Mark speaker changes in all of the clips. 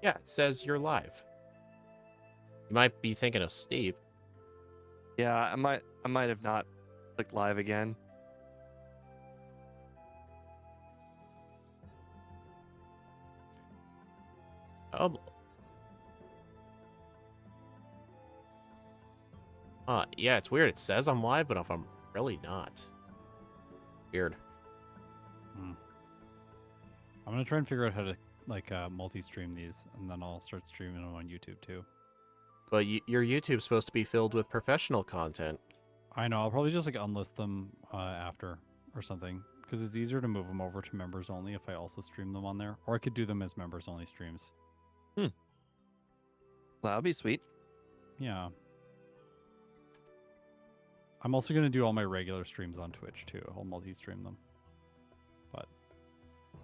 Speaker 1: Yeah, it says you're live. You might be thinking of Steve.
Speaker 2: Yeah, I might have not clicked live again.
Speaker 1: Oh. Yeah, it's weird. It says I'm live, but if I'm really not. Weird.
Speaker 3: I'm gonna try and figure out how to like multi-stream these, and then I'll start streaming them on YouTube too.
Speaker 1: But your YouTube's supposed to be filled with professional content.
Speaker 3: I know. I'll probably just like unlist them after or something, because it's easier to move them over to members only if I also stream them on there, or I could do them as members only streams.
Speaker 2: Well, that'd be sweet.
Speaker 3: Yeah. I'm also gonna do all my regular streams on Twitch too. I'll multi-stream them, but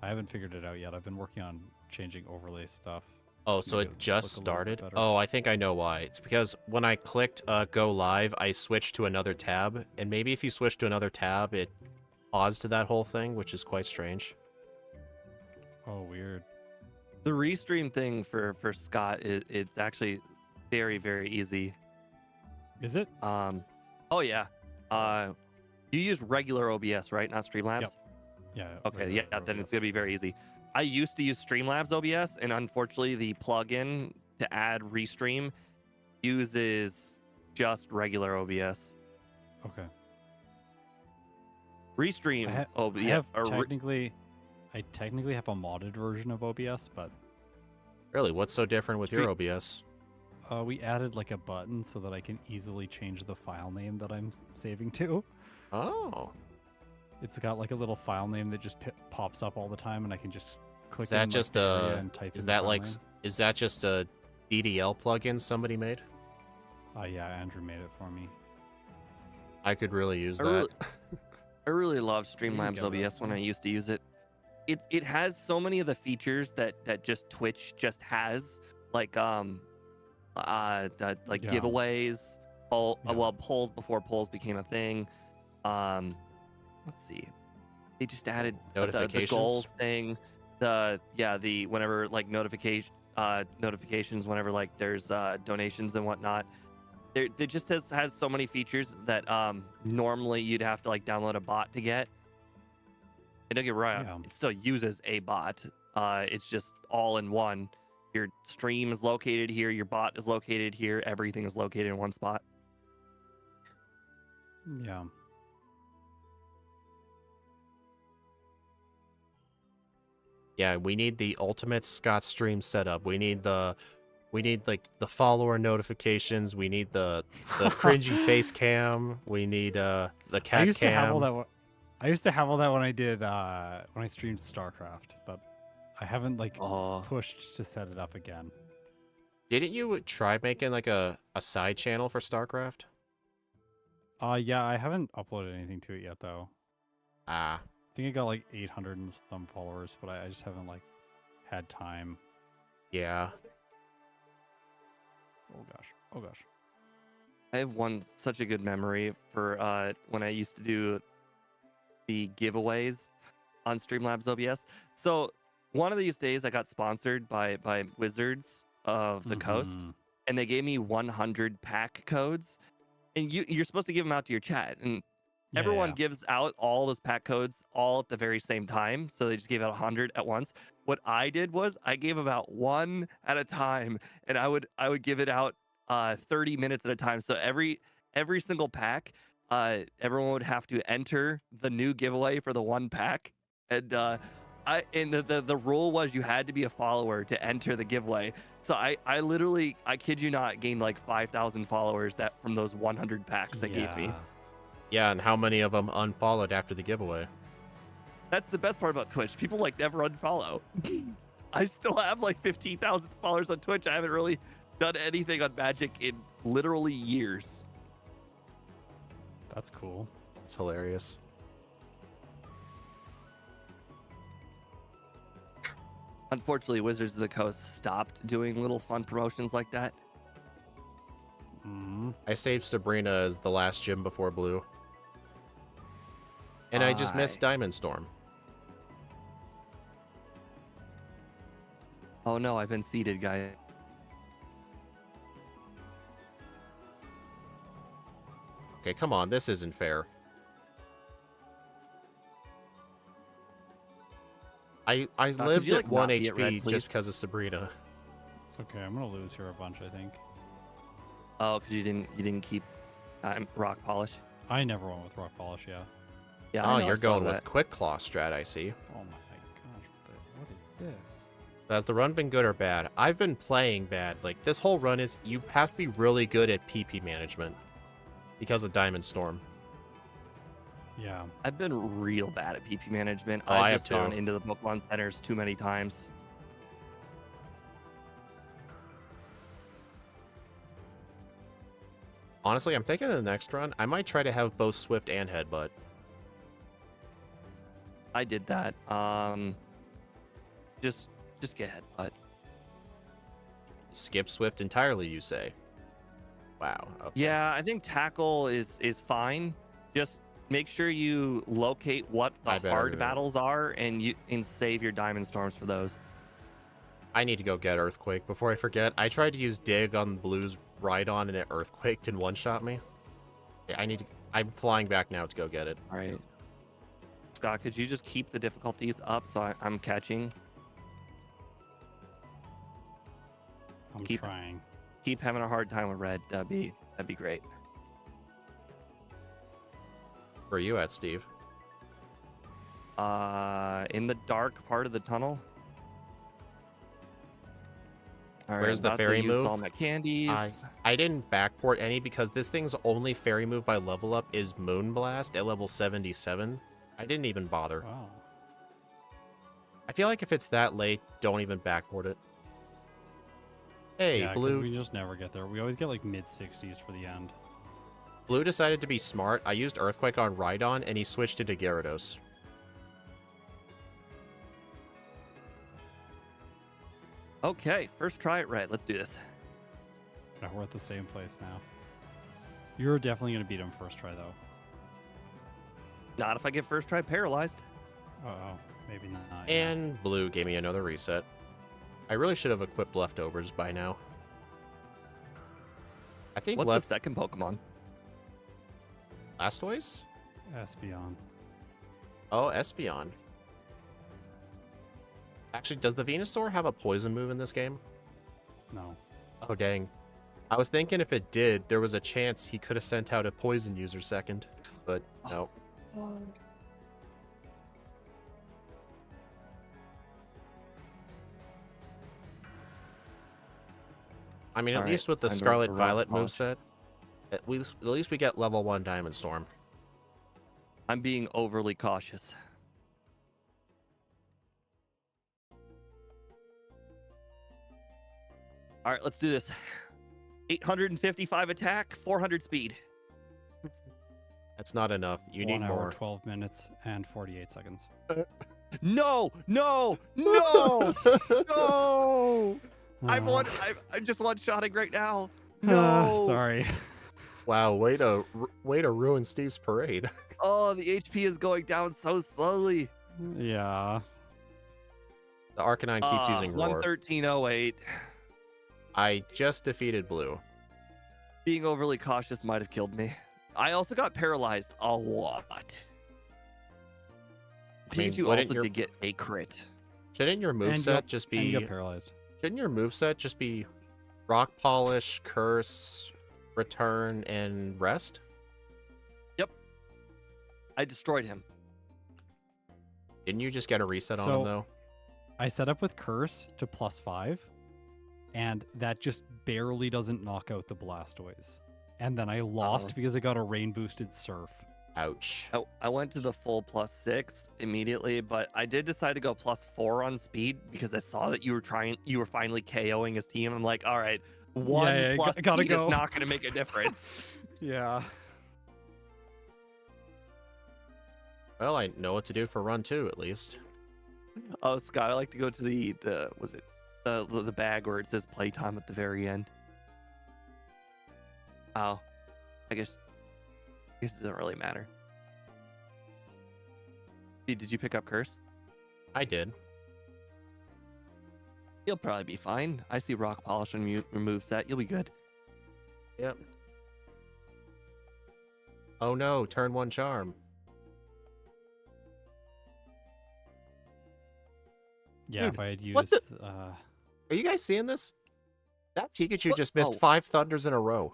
Speaker 3: I haven't figured it out yet. I've been working on changing overlay stuff.
Speaker 1: Oh, so it just started? Oh, I think I know why. It's because when I clicked go live, I switched to another tab, and maybe if you switch to another tab, it paused that whole thing, which is quite strange.
Speaker 3: Oh, weird.
Speaker 2: The restream thing for Scott it's actually very, very easy.
Speaker 3: Is it?
Speaker 2: Oh yeah. You use regular OBS, right? Not Streamlabs?
Speaker 3: Yep. Yeah.
Speaker 2: Okay, yeah, then it's gonna be very easy. I used to use Streamlabs OBS, and unfortunately the plugin to add restream uses just regular OBS.
Speaker 3: Okay.
Speaker 2: Restream
Speaker 3: I technically have a modded version of OBS, but
Speaker 1: Really, what's so different with your OBS?
Speaker 3: we added like a button so that I can easily change the file name that I'm saving to.
Speaker 1: Oh.
Speaker 3: It's got like a little file name that just pops up all the time, and I can just click.
Speaker 1: Is that just a?
Speaker 3: Is that like?
Speaker 1: Is that just a DDL plugin somebody made?
Speaker 3: Yeah, Andrew made it for me.
Speaker 1: I could really use that.
Speaker 2: I really loved Streamlabs OBS when I used to use it. It has so many of the features that just Twitch just has, like giveaways, polls before polls became a thing. Let's see, they just added the goals thing, the whenever like notifications whenever like there's donations and whatnot. It just has so many features that normally you'd have to like download a bot to get. And don't get me wrong, it still uses a bot. It's just all in one. Your stream is located here, your bot is located here, everything is located in one spot.
Speaker 3: Yeah.
Speaker 1: Yeah, we need the ultimate Scott stream setup. We need like the follower notifications. We need the cringy face cam. We need the cat cam.
Speaker 3: I used to have all that when I did when I streamed StarCraft, but I haven't like pushed to set it up again.
Speaker 1: Didn't you try making like a side channel for StarCraft?
Speaker 3: Yeah, I haven't uploaded anything to it yet though.
Speaker 1: I
Speaker 3: think I got like 800 and some followers, but I just haven't like had time.
Speaker 1: Yeah.
Speaker 3: Oh gosh.
Speaker 2: I have such a good memory for when I used to do the giveaways on Streamlabs OBS. So one of these days I got sponsored by Wizards of the Coast, and they gave me 100 pack codes, and you're supposed to give them out to your chat, and everyone gives out all those pack codes all at the very same time, so they just gave out 100 at once. What I did was I gave about one at a time, and I would give it out 30 minutes at a time. So every single pack, everyone would have to enter the new giveaway for the one pack, and the rule was you had to be a follower to enter the giveaway. So I literally, I kid you not, gained like 5,000 followers from those 100 packs they gave me.
Speaker 1: Yeah, and how many of them unfollowed after the giveaway?
Speaker 2: That's the best part about Twitch. People like never unfollow. I still have like 15,000 followers on Twitch. I haven't really done anything on Magic in literally years.
Speaker 3: That's cool.
Speaker 1: It's hilarious.
Speaker 2: Unfortunately, Wizards of the Coast stopped doing little fun promotions like that.
Speaker 1: I saved Sabrina as the last gym before Blue. And I just missed Diamond Storm.
Speaker 2: Oh no, I've been seated, guys.
Speaker 1: Okay, come on, this isn't fair. I
Speaker 2: could
Speaker 1: lived
Speaker 2: you,
Speaker 1: at
Speaker 2: like,
Speaker 1: 1
Speaker 2: not be at red,
Speaker 1: HP just
Speaker 2: please?
Speaker 1: because of Sabrina.
Speaker 3: It's okay. I'm gonna lose here a bunch, I think.
Speaker 2: Oh, because you didn't keep rock polish.
Speaker 3: I never went with rock polish. Yeah.
Speaker 2: Yeah.
Speaker 1: Oh,
Speaker 2: I know, I
Speaker 1: you're
Speaker 2: saw
Speaker 1: going
Speaker 2: that.
Speaker 1: with quick claw strat, I see.
Speaker 3: Oh my gosh, what is this?
Speaker 1: Has the run been good or bad? I've been playing bad. Like, this whole run is, you have to be really good at PP management because of Diamond Storm.
Speaker 3: Yeah.
Speaker 2: I've been real bad at PP management.
Speaker 1: Oh, I
Speaker 2: I've
Speaker 1: have
Speaker 2: just gone
Speaker 1: too.
Speaker 2: into the Pokemon centers too many times.
Speaker 1: Honestly, I'm thinking in the next run, I might try to have both Swift and Headbutt.
Speaker 2: I did that. Just get headbutt.
Speaker 1: Skip Swift entirely, you say? Wow. Okay.
Speaker 2: Yeah, I think tackle is fine. Just make sure you locate what
Speaker 1: I
Speaker 2: the
Speaker 1: better
Speaker 2: hard
Speaker 1: do that.
Speaker 2: battles are and save your Diamond Storms for those.
Speaker 1: I need to go get Earthquake. Before I forget, I tried to use Dig on Blue's Rhydon and it Earthquaked and one-shot me. Okay, I'm flying back now to go get it.
Speaker 2: All right. Scott, could you just keep the difficulties up so I'm catching?
Speaker 3: I'm
Speaker 2: Keep-
Speaker 3: trying.
Speaker 2: Keep having a hard time with red. That'd be great.
Speaker 1: Where are you at, Steve?
Speaker 2: In the dark part of the tunnel. All right,
Speaker 1: Where's
Speaker 2: I'm
Speaker 1: the
Speaker 2: about to
Speaker 1: fairy
Speaker 2: use
Speaker 1: move?
Speaker 2: all my candies.
Speaker 1: I didn't backport any because this thing's only fairy move by level up is Moonblast at level 77. I didn't even bother.
Speaker 3: Wow.
Speaker 1: I feel like if it's that late, don't even backport it. Hey,
Speaker 3: Yeah, 'cause
Speaker 1: Blue.
Speaker 3: we just never get there. We always get like mid 60s for the end.
Speaker 1: Blue decided to be smart. I used Earthquake on Rhydon, and he switched into Gyarados.
Speaker 2: Okay, first try at red. Let's do this.
Speaker 3: Yeah, we're at the same place now. You're definitely gonna beat him first try though.
Speaker 2: Not if I get first try paralyzed.
Speaker 3: Oh, maybe not. Yeah.
Speaker 1: And Blue gave me another reset. I really should have equipped leftovers by now. I think
Speaker 2: What's the second Pokemon?
Speaker 1: Blastoise?
Speaker 3: Espeon.
Speaker 1: Oh, Espeon. Actually, does the Venusaur have a poison move in this game?
Speaker 3: No.
Speaker 1: Oh, dang. I was thinking if it did, there was a chance he could have sent out a poison user second, but no. I mean, at
Speaker 2: Alright,
Speaker 1: least with the
Speaker 2: time to
Speaker 1: Scarlet
Speaker 2: rock
Speaker 1: Violet
Speaker 2: polish.
Speaker 1: moveset, at least we get level 1 Diamond Storm.
Speaker 2: I'm being overly cautious. All right, let's do this. 855 attack, 400 speed.
Speaker 1: That's not enough. You
Speaker 3: 1
Speaker 1: need
Speaker 3: hour,
Speaker 1: more.
Speaker 3: 12 minutes, and 48 seconds.
Speaker 2: No, no, no, no! I'm just one-shotting right now. No.
Speaker 3: Sorry.
Speaker 1: Wow, way to ruin Steve's parade.
Speaker 2: Oh, the HP is going down so slowly.
Speaker 3: Yeah.
Speaker 1: The Arcanine keeps using Roar.
Speaker 2: 113.08.
Speaker 1: I just defeated Blue.
Speaker 2: Being overly cautious might have killed me. I also got paralyzed a lot.
Speaker 1: I mean,
Speaker 2: Pikachu
Speaker 1: wouldn't
Speaker 2: also
Speaker 1: your-
Speaker 2: did get a crit.
Speaker 1: Shouldn't your
Speaker 3: And
Speaker 1: moveset just
Speaker 3: And you
Speaker 1: be
Speaker 3: get paralyzed.
Speaker 1: shouldn't your moveset just be Rock Polish, Curse, Return, and Rest?
Speaker 2: I destroyed him.
Speaker 1: Didn't you just get a reset on him
Speaker 3: So-
Speaker 1: though?
Speaker 3: I set up with Curse to +5, and that just barely doesn't knock out the Blastoise. And then I lost
Speaker 2: Oh.
Speaker 3: because I got a rain boosted Surf.
Speaker 1: Ouch.
Speaker 2: I went to the full +6 immediately, but I did decide to go +4 on speed because I saw that you were finally KOing his team. I'm like, all right, one
Speaker 3: yeah,
Speaker 2: plus
Speaker 3: gotta
Speaker 2: speed
Speaker 3: go.
Speaker 2: is not going to make a difference.
Speaker 3: Yeah.
Speaker 1: Well, I know what to do for run 2 at least.
Speaker 2: Oh, Scott, I like to go to the bag where it says playtime at the very end. Oh, I guess it doesn't really matter. Did you pick up Curse?
Speaker 1: I did.
Speaker 2: You'll probably be fine. I see rock polish on your move set. You'll be good.
Speaker 1: Yep. Oh no, turn 1 charm.
Speaker 3: Yeah,
Speaker 1: Dude,
Speaker 3: if I had
Speaker 1: what
Speaker 3: used
Speaker 1: Are you guys seeing this? That Pikachu
Speaker 2: What?
Speaker 1: just missed
Speaker 2: Oh.
Speaker 1: 5 thunders in a row.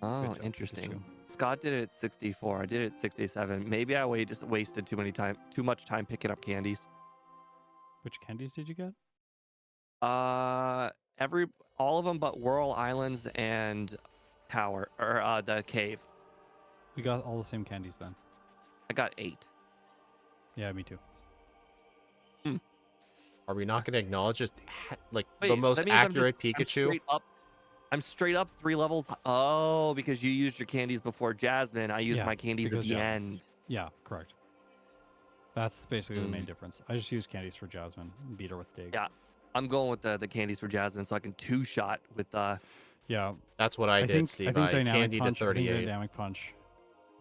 Speaker 2: Oh,
Speaker 3: Good job,
Speaker 2: interesting.
Speaker 3: Pikachu.
Speaker 2: Scott did it at 64. I did it at 67. Maybe I just wasted too much time picking up candies.
Speaker 3: Which candies did you get?
Speaker 2: All of them but Whirl Islands and Tower or the cave.
Speaker 3: We got all the same candies then.
Speaker 2: I got 8.
Speaker 3: Yeah, me too.
Speaker 1: Are we not going to acknowledge just the
Speaker 2: Wait,
Speaker 1: most
Speaker 2: that means
Speaker 1: accurate
Speaker 2: I'm
Speaker 1: Pikachu?
Speaker 2: I'm straight up 3 levels. Oh, because you used your candies before Jasmine. I used
Speaker 3: Yeah,
Speaker 2: my candies at
Speaker 3: because
Speaker 2: the
Speaker 3: Jasmine.
Speaker 2: end.
Speaker 3: Yeah, correct. That's basically the main
Speaker 2: Mm.
Speaker 3: difference. I just use candies for Jasmine and beat her with Dig.
Speaker 2: Yeah. I'm going with the candies for Jasmine so I can 2-shot with
Speaker 3: Yeah,
Speaker 1: That's what I did, Steve. I
Speaker 3: Dynamic
Speaker 1: candied to
Speaker 3: Punch,
Speaker 1: 38.
Speaker 3: Dynamic Punch,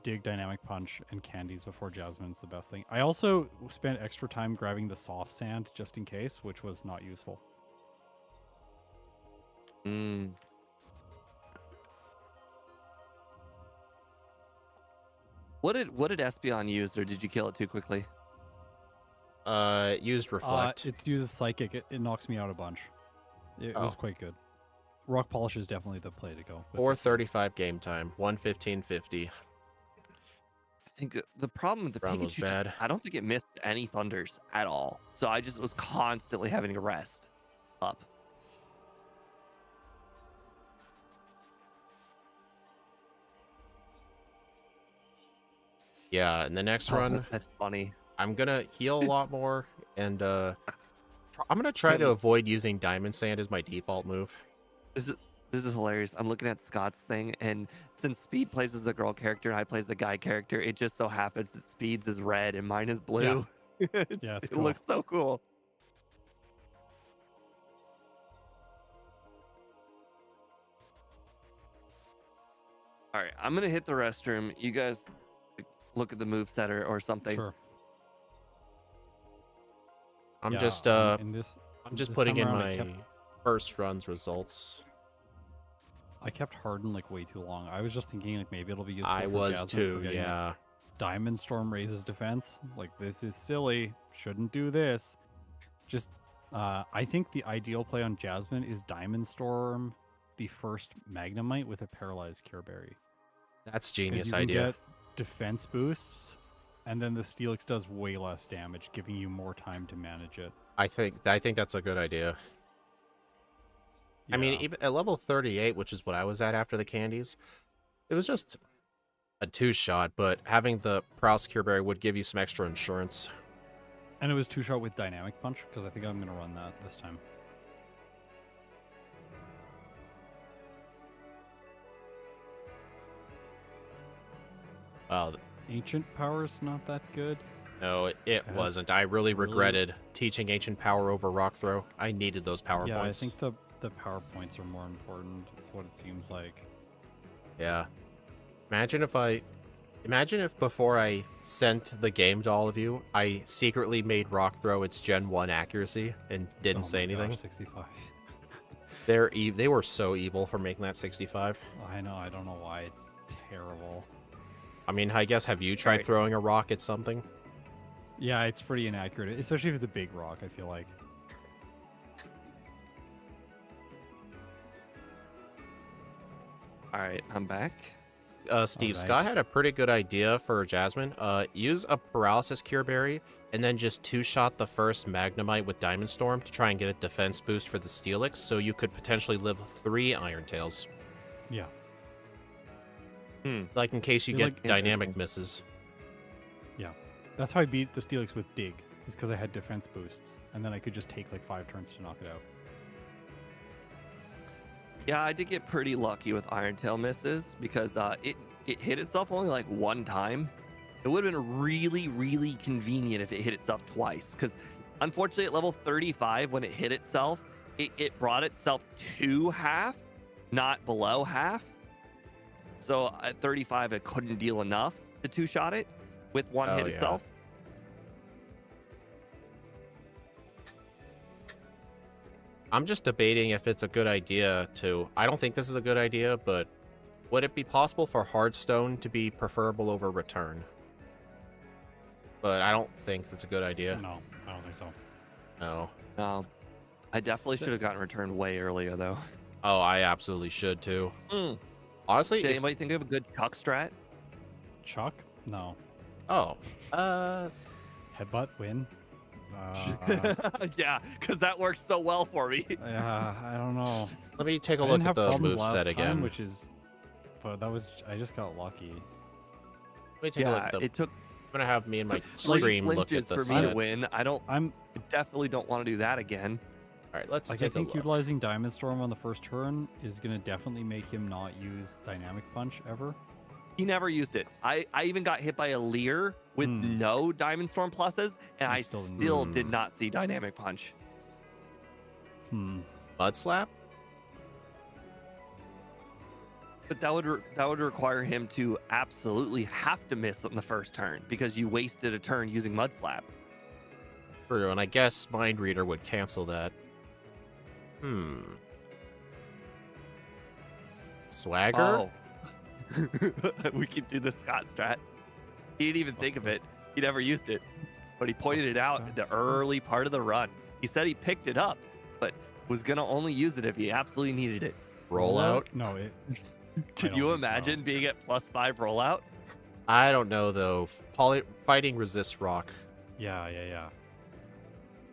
Speaker 3: Dig, Dynamic Punch, and candies before Jasmine's the best thing. I also spent extra time grabbing the soft sand just in case, which was not useful.
Speaker 2: What did Espeon use, or did you kill it too quickly?
Speaker 1: Used Reflect.
Speaker 3: It uses Psychic. It knocks me out a bunch. It was
Speaker 1: Oh.
Speaker 3: quite good. Rock Polish is definitely the play to go. with
Speaker 1: 4:35 game time. 1:15:50.
Speaker 2: I think the problem with the
Speaker 1: Run was
Speaker 2: Pikachu,
Speaker 1: bad.
Speaker 2: I don't think it missed any thunders at all. So I just was constantly having to rest up.
Speaker 1: Yeah, in the next run,
Speaker 2: That's funny.
Speaker 1: I'm gonna heal a lot more, and I'm gonna try to avoid using Diamond Sand as my default move.
Speaker 2: This is hilarious. I'm looking at Scott's thing, and since Speed plays as a girl character and I plays the guy character, it just so happens that Speed's is red and mine is blue.
Speaker 3: Yeah, it's
Speaker 2: it
Speaker 3: cool.
Speaker 2: looks so cool. All right, I'm gonna hit the restroom. You guys look at the move setter or something.
Speaker 3: Sure.
Speaker 1: I'm
Speaker 3: Yeah,
Speaker 1: just
Speaker 3: in this,
Speaker 1: I'm just
Speaker 3: this
Speaker 1: putting
Speaker 3: time
Speaker 1: in
Speaker 3: around,
Speaker 1: my first run's results.
Speaker 3: I kept Harden like way too long. I was just thinking like maybe it'll be useful.
Speaker 1: I
Speaker 3: for
Speaker 1: was
Speaker 3: Jasmine
Speaker 1: too,
Speaker 3: for getting, like,
Speaker 1: yeah.
Speaker 3: Diamond Storm raises defense. Like, this is silly. Shouldn't do this. Just, I think the ideal play on Jasmine is Diamond Storm, the first Magnemite with a Paralyzed Cure Berry.
Speaker 1: That's
Speaker 3: 'Cause
Speaker 1: genius
Speaker 3: you can
Speaker 1: idea.
Speaker 3: get defense boosts, and then the Steelix does way less damage, giving you more time to manage it.
Speaker 1: I think that's a good idea. I mean,
Speaker 3: Yeah.
Speaker 1: even at level 38, which is what I was at after the candies, it was just a 2-shot, but having the Prowse Cure Berry would give you some extra insurance.
Speaker 3: And it was 2-shot with Dynamic Punch, because I think I'm going to run that this time.
Speaker 1: Wow,
Speaker 3: Ancient Power's not that good.
Speaker 1: no, it
Speaker 3: Yes.
Speaker 1: wasn't. I really
Speaker 3: Really?
Speaker 1: regretted teaching Ancient Power over Rock Throw. I needed those power
Speaker 3: Yeah,
Speaker 1: points.
Speaker 3: I think the power points are more important. That's what it seems like.
Speaker 1: Yeah. Imagine if before I sent the game to all of you, I secretly made Rock Throw its Gen 1 accuracy and didn't
Speaker 3: Oh
Speaker 1: say
Speaker 3: my
Speaker 1: anything.
Speaker 3: gosh, 65.
Speaker 1: They were so evil for making that 65.
Speaker 3: I know. I don't know why. It's terrible.
Speaker 1: I mean, I guess, have you tried
Speaker 2: Right.
Speaker 1: throwing a rock at something?
Speaker 3: Yeah, it's pretty inaccurate, especially if it's a big rock, I feel like.
Speaker 2: All right, I'm back.
Speaker 1: Steve,
Speaker 3: Alright.
Speaker 1: Scott had a pretty good idea for Jasmine. Use a Paralysis Cure Berry, and then just 2-shot the first Magnemite with Diamond Storm to try and get a defense boost for the Steelix, so you could potentially live 3 Iron Tails.
Speaker 3: Yeah.
Speaker 1: Like, in case you
Speaker 3: Feel
Speaker 1: get
Speaker 3: like-
Speaker 1: dynamic
Speaker 2: Interesting.
Speaker 1: misses.
Speaker 3: That's how I beat the Steelix with Dig, is because I had defense boosts, and then I could just take like 5 turns to knock it out.
Speaker 2: Yeah, I did get pretty lucky with Iron Tail misses because it hit itself only like 1 time. It would have been really, really convenient if it hit itself twice. Because unfortunately, at level 35, when it hit itself, it brought itself to half, not below half. So at 35, it couldn't deal enough to 2-shot it with one
Speaker 1: Oh,
Speaker 2: hit
Speaker 1: yeah.
Speaker 2: itself.
Speaker 1: I'm just debating if it's a good idea to. I don't think this is a good idea, but would it be possible for Hardstone to be preferable over Return? But I don't think that's a good idea.
Speaker 3: No, I don't think so.
Speaker 1: No.
Speaker 2: No, I definitely should have gotten returned way earlier though.
Speaker 1: Oh, I absolutely should too.
Speaker 2: Mm.
Speaker 1: Honestly,
Speaker 2: Did
Speaker 1: if,
Speaker 2: anybody think of a good Chuck strat?
Speaker 3: Chuck? No.
Speaker 1: oh,
Speaker 3: Headbutt win.
Speaker 2: Yeah, because that works so well for me.
Speaker 3: I don't know.
Speaker 1: let me take a
Speaker 3: I
Speaker 1: look
Speaker 3: didn't
Speaker 1: at
Speaker 3: have
Speaker 1: the
Speaker 3: problems
Speaker 1: move
Speaker 3: last
Speaker 1: set
Speaker 3: time,
Speaker 1: again.
Speaker 3: which is, but that was I just got lucky.
Speaker 1: Let me take a look
Speaker 2: Yeah,
Speaker 1: at the.
Speaker 2: it took
Speaker 1: I'm gonna have me and my
Speaker 2: three
Speaker 1: stream look at
Speaker 2: flinches
Speaker 1: the
Speaker 2: for
Speaker 1: set.
Speaker 2: me to win. I definitely don't want to do that again.
Speaker 1: All right, let's
Speaker 3: Like I
Speaker 1: take a
Speaker 3: think
Speaker 1: look.
Speaker 3: utilizing Diamond Storm on the first turn is gonna definitely make him not use Dynamic Punch ever.
Speaker 2: He never used it. I even got hit by a Leer with no Diamond Storm pluses, and
Speaker 3: I
Speaker 2: I
Speaker 3: still
Speaker 2: still
Speaker 3: didn't.
Speaker 2: did not see Dynamic Punch.
Speaker 1: Mud slap.
Speaker 2: But that would require him to absolutely have to miss on the first turn because you wasted a turn using Mud Slap.
Speaker 1: True, and I guess Mind Reader would cancel that. Swagger.
Speaker 2: Oh. We could do the Scott strat. He didn't even think of it. He never used it. But he pointed it out in the early part of the run. He said he picked it up, but was going to only use it if he absolutely needed it.
Speaker 1: Rollout.
Speaker 3: No, it.
Speaker 2: Could
Speaker 3: don't
Speaker 2: you
Speaker 3: think so.
Speaker 2: imagine being at +5 rollout?
Speaker 1: I don't know though. Fighting resists rock.
Speaker 3: Yeah.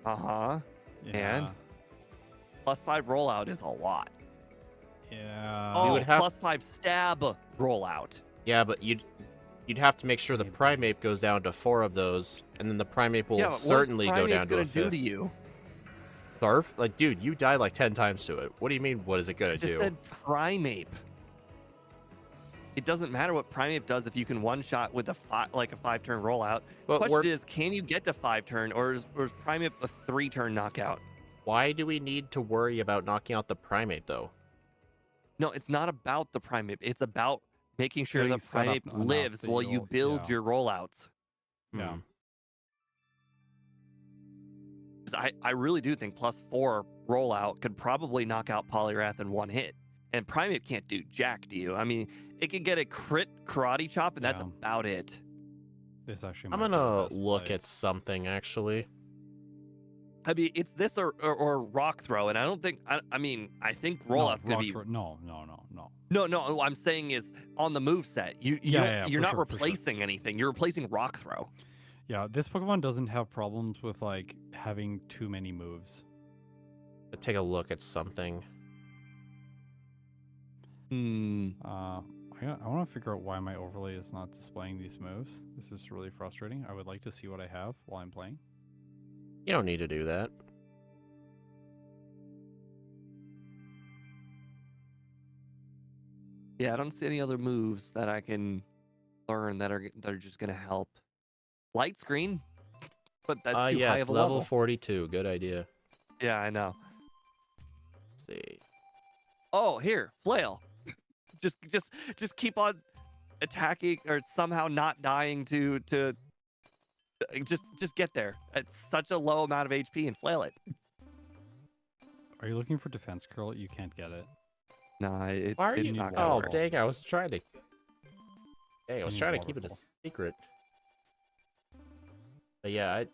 Speaker 2: Uh-huh.
Speaker 3: Yeah.
Speaker 2: And? +5 rollout is a lot.
Speaker 3: Yeah.
Speaker 2: Oh,
Speaker 1: would have-
Speaker 2: +5 stab rollout.
Speaker 1: Yeah, but you'd have to make sure the Primeape goes down to 4 of those, and then the Primeape will
Speaker 2: Yeah, but
Speaker 1: certainly go
Speaker 2: what's
Speaker 1: down
Speaker 2: Primeape
Speaker 1: to a
Speaker 2: gonna do
Speaker 1: 5th.
Speaker 2: to you?
Speaker 1: Surf? Like, dude, you died like 10 times to it. What do you mean? What is it gonna
Speaker 2: I just
Speaker 1: do?
Speaker 2: said Primeape. It doesn't matter what Primeape does if you can one-shot with a 5-turn rollout.
Speaker 1: But
Speaker 2: Question is, can you get to 5-turn, or is Primeape a 3-turn knockout?
Speaker 1: why do we need to worry about knocking out the Primeape though?
Speaker 2: No, it's not about the Primeape. It's about making sure the
Speaker 3: Getting set up
Speaker 2: Primeape
Speaker 3: enough
Speaker 2: lives
Speaker 3: that
Speaker 2: while you
Speaker 3: you'll-
Speaker 2: build
Speaker 3: yeah.
Speaker 2: your rollouts.
Speaker 3: Yeah.
Speaker 2: 'Cause I really do think +4 rollout could probably knock out Poliwrath in one hit. And Primeape can't do jack, do you? I mean, it could get a crit karate chop, and that's
Speaker 3: Yeah.
Speaker 2: about it.
Speaker 3: This actually.
Speaker 1: I'm
Speaker 3: might be the
Speaker 1: gonna
Speaker 3: best
Speaker 1: look
Speaker 3: play.
Speaker 1: at something actually.
Speaker 2: I mean, it's this or rock throw, and I don't think. I mean, I think
Speaker 3: No,
Speaker 2: rollout's gonna
Speaker 3: rock
Speaker 2: be.
Speaker 3: throw- No.
Speaker 2: No. What I'm saying is on the move set. You're
Speaker 3: for
Speaker 2: not
Speaker 3: sure, for sure.
Speaker 2: replacing anything. You're replacing rock throw.
Speaker 3: Yeah, this Pokemon doesn't have problems with like having too many moves.
Speaker 1: Let's take a look at something.
Speaker 3: I want to figure out why my overlay is not displaying these moves. This is really frustrating. I would like to see what I have while I'm playing.
Speaker 1: You don't need to do that.
Speaker 2: Yeah, I don't see any other moves that I can learn that are just gonna help. Light screen, but that's too high
Speaker 1: Yes,
Speaker 2: of a
Speaker 1: level
Speaker 2: level.
Speaker 1: 42. Good idea.
Speaker 2: Yeah, I know.
Speaker 1: Let's see.
Speaker 2: Oh, here, flail. just keep on attacking or somehow not dying to just get there. It's such a low amount of HP and flail it.
Speaker 3: Are you looking for defense curl? You can't get it.
Speaker 2: Nah, it's
Speaker 1: Why are
Speaker 2: it's
Speaker 1: you?
Speaker 2: not gonna
Speaker 1: Oh,
Speaker 2: work.
Speaker 1: dang! I was trying to. Dang, I was
Speaker 3: need
Speaker 1: trying to keep it a
Speaker 3: waterfall.
Speaker 1: secret. But yeah,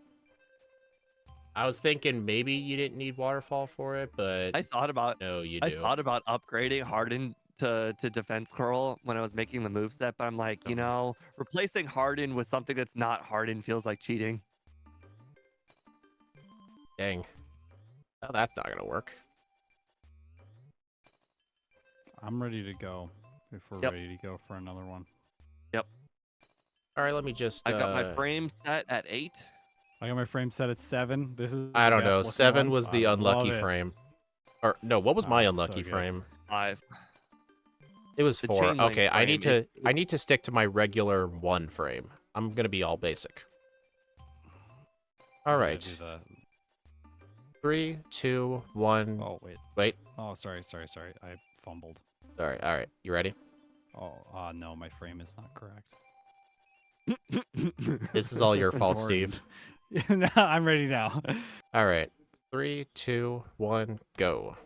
Speaker 1: I was thinking maybe you didn't need waterfall for it, but
Speaker 2: I thought about
Speaker 1: no, you
Speaker 2: I
Speaker 1: do.
Speaker 2: thought about upgrading Harden to defense curl when I was making the moveset, but I'm like, you know, replacing Harden with something that's not Harden feels like cheating.
Speaker 1: Dang. Oh, that's not gonna work.
Speaker 3: I'm ready to go. If we're
Speaker 2: Yep.
Speaker 3: ready to go for another one.
Speaker 1: All right, let me just.
Speaker 2: I got my frame set at 8.
Speaker 3: I got my frame set at 7. This is.
Speaker 1: I
Speaker 3: the
Speaker 1: don't know.
Speaker 3: best looking
Speaker 1: 7
Speaker 3: one.
Speaker 1: was the
Speaker 3: I
Speaker 1: unlucky
Speaker 3: love it.
Speaker 1: frame. Or no, what was
Speaker 3: Oh,
Speaker 1: my
Speaker 3: it's so
Speaker 1: unlucky
Speaker 3: good.
Speaker 1: frame?
Speaker 2: 5.
Speaker 1: It was
Speaker 2: The
Speaker 1: 4.
Speaker 2: chain link
Speaker 1: Okay, I need
Speaker 2: frame,
Speaker 1: to I need to stick to my regular 1 frame. I'm gonna be all basic. All
Speaker 3: I'm gonna
Speaker 1: right.
Speaker 3: do the-
Speaker 1: 3, 2, 1.
Speaker 3: Oh wait.
Speaker 1: Wait.
Speaker 3: Oh sorry. I fumbled.
Speaker 1: Sorry. All right. You ready?
Speaker 3: Oh no, my frame is not correct.
Speaker 1: This is all your
Speaker 3: It's
Speaker 1: fault, Steve.
Speaker 3: important. No, I'm ready now.
Speaker 1: All right. 3, 2, 1, go.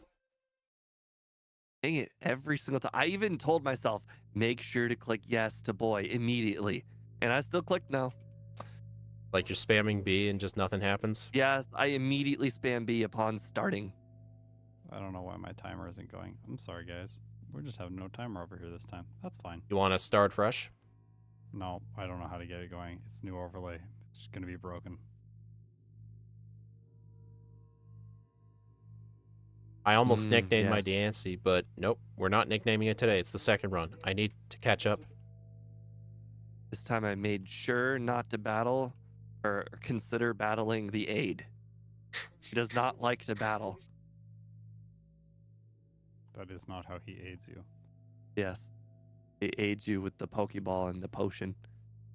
Speaker 2: Dang it, every single time. I even told myself, make sure to click yes to boy immediately. And I still click no.
Speaker 1: Like you're spamming B and just nothing happens.
Speaker 2: Yes, I immediately spam B upon starting.
Speaker 3: I don't know why my timer isn't going. I'm sorry, guys. We're just having no timer over here this time. That's fine.
Speaker 1: You want to start fresh?
Speaker 3: No, I don't know how to get it going. It's new overlay. It's going to be broken.
Speaker 1: I almost nicknamed my
Speaker 2: Yes.
Speaker 1: Diancie, but nope, we're not nicknaming it today. It's the second run. I need to catch up.
Speaker 2: This time I made sure not to battle or consider battling the aid. He does not like to battle.
Speaker 3: That is not how he aids you.
Speaker 2: Yes. He aids you with the pokeball and the potion.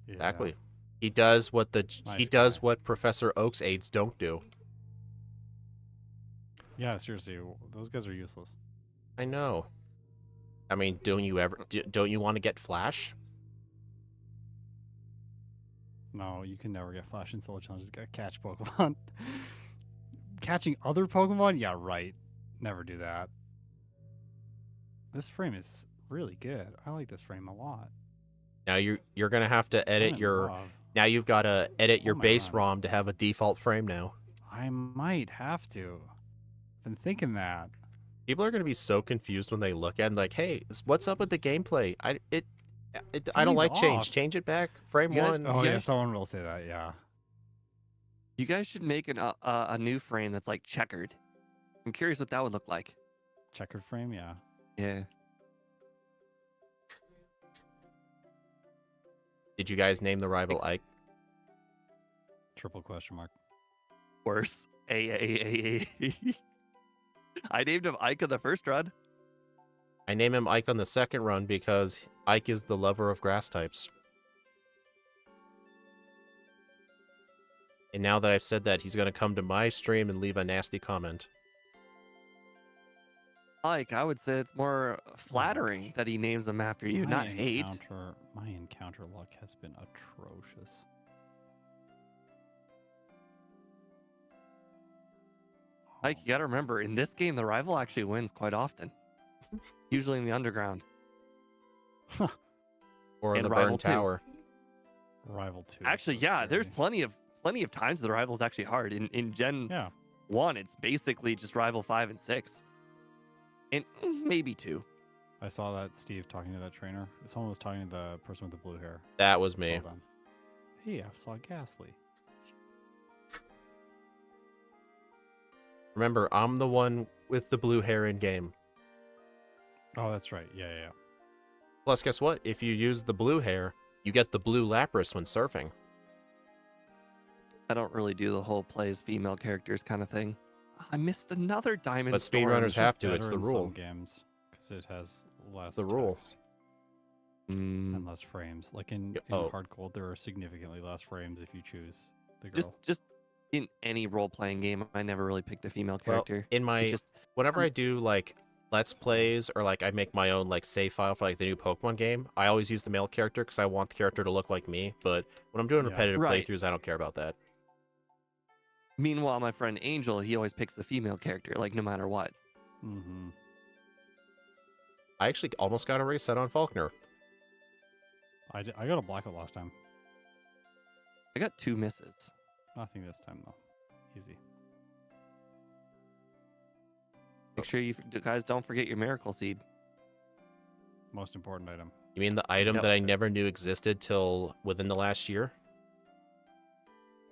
Speaker 3: Yeah.
Speaker 1: Exactly. He does what
Speaker 3: Nice
Speaker 1: does
Speaker 3: guy.
Speaker 1: what Professor Oak's aides don't do.
Speaker 3: Yeah, seriously, those guys are useless.
Speaker 1: I know. I mean, don't you want to get Flash?
Speaker 3: No, you can never get Flash in solo challenges. Gotta catch Pokemon. Catching other Pokemon? Yeah, right. Never do that. This frame is really good. I like this frame a lot.
Speaker 1: Now you're gonna have to edit
Speaker 3: I'm in
Speaker 1: your.
Speaker 3: love.
Speaker 1: Now you've got to edit your
Speaker 3: my
Speaker 1: base
Speaker 3: runs.
Speaker 1: ROM to have a default frame now.
Speaker 3: I might have to. Been thinking that.
Speaker 1: People are gonna be so confused when they look at it, like, hey, what's up with the gameplay? I don't
Speaker 3: TV's
Speaker 1: like change.
Speaker 3: off.
Speaker 1: Change it back. Frame
Speaker 2: You guys-
Speaker 1: one.
Speaker 3: Oh yeah,
Speaker 2: Yes.
Speaker 3: someone will say that. Yeah.
Speaker 2: You guys should make a new frame that's like checkered. I'm curious what that would look like.
Speaker 3: Checkered frame. Yeah.
Speaker 2: Yeah.
Speaker 1: Did you guys name the rival Ike?
Speaker 3: Triple question mark.
Speaker 2: Worse. A. I named him Ike on the first run.
Speaker 1: I name him Ike on the second run because Ike is the lover of grass types. And now that I've said that, he's going to come to my stream and leave a nasty comment.
Speaker 2: Ike, I would say it's more flattering that he names him after you, not hate.
Speaker 3: My encounter luck has been atrocious.
Speaker 2: Ike, you gotta remember, in this game, the rival actually wins quite often. Usually in the underground.
Speaker 1: Or
Speaker 2: And
Speaker 1: the
Speaker 2: Rival
Speaker 1: Burn
Speaker 2: 2.
Speaker 1: Tower.
Speaker 3: Rival 2. is
Speaker 2: Actually,
Speaker 3: so
Speaker 2: yeah, there's
Speaker 3: scary.
Speaker 2: plenty of times the rival's actually hard. In Gen
Speaker 3: Yeah.
Speaker 2: 1, it's basically just rival 5 and 6. And maybe 2.
Speaker 3: I saw that Steve talking to that trainer. Someone was talking to the person with the blue hair.
Speaker 1: That was me.
Speaker 3: Well done. Hey, I saw Ghastly.
Speaker 1: Remember, I'm the one with the blue hair in game.
Speaker 3: Oh, that's right. Yeah.
Speaker 1: Plus, guess what? If you use the blue hair, you get the blue Lapras when surfing.
Speaker 2: I don't really do the whole play as female characters kind of thing. I missed another Diamond
Speaker 1: But
Speaker 2: Storm.
Speaker 1: speedrunners have to.
Speaker 3: Better
Speaker 1: It's the
Speaker 3: in
Speaker 1: rule.
Speaker 3: Some games because it has less
Speaker 1: the rule.
Speaker 3: text
Speaker 2: Mm,
Speaker 3: and less frames. Like in
Speaker 1: oh.
Speaker 3: Hard Gold, there are significantly less frames if you choose the girl.
Speaker 2: just in any role-playing game, I never really picked a female
Speaker 1: Well,
Speaker 2: character.
Speaker 1: in my
Speaker 2: It just
Speaker 1: whenever I do like Let's Plays or like I make my own like save file for like the new Pokemon game, I always use the male character because I want the character to look like me. But when I'm doing
Speaker 3: Yeah.
Speaker 1: repetitive
Speaker 2: Right.
Speaker 1: playthroughs, I don't care about that.
Speaker 2: Meanwhile, my friend Angel, he always picks the female character, like no matter what.
Speaker 3: Mm-hmm.
Speaker 1: I actually almost got a race set on Faulkner.
Speaker 3: I got a blackout last time.
Speaker 2: I got 2 misses.
Speaker 3: Nothing this time though. Easy.
Speaker 2: Make sure you guys don't forget your Miracle Seed.
Speaker 3: Most important item.
Speaker 1: You mean the item
Speaker 2: Yep.
Speaker 1: that I never knew existed till within the last year?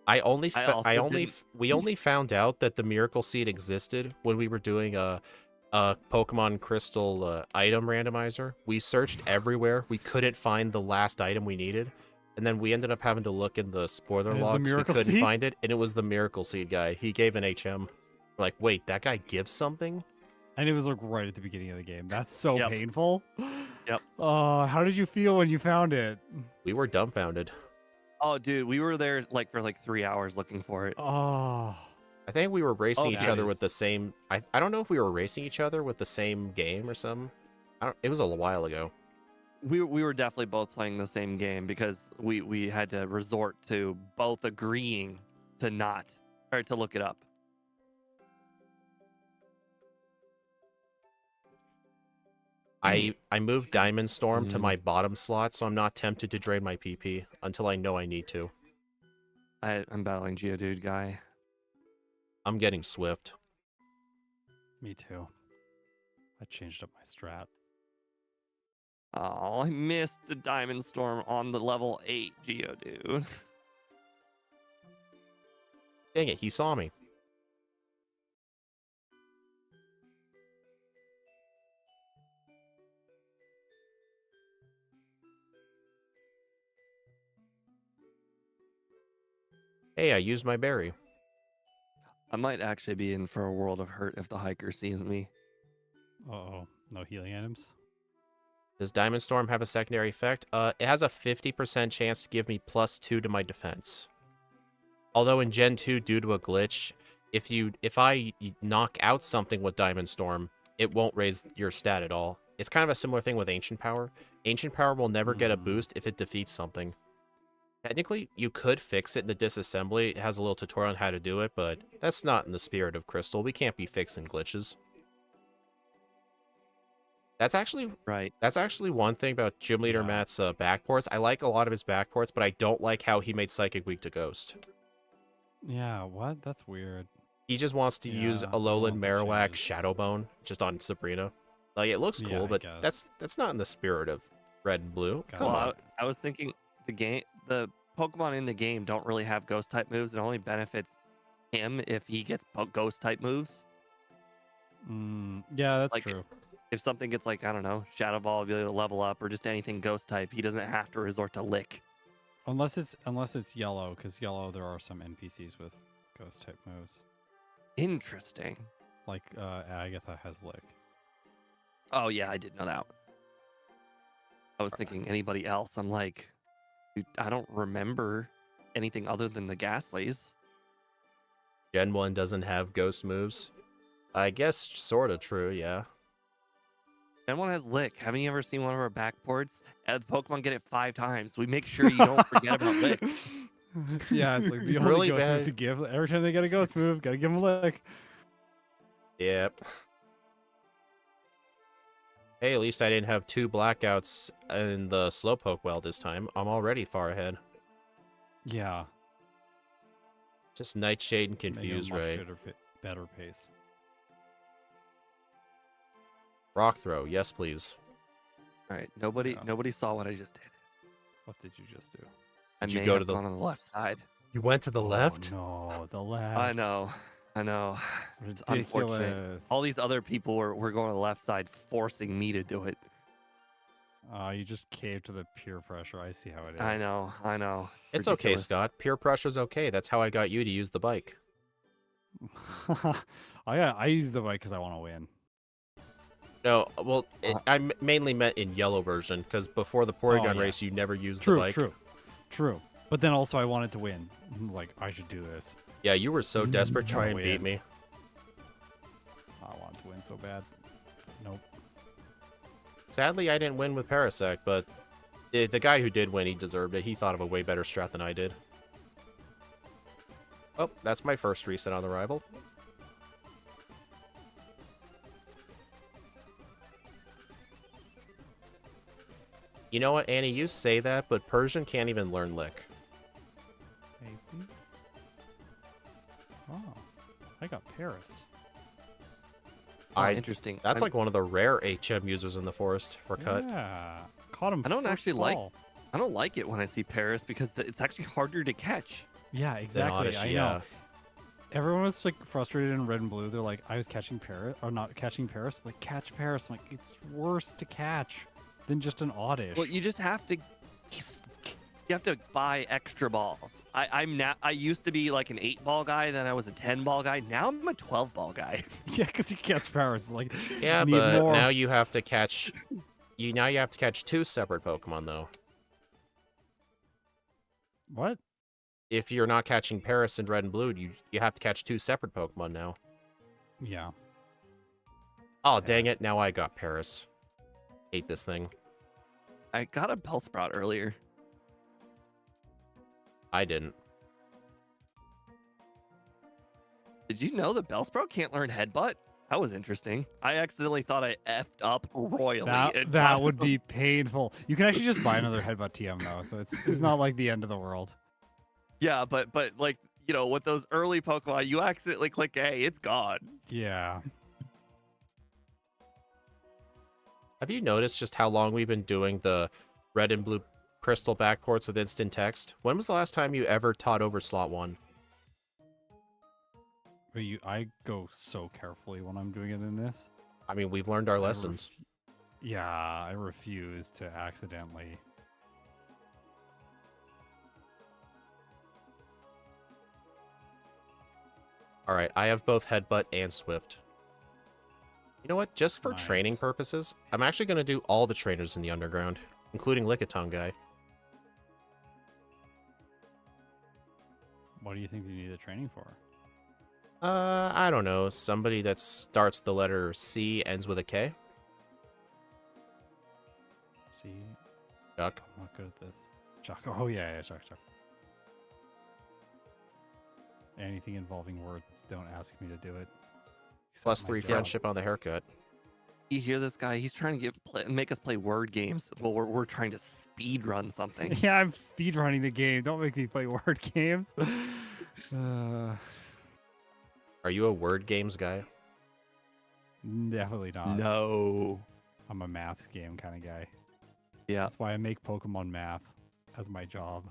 Speaker 1: We only found out that the Miracle Seed existed when we were doing a Pokemon Crystal item randomizer. We searched everywhere. We couldn't find the last item we needed. And then we ended up having to look in the spoiler
Speaker 3: It was the
Speaker 1: logs. We
Speaker 3: Miracle
Speaker 1: couldn't
Speaker 3: Seed?
Speaker 1: find it, and it was the Miracle Seed guy. He gave an HM. We're like, wait, that guy gives something?
Speaker 3: And it was like right at the beginning of the game. That's so
Speaker 2: Yep.
Speaker 3: painful.
Speaker 2: Yep.
Speaker 3: How did you feel when you found it?
Speaker 1: We were dumbfounded.
Speaker 2: Oh, dude, we were there for 3 hours looking for it.
Speaker 3: Oh.
Speaker 1: I think we were racing each
Speaker 3: that
Speaker 1: other with
Speaker 3: is-
Speaker 1: the same. I don't know if we were racing each other with the same game or something. It was a while ago.
Speaker 2: We were definitely both playing the same game because we had to resort to both agreeing to not or to look it up.
Speaker 1: I moved Diamond Storm to
Speaker 2: Mm.
Speaker 1: my bottom slot, so I'm not tempted to drain my PP until I know I need to.
Speaker 2: I'm battling Geodude guy.
Speaker 1: I'm getting Swift.
Speaker 3: Me too. I changed up my strat.
Speaker 2: Oh, I missed the Diamond Storm on the level 8 Geodude.
Speaker 1: Dang it, he saw me. Hey, I used my berry.
Speaker 2: I might actually be in for a world of hurt if the hiker sees me.
Speaker 3: Uh-oh. No healing items?
Speaker 1: Does Diamond Storm have a secondary effect? It has a 50% chance to give me +2 to my defense. Although in Gen 2, due to a glitch, if I knock out something with Diamond Storm, it won't raise your stat at all. It's kind of a similar thing with Ancient Power. Ancient Power will never get a boost if it defeats something. Technically, you could fix it in the disassembly. It has a little tutorial on how to do it, but that's not in the spirit of Crystal. We can't be fixing glitches. That's actually one thing about Gym Leader Matt's backports. I like a lot of his backports, but I don't like how he made Psychic weak to Ghost.
Speaker 3: Yeah, what? That's weird.
Speaker 1: He just wants to use
Speaker 3: Yeah, I
Speaker 1: Alolan
Speaker 3: want the
Speaker 1: Marowak
Speaker 3: changes.
Speaker 1: Shadowbone just on Sabrina. Like, it looks
Speaker 3: Yeah,
Speaker 1: cool,
Speaker 3: I
Speaker 1: but
Speaker 3: guess.
Speaker 1: that's not in the spirit of Red and Blue.
Speaker 3: Got
Speaker 1: Come
Speaker 3: it.
Speaker 1: on.
Speaker 2: I was thinking the Pokemon in the game don't really have ghost type moves. It only benefits him if he gets ghost type moves.
Speaker 3: Yeah, that's
Speaker 2: Like,
Speaker 3: true.
Speaker 2: If something gets like, I don't know, Shadow Ball, be able to level up, or just anything ghost type, he doesn't have to resort to Lick.
Speaker 3: Unless it's yellow, because yellow there are some NPCs with ghost type moves.
Speaker 2: Interesting.
Speaker 3: Like Agatha has lick.
Speaker 2: Oh yeah, I did know that. I was thinking anybody else. I'm like, dude, I don't remember anything other than the Ghastlies.
Speaker 1: Gen 1 doesn't have ghost moves. I guess sort of true, yeah.
Speaker 2: And one has Lick. Haven't you ever seen one of our backports? The Pokemon get it 5 times. We make sure you don't forget about Lick.
Speaker 3: Yeah, it's like the only
Speaker 1: Really
Speaker 3: ghost move
Speaker 1: bad.
Speaker 3: to give. Every time they get a ghost move, gotta give them a lick.
Speaker 1: Yep. Hey, at least I didn't have 2 blackouts in the Slowpoke well this time. I'm already far ahead.
Speaker 3: Yeah.
Speaker 1: Just Nightshade and
Speaker 3: Maybe a
Speaker 1: Confuse,
Speaker 3: much
Speaker 1: right?
Speaker 3: better pace.
Speaker 1: Rock Throw, yes please.
Speaker 2: All right, nobody
Speaker 3: Yeah.
Speaker 2: nobody saw what I just did.
Speaker 3: What did you just do?
Speaker 2: I
Speaker 1: Did you
Speaker 2: may
Speaker 1: go
Speaker 2: have
Speaker 1: to the-
Speaker 2: gone on the left side.
Speaker 1: You went to the left?
Speaker 3: No, the left.
Speaker 2: I know. It's unfortunate.
Speaker 3: Ridiculous.
Speaker 2: All these other people were going to the left side, forcing me to do it.
Speaker 3: You just caved to the peer pressure. I see how it is.
Speaker 2: I know.
Speaker 1: It's okay,
Speaker 2: ridiculous.
Speaker 1: Scott. Peer pressure's okay. That's how I got you to use the bike.
Speaker 3: I use the bike because I want to win.
Speaker 1: No, well, I mainly meant in yellow version, because before the Porygon
Speaker 3: yeah.
Speaker 1: race, you never used the
Speaker 3: True,
Speaker 1: bike.
Speaker 3: true. But then also I wanted to win. I was like, I should do this.
Speaker 1: Yeah, you were so desperate to try and
Speaker 3: win.
Speaker 1: beat me.
Speaker 3: I wanted to win so bad. Nope.
Speaker 1: Sadly, I didn't win with Parasect, but the guy who did win, he deserved it. He thought of a way better strat than I did. Oh, that's my first reset on the rival. You know what, Annie, you say that, but Persian can't even learn Lick.
Speaker 3: Maybe. Oh, I got Paris.
Speaker 2: Interesting.
Speaker 1: That's like one of the rare HM users in the forest for cut.
Speaker 3: Yeah, caught him.
Speaker 2: I don't
Speaker 3: first
Speaker 2: actually like-
Speaker 3: ball.
Speaker 2: I don't like it when I see Paris because it's actually harder to catch.
Speaker 3: Yeah,
Speaker 1: Than
Speaker 3: exactly.
Speaker 1: Oddish,
Speaker 3: I
Speaker 1: yeah.
Speaker 3: know. Everyone was like frustrated in red and blue. They're like, I was catching Paris or not catching Paris. Like, catch Paris. I'm like, it's worse to catch than just an oddish.
Speaker 2: Well, you just have to. You have to buy extra balls. I used to be like an 8-ball guy, then I was a 10-ball guy. Now I'm a 12-ball guy.
Speaker 3: Yeah, because you catch Paris. Like,
Speaker 1: Yeah,
Speaker 3: need
Speaker 1: but
Speaker 3: more.
Speaker 1: now you have to catch. Now you have to catch 2 separate Pokemon though.
Speaker 3: What?
Speaker 1: If you're not catching Paris in Red and Blue, you have to catch 2 separate Pokemon now.
Speaker 3: Yeah.
Speaker 1: Oh, dang it. Now I got Paris. Hate this thing.
Speaker 2: I got a Bellsprout earlier.
Speaker 1: I didn't.
Speaker 2: Did you know the Bellsprout can't learn Headbutt? That was interesting. I accidentally thought I effed up royally. and
Speaker 3: That
Speaker 2: got
Speaker 3: would be painful. You can actually just buy another headbutt TM though, so it's not like the end of the world.
Speaker 2: Yeah, but like, you know, with those early Pokemon, you accidentally click A, it's gone.
Speaker 3: Yeah.
Speaker 1: Have you noticed just how long we've been doing the red and blue crystal backports with instant text? When was the last time you ever taught over slot 1?
Speaker 3: But I go so carefully when I'm doing it in this.
Speaker 1: I mean, we've learned our
Speaker 3: I
Speaker 1: lessons.
Speaker 3: Yeah, I refuse to accidentally.
Speaker 1: All right, I have both headbutt and swift. You know what? Just for training
Speaker 3: Nice.
Speaker 1: purposes, I'm actually going to do all the trainers in the underground, including Lickitung guy.
Speaker 3: What do you think you need the training for?
Speaker 1: I don't know. Somebody that starts with the letter C, ends with a K.
Speaker 3: See,
Speaker 1: Chuck.
Speaker 3: I'm not good at this. Chuck. Oh yeah, Chuck. Anything involving words, don't ask me to do it. Except
Speaker 1: Plus
Speaker 3: my
Speaker 1: 3
Speaker 3: job.
Speaker 1: friendship on the haircut.
Speaker 2: You hear this guy? He's trying to make us play word games. Well, we're trying to speed run something.
Speaker 3: Yeah, I'm speedrunning the game. Don't make me play word games.
Speaker 1: Are you a word games guy?
Speaker 3: Definitely not.
Speaker 2: No.
Speaker 3: I'm a math game kind of guy.
Speaker 2: Yeah,
Speaker 3: That's why I make Pokemon math as my job.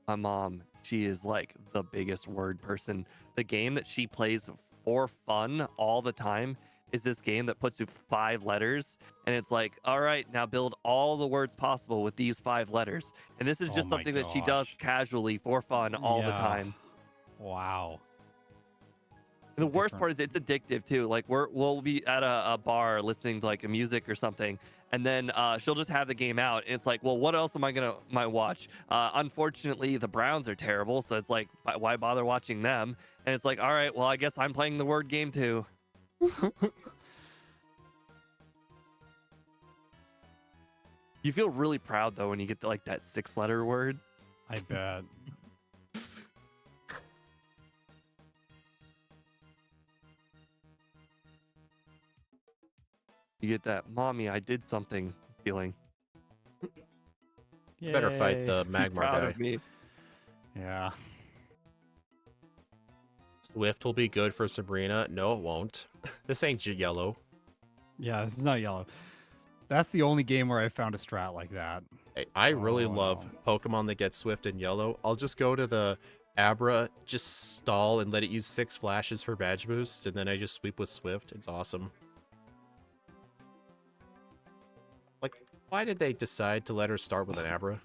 Speaker 2: my mom, she is like the biggest word person. The game that she plays for fun all the time is this game that puts you 5 letters, and it's like, all right, now build all the words possible with these 5 letters. And this is
Speaker 3: Oh
Speaker 2: just
Speaker 3: my
Speaker 2: something that she does
Speaker 3: gosh.
Speaker 2: casually for fun all the
Speaker 3: Yeah.
Speaker 2: time.
Speaker 3: Wow.
Speaker 2: And the worst part is it's addictive too. Like we'll be at a bar listening to like a music or something, and then she'll just have the game out, and it's like, well, what else am I gonna watch? Unfortunately, the Browns are terrible, so it's like, why bother watching them? And it's like, all right, well, I guess I'm playing the word game too. You feel really proud though when you get to, like that 6-letter word.
Speaker 3: I bet.
Speaker 2: You get that mommy, I did something feeling.
Speaker 1: Better fight
Speaker 3: Yay.
Speaker 1: the Magmar
Speaker 2: Proud
Speaker 1: guy.
Speaker 2: of me.
Speaker 3: Yeah.
Speaker 1: Swift will be good for Sabrina. No, it won't. This ain't yellow.
Speaker 3: Yeah, this is not yellow. That's the only game where I found a strat like that.
Speaker 1: Hey, I really
Speaker 3: Oh,
Speaker 1: love Pokemon that get Swift and yellow. I'll just go to the Abra, just stall and let it use 6 flashes for badge boost, and then I just sweep with Swift. It's awesome. Like, why did they decide to let her start with an Abra?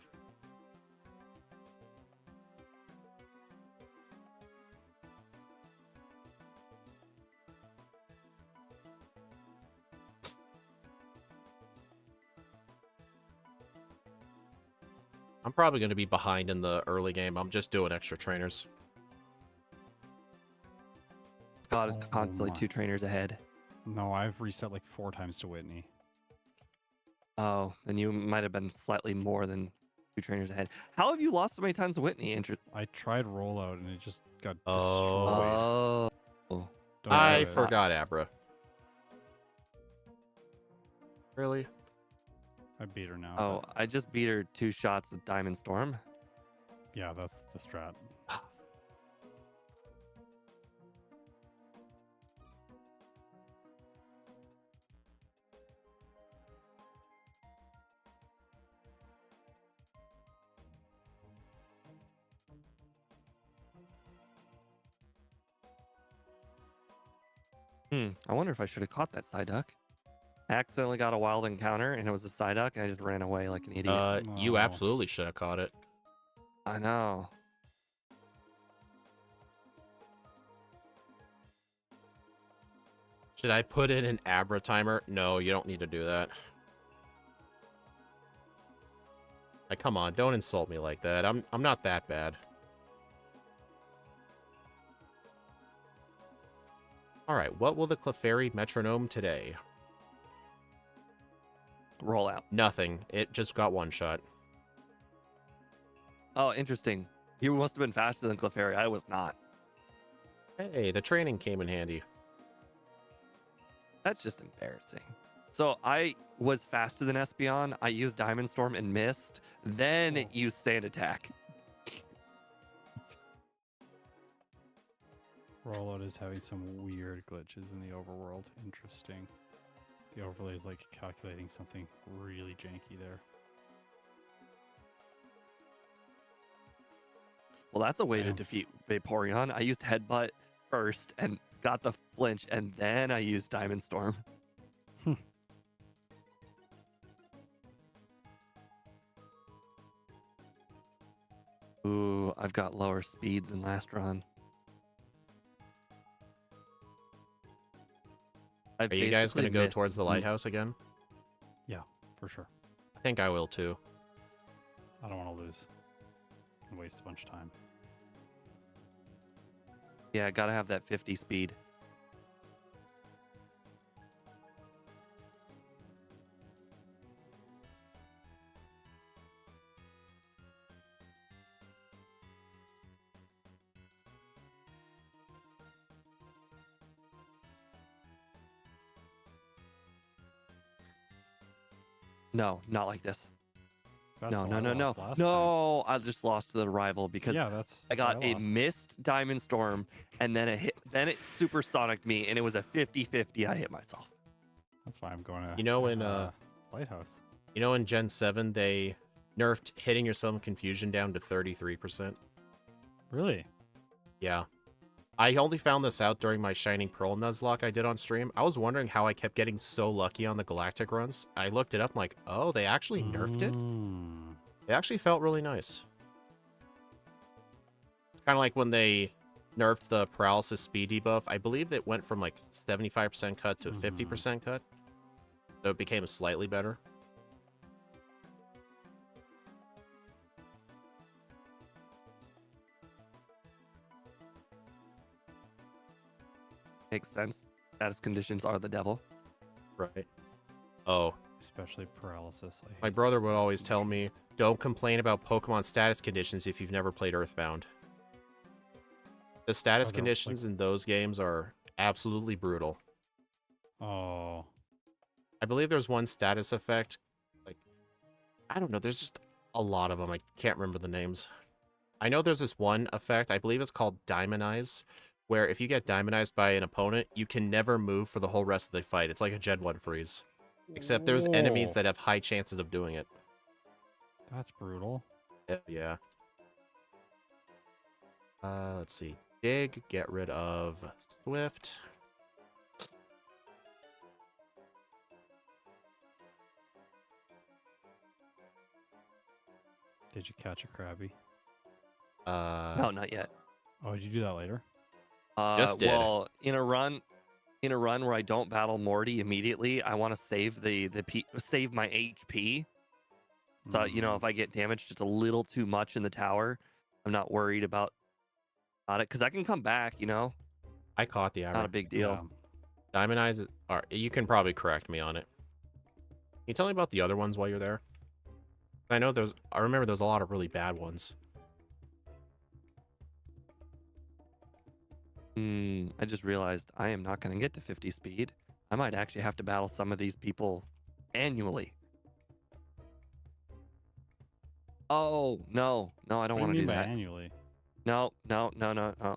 Speaker 1: I'm probably going to be behind in the early game. I'm just doing extra trainers.
Speaker 2: Scott is
Speaker 3: Oh
Speaker 2: constantly
Speaker 3: my.
Speaker 2: 2 trainers ahead.
Speaker 3: No, I've reset like 4 times to Whitney.
Speaker 2: Oh, then you might have been slightly more than 2 trainers ahead. How have you lost so many times to Whitney?
Speaker 3: I tried rollout and it just got
Speaker 1: Oh.
Speaker 3: destroyed.
Speaker 2: Oh.
Speaker 3: Don't
Speaker 1: I
Speaker 3: do it.
Speaker 1: forgot Abra. Really?
Speaker 3: I beat her now.
Speaker 2: Oh,
Speaker 3: but
Speaker 2: I just beat her 2 shots with Diamond Storm.
Speaker 3: yeah, that's the strat.
Speaker 2: I wonder if I should have caught that Psyduck. I accidentally got a wild encounter and it was a Psyduck and I just ran away like an idiot.
Speaker 1: You
Speaker 3: No.
Speaker 1: absolutely should have caught it.
Speaker 2: I know.
Speaker 1: Should I put in an Abra timer? No, you don't need to do that. Like, come on, don't insult me like that. I'm not that bad. Alright, what will the Clefairy metronome today?
Speaker 2: Roll out.
Speaker 1: Nothing. It just got one shot.
Speaker 2: Oh, interesting. You must have been faster than Clefairy. I was not.
Speaker 1: Hey, the training came in handy.
Speaker 2: That's just embarrassing. So I was faster than Espeon. I used Diamond Storm and missed. Then it used Sand Attack.
Speaker 3: Rollout is having some weird glitches in the overworld. Interesting. The overlay is like calculating something really janky there.
Speaker 2: Well, that's a way to
Speaker 3: Damn.
Speaker 2: defeat Vaporeon. I used Headbutt first and got the flinch, and then I used Diamond Storm. Ooh, I've got lower speed than last run.
Speaker 1: Are you guys going to go towards the lighthouse again?
Speaker 3: Yeah, for sure.
Speaker 1: I think I will too.
Speaker 3: I don't want to lose and waste a bunch of time.
Speaker 2: Yeah, I gotta have that 50 speed. No, not like this.
Speaker 3: That's
Speaker 2: No,
Speaker 3: how
Speaker 2: no,
Speaker 3: I
Speaker 2: no, no,
Speaker 3: lost last time.
Speaker 2: no! I just lost to the rival because
Speaker 3: Yeah, that's
Speaker 2: I
Speaker 3: how
Speaker 2: got a
Speaker 3: lost.
Speaker 2: missed Diamond Storm, and then it supersonicked me, and it was a 50-50. I hit myself.
Speaker 3: That's why I'm going to.
Speaker 1: You know in
Speaker 3: Lighthouse.
Speaker 1: You know in Gen 7 they nerfed hitting yourself confusion down to 33%.
Speaker 3: Really?
Speaker 1: Yeah. I only found this out during my Shining Pearl Nuzlocke I did on stream. I was wondering how I kept getting so lucky on the Galactic runs. I looked it up, I'm like, oh, they actually nerfed it?
Speaker 3: Mm.
Speaker 1: It actually felt really nice. It's kind of like when they nerfed the paralysis speed debuff. I believe it went from like 75% cut to a 50% cut. So it became slightly better.
Speaker 2: Makes sense. Status conditions are the devil.
Speaker 1: Right. Oh,
Speaker 3: Especially paralysis. I
Speaker 1: my
Speaker 3: hate
Speaker 1: brother
Speaker 3: those
Speaker 1: would
Speaker 3: things
Speaker 1: always
Speaker 3: so
Speaker 1: tell
Speaker 3: much.
Speaker 1: me, don't complain about Pokemon status conditions if you've never played Earthbound. The status
Speaker 3: Are there,
Speaker 1: conditions in those games are absolutely brutal.
Speaker 3: Oh.
Speaker 1: I believe there's one status effect, like, I don't know, there's just a lot of them. I can't remember the names. I know there's this one effect, I believe it's called Diamondize, where if you get Diamondized by an opponent, you can never move for the whole rest of the fight. It's like a Gen 1 freeze. Except there's enemies that have high chances of doing it.
Speaker 3: That's brutal.
Speaker 1: Yeah. Let's see. Dig, get rid of Swift.
Speaker 3: Did you catch a Krabby?
Speaker 2: No, not yet.
Speaker 3: Oh, did you do that later?
Speaker 1: Just did.
Speaker 2: Well, in a run where I don't battle Morty immediately, I want to save save my HP. So if I get damaged just a little too much in the tower, I'm not worried about it because I can come back.
Speaker 1: I caught the
Speaker 2: Not a
Speaker 1: arrow.
Speaker 2: big deal.
Speaker 1: Diamondize is... Alright, you can probably correct me on it. Can you tell me about the other ones while you're there? I remember there's a lot of really bad ones.
Speaker 2: I just realized I am not going to get to 50 speed. I might actually have to battle some of these people annually. Oh, no, I don't want to do that.
Speaker 3: Annually?
Speaker 2: No.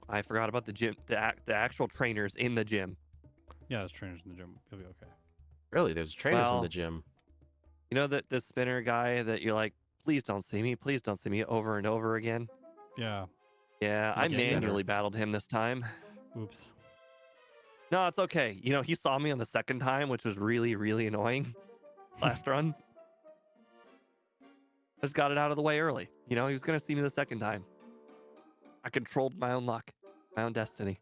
Speaker 2: I forgot about the gym, the actual trainers in the gym.
Speaker 3: Yeah, there's trainers in the gym. You'll be okay.
Speaker 1: Really, there's trainers in
Speaker 2: Well,
Speaker 1: the gym.
Speaker 2: You know the spinner guy that you're like, please don't see me over and over again?
Speaker 3: Yeah.
Speaker 2: Yeah, I
Speaker 1: Which spinner?
Speaker 2: manually battled him this time.
Speaker 3: Oops.
Speaker 2: No, it's okay. He saw me on the second time, which was really, really annoying last run. I just got it out of the way early. He was going to see me the second time. I controlled my own luck, my own destiny.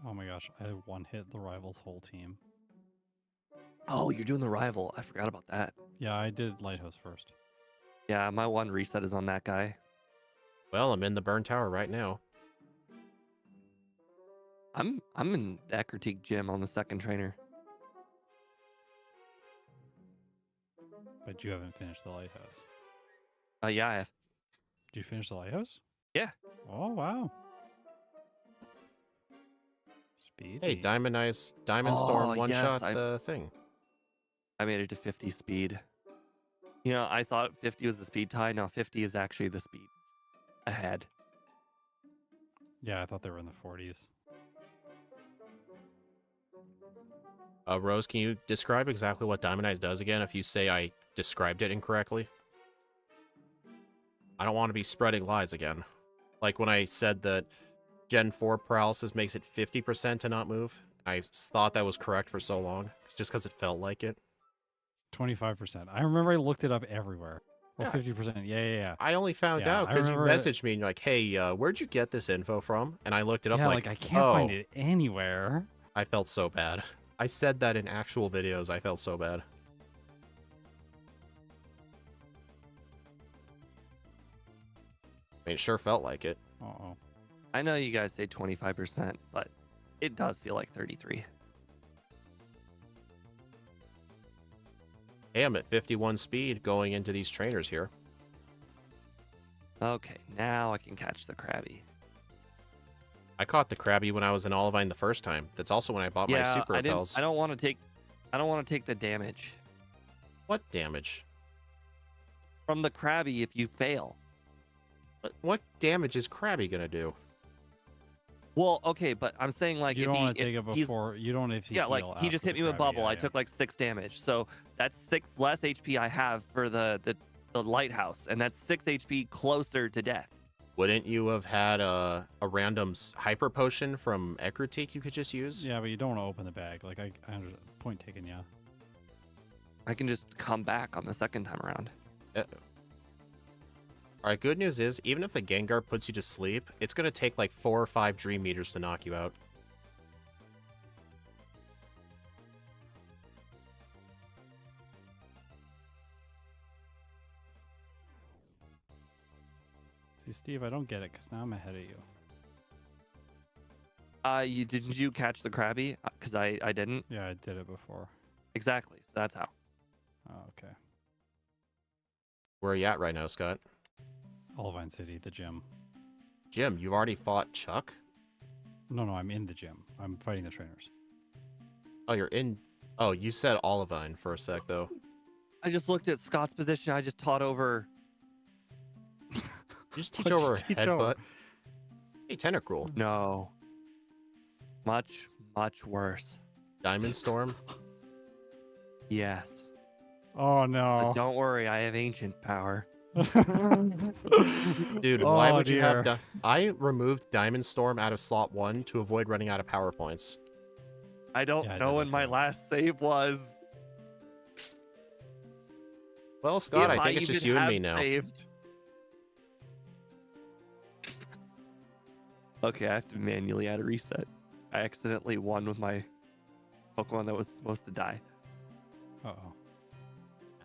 Speaker 3: Oh my gosh, I one hit the rival's whole team.
Speaker 2: Oh, you're doing the rival. I forgot about that.
Speaker 3: Yeah, I did Lighthouse first.
Speaker 2: Yeah, my one reset is on that guy.
Speaker 1: Well, I'm in the burn tower right now.
Speaker 2: I'm in that critique gym on the second trainer.
Speaker 3: But you haven't finished the Lighthouse.
Speaker 2: Yeah, I have.
Speaker 3: Did you finish the Lighthouse?
Speaker 2: Yeah.
Speaker 3: Oh, wow.
Speaker 1: Hey,
Speaker 3: Speedy.
Speaker 1: Diamond
Speaker 2: Oh,
Speaker 1: Storm one
Speaker 2: yes,
Speaker 1: shot
Speaker 2: I-
Speaker 1: the thing.
Speaker 2: I made it to 50 speed. You know, I thought 50 was the speed tie. Now 50 is actually the speed ahead.
Speaker 3: Yeah, I thought they were in the 40s.
Speaker 1: Rose, can you describe exactly what Diamond Eyes does again if you say I described it incorrectly? I don't want to be spreading lies again. Like when I said that Gen 4 paralysis makes it 50% to not move. I thought that was correct for so long, just because it felt like it.
Speaker 3: 25%. I remember I looked it up everywhere. Well,
Speaker 1: Yeah.
Speaker 3: 50%. Yeah.
Speaker 1: I only found
Speaker 3: Yeah,
Speaker 1: out
Speaker 3: I
Speaker 1: because you
Speaker 3: remember-
Speaker 1: messaged me and you're like, hey, where'd you get this info from? And I looked it up
Speaker 3: Yeah,
Speaker 1: like,
Speaker 3: I can't find
Speaker 1: oh,
Speaker 3: it anywhere.
Speaker 1: I felt so bad. I said that in actual videos. I felt so bad. I mean, it sure felt like it.
Speaker 3: Uh-oh.
Speaker 2: I know you guys say 25%, but it does feel like 33.
Speaker 1: Hey, I'm at 51 speed going into these trainers here.
Speaker 2: Okay, now I can catch the Krabby.
Speaker 1: I caught the Krabby when I was in Olivine the first time. That's also when I bought my super
Speaker 2: I
Speaker 1: repels.
Speaker 2: don't want to take the damage
Speaker 1: What damage?
Speaker 2: from the Krabby if you fail.
Speaker 1: What damage is Krabby gonna do?
Speaker 2: Well, okay, but I'm saying like
Speaker 3: You
Speaker 2: if
Speaker 3: don't
Speaker 2: he
Speaker 3: want to take it
Speaker 2: if he's
Speaker 3: before. You don't if you
Speaker 2: yeah, like
Speaker 3: heal
Speaker 2: he just
Speaker 3: after
Speaker 2: hit
Speaker 3: the
Speaker 2: me with
Speaker 3: Krabby,
Speaker 2: bubble.
Speaker 3: yeah,
Speaker 2: I
Speaker 3: yeah.
Speaker 2: took like 6 damage, so that's 6 less HP I have for the lighthouse, and that's 6 HP closer to death.
Speaker 1: Wouldn't you have had a random hyper potion from Ekritik you could just use?
Speaker 3: Yeah, but you don't want to open the bag. Like I point taken, yeah.
Speaker 2: I can just come back on the second time around.
Speaker 1: Alright, good news is, even if the Gengar puts you to sleep, it's gonna take like 4 or 5 Dream Meters to knock you out.
Speaker 3: See, Steve, I don't get it because now I'm ahead of you.
Speaker 2: Didn't you catch the Krabby? Because I didn't.
Speaker 3: Yeah, I did it before.
Speaker 2: Exactly. So that's how.
Speaker 3: Oh, okay.
Speaker 1: Where are you at right now, Scott?
Speaker 3: Olivine City, the gym.
Speaker 1: Jim, you've already fought Chuck?
Speaker 3: No, I'm in the gym. I'm fighting the trainers.
Speaker 1: Oh, you're in... Oh, you said Olivine for a sec, though.
Speaker 2: I just looked at Scott's position. I just taught over.
Speaker 1: You just teach
Speaker 3: What'd you
Speaker 1: over a
Speaker 3: teach
Speaker 1: headbutt.
Speaker 3: over?
Speaker 1: Hey, Tentacruel.
Speaker 2: No. Much worse.
Speaker 1: Diamond Storm.
Speaker 2: Yes.
Speaker 3: Oh
Speaker 2: But
Speaker 3: no.
Speaker 2: don't worry, I have ancient power.
Speaker 1: Dude, why
Speaker 3: Oh,
Speaker 1: would you have...
Speaker 3: dear.
Speaker 1: I removed Diamond Storm out of slot 1 to avoid running out of power points.
Speaker 2: I don't
Speaker 3: Yeah, I
Speaker 2: know
Speaker 3: did
Speaker 2: when
Speaker 3: that
Speaker 2: my
Speaker 3: too.
Speaker 2: last save was.
Speaker 1: Well, Scott,
Speaker 2: If
Speaker 1: I think it's just
Speaker 2: even
Speaker 1: you and
Speaker 2: have
Speaker 1: me now.
Speaker 2: Saved. Okay, I have to manually add a reset. I accidentally won with my Pokemon that was supposed to die.
Speaker 3: Uh-oh.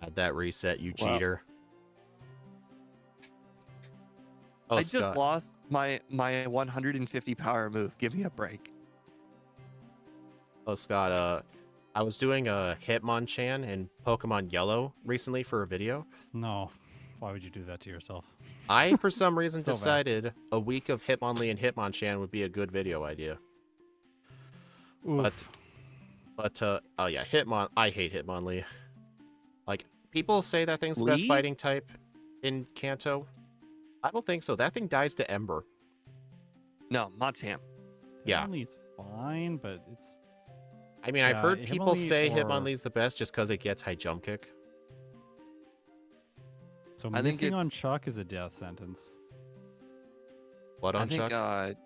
Speaker 1: Had that reset, you
Speaker 2: Well,
Speaker 1: cheater. Oh,
Speaker 2: I just
Speaker 1: Scott.
Speaker 2: lost my 150 power move. Give me a break.
Speaker 1: Oh, Scott, I was doing a Hitmonchan in Pokemon Yellow recently for a video.
Speaker 3: No. Why would you do that to yourself?
Speaker 1: I, for some reason,
Speaker 3: So bad.
Speaker 1: decided a week of Hitmonlee and Hitmonchan would be a good video idea.
Speaker 3: Oof.
Speaker 1: But, oh yeah, I hate Hitmonlee. Like, people say that thing's the best
Speaker 2: Lee?
Speaker 1: fighting type in Kanto. I don't think so. That thing dies to Ember.
Speaker 2: No, Machamp.
Speaker 1: Yeah.
Speaker 3: Hitmonlee's fine, but it's...
Speaker 1: I mean, I've
Speaker 3: Yeah,
Speaker 1: heard people
Speaker 3: Hitmonlee
Speaker 1: say
Speaker 3: or-
Speaker 1: Hitmonlee's the best just because it gets high jump kick.
Speaker 3: So
Speaker 2: I think
Speaker 3: missing on
Speaker 2: it's-
Speaker 3: Chuck is a death sentence.
Speaker 1: What
Speaker 2: I
Speaker 1: on
Speaker 2: think
Speaker 1: Chuck?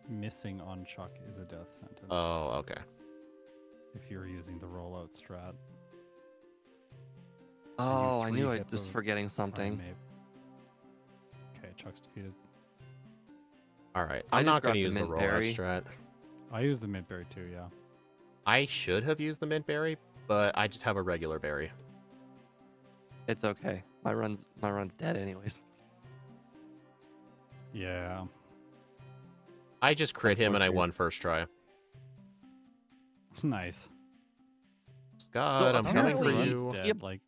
Speaker 3: Missing on Chuck is a death sentence.
Speaker 1: Oh, okay.
Speaker 3: If you're using the rollout strat.
Speaker 2: Oh, I knew I
Speaker 3: hit
Speaker 2: was
Speaker 3: the
Speaker 2: forgetting something.
Speaker 3: Primate. Okay, Chuck's defeated.
Speaker 1: All right.
Speaker 2: I
Speaker 1: I'm
Speaker 2: just
Speaker 1: not going
Speaker 2: grabbed
Speaker 1: to
Speaker 2: the
Speaker 1: use the
Speaker 2: mint
Speaker 1: rollout
Speaker 2: berry.
Speaker 1: strat.
Speaker 3: I use the mid-berry too, yeah.
Speaker 1: I should have used the mint berry, but I just have a regular berry.
Speaker 2: It's okay. My run's dead anyways.
Speaker 3: Yeah.
Speaker 1: I just crit him and I
Speaker 2: Unfortunate.
Speaker 1: won first try.
Speaker 3: Nice.
Speaker 1: Scott, I'm coming for
Speaker 2: apparently
Speaker 1: you.
Speaker 3: Dead.
Speaker 2: He-
Speaker 3: Like,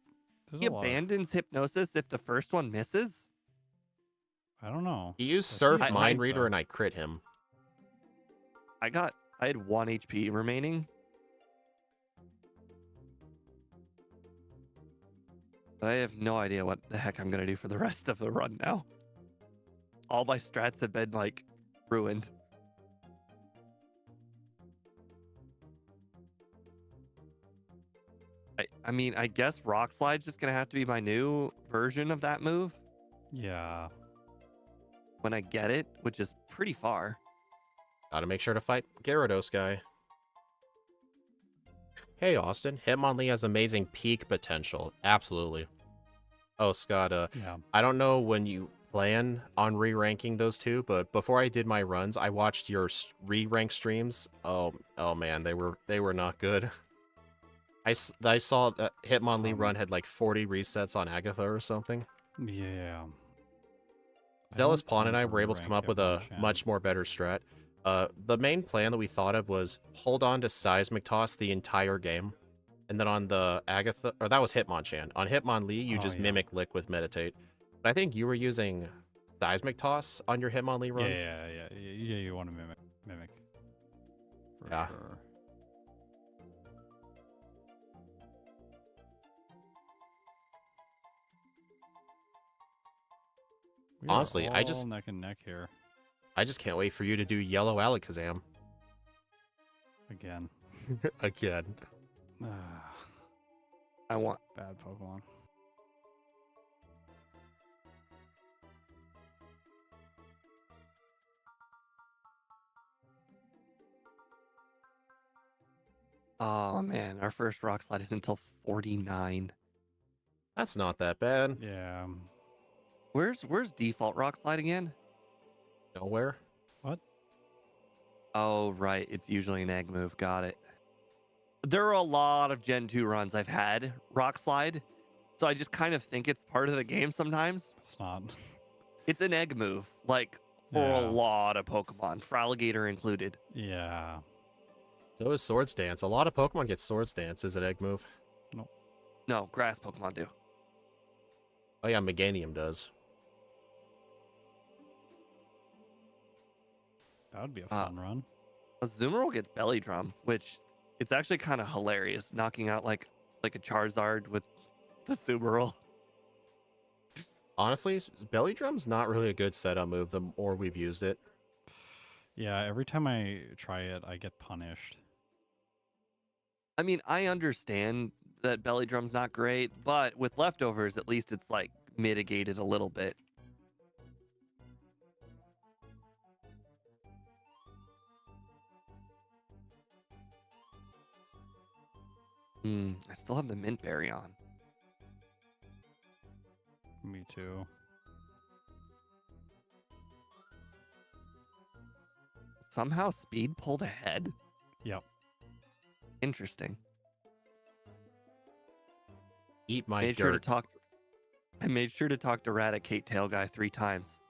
Speaker 3: there's
Speaker 2: He
Speaker 3: a lot of-
Speaker 2: abandons hypnosis if the first one misses.
Speaker 3: I don't know.
Speaker 1: He used
Speaker 3: I
Speaker 1: Surf
Speaker 3: think
Speaker 1: Mind
Speaker 3: so.
Speaker 1: Reader and I crit him.
Speaker 2: I got I had 1 HP remaining. But I have no idea what the heck I'm gonna do for the rest of the run now. All my strats have been like ruined. I mean, I guess Rock Slide's just gonna have to be my new version of that move
Speaker 3: Yeah.
Speaker 2: when I get it, which is pretty far.
Speaker 1: Gotta make sure to fight Gyarados guy. Hey, Austin. Hitmonlee has amazing peak potential. Absolutely. Oh, Scott,
Speaker 3: Yeah.
Speaker 1: I don't know when you plan on re-ranking those two, but before I did my runs, I watched your re-rank streams. Oh man, they were not good. I saw that Hitmonlee run had like 40 resets on Agatha or something.
Speaker 3: Yeah.
Speaker 1: Zealous Pawn and I were able to come up with a much more better strat. The main plan that we thought of was hold on to Seismic Toss the entire game. And then on the Agatha, or that was Hitmonchan. On Hitmonlee, you just mimic Lick with Meditate. But I think you were using Seismic Toss on your Hitmonlee run.
Speaker 3: Yeah, you want to mimic. For
Speaker 1: Yeah.
Speaker 3: sure. We are
Speaker 1: Honestly, I
Speaker 3: all
Speaker 1: just-
Speaker 3: neck and neck here
Speaker 1: I just can't wait for you to do Yellow Alakazam
Speaker 3: again.
Speaker 1: again.
Speaker 2: I want.
Speaker 3: Bad Pokemon.
Speaker 2: Oh man, our first Rock Slide is until 49.
Speaker 1: That's not that bad.
Speaker 3: Yeah.
Speaker 2: Where's default Rock Slide again?
Speaker 1: Nowhere.
Speaker 3: What?
Speaker 2: Oh right, it's usually an egg move. Got it. There are a lot of Gen 2 runs I've had Rock Slide, so I just kind of think it's part of the game sometimes.
Speaker 3: It's not.
Speaker 2: It's an egg move, like for a
Speaker 3: Yeah.
Speaker 2: lot of Pokemon, Fraligator included.
Speaker 3: Yeah.
Speaker 1: So is Swords Dance. A lot of Pokemon get Swords Dance as an egg move.
Speaker 2: No, grass Pokemon do.
Speaker 1: Oh yeah, Meganium does.
Speaker 3: That would be a fun run.
Speaker 2: Azumarill gets Belly Drum, which it's actually kind of hilarious, knocking out like a Charizard with the Azumarill.
Speaker 1: Honestly, Belly Drum's not really a good setup move the more we've used it.
Speaker 3: Yeah, every time I try it, I get punished.
Speaker 2: I mean, I understand that Belly Drum's not great, but with leftovers, at least it's like mitigated a little bit. I still have the Mint Berry on.
Speaker 3: Me too.
Speaker 2: Somehow Speed pulled ahead?
Speaker 3: Yep.
Speaker 2: Interesting.
Speaker 1: Eat my
Speaker 2: Made sure to
Speaker 1: dirt.
Speaker 2: talk. I made sure to talk to Eradicate Tail Guy 3 times.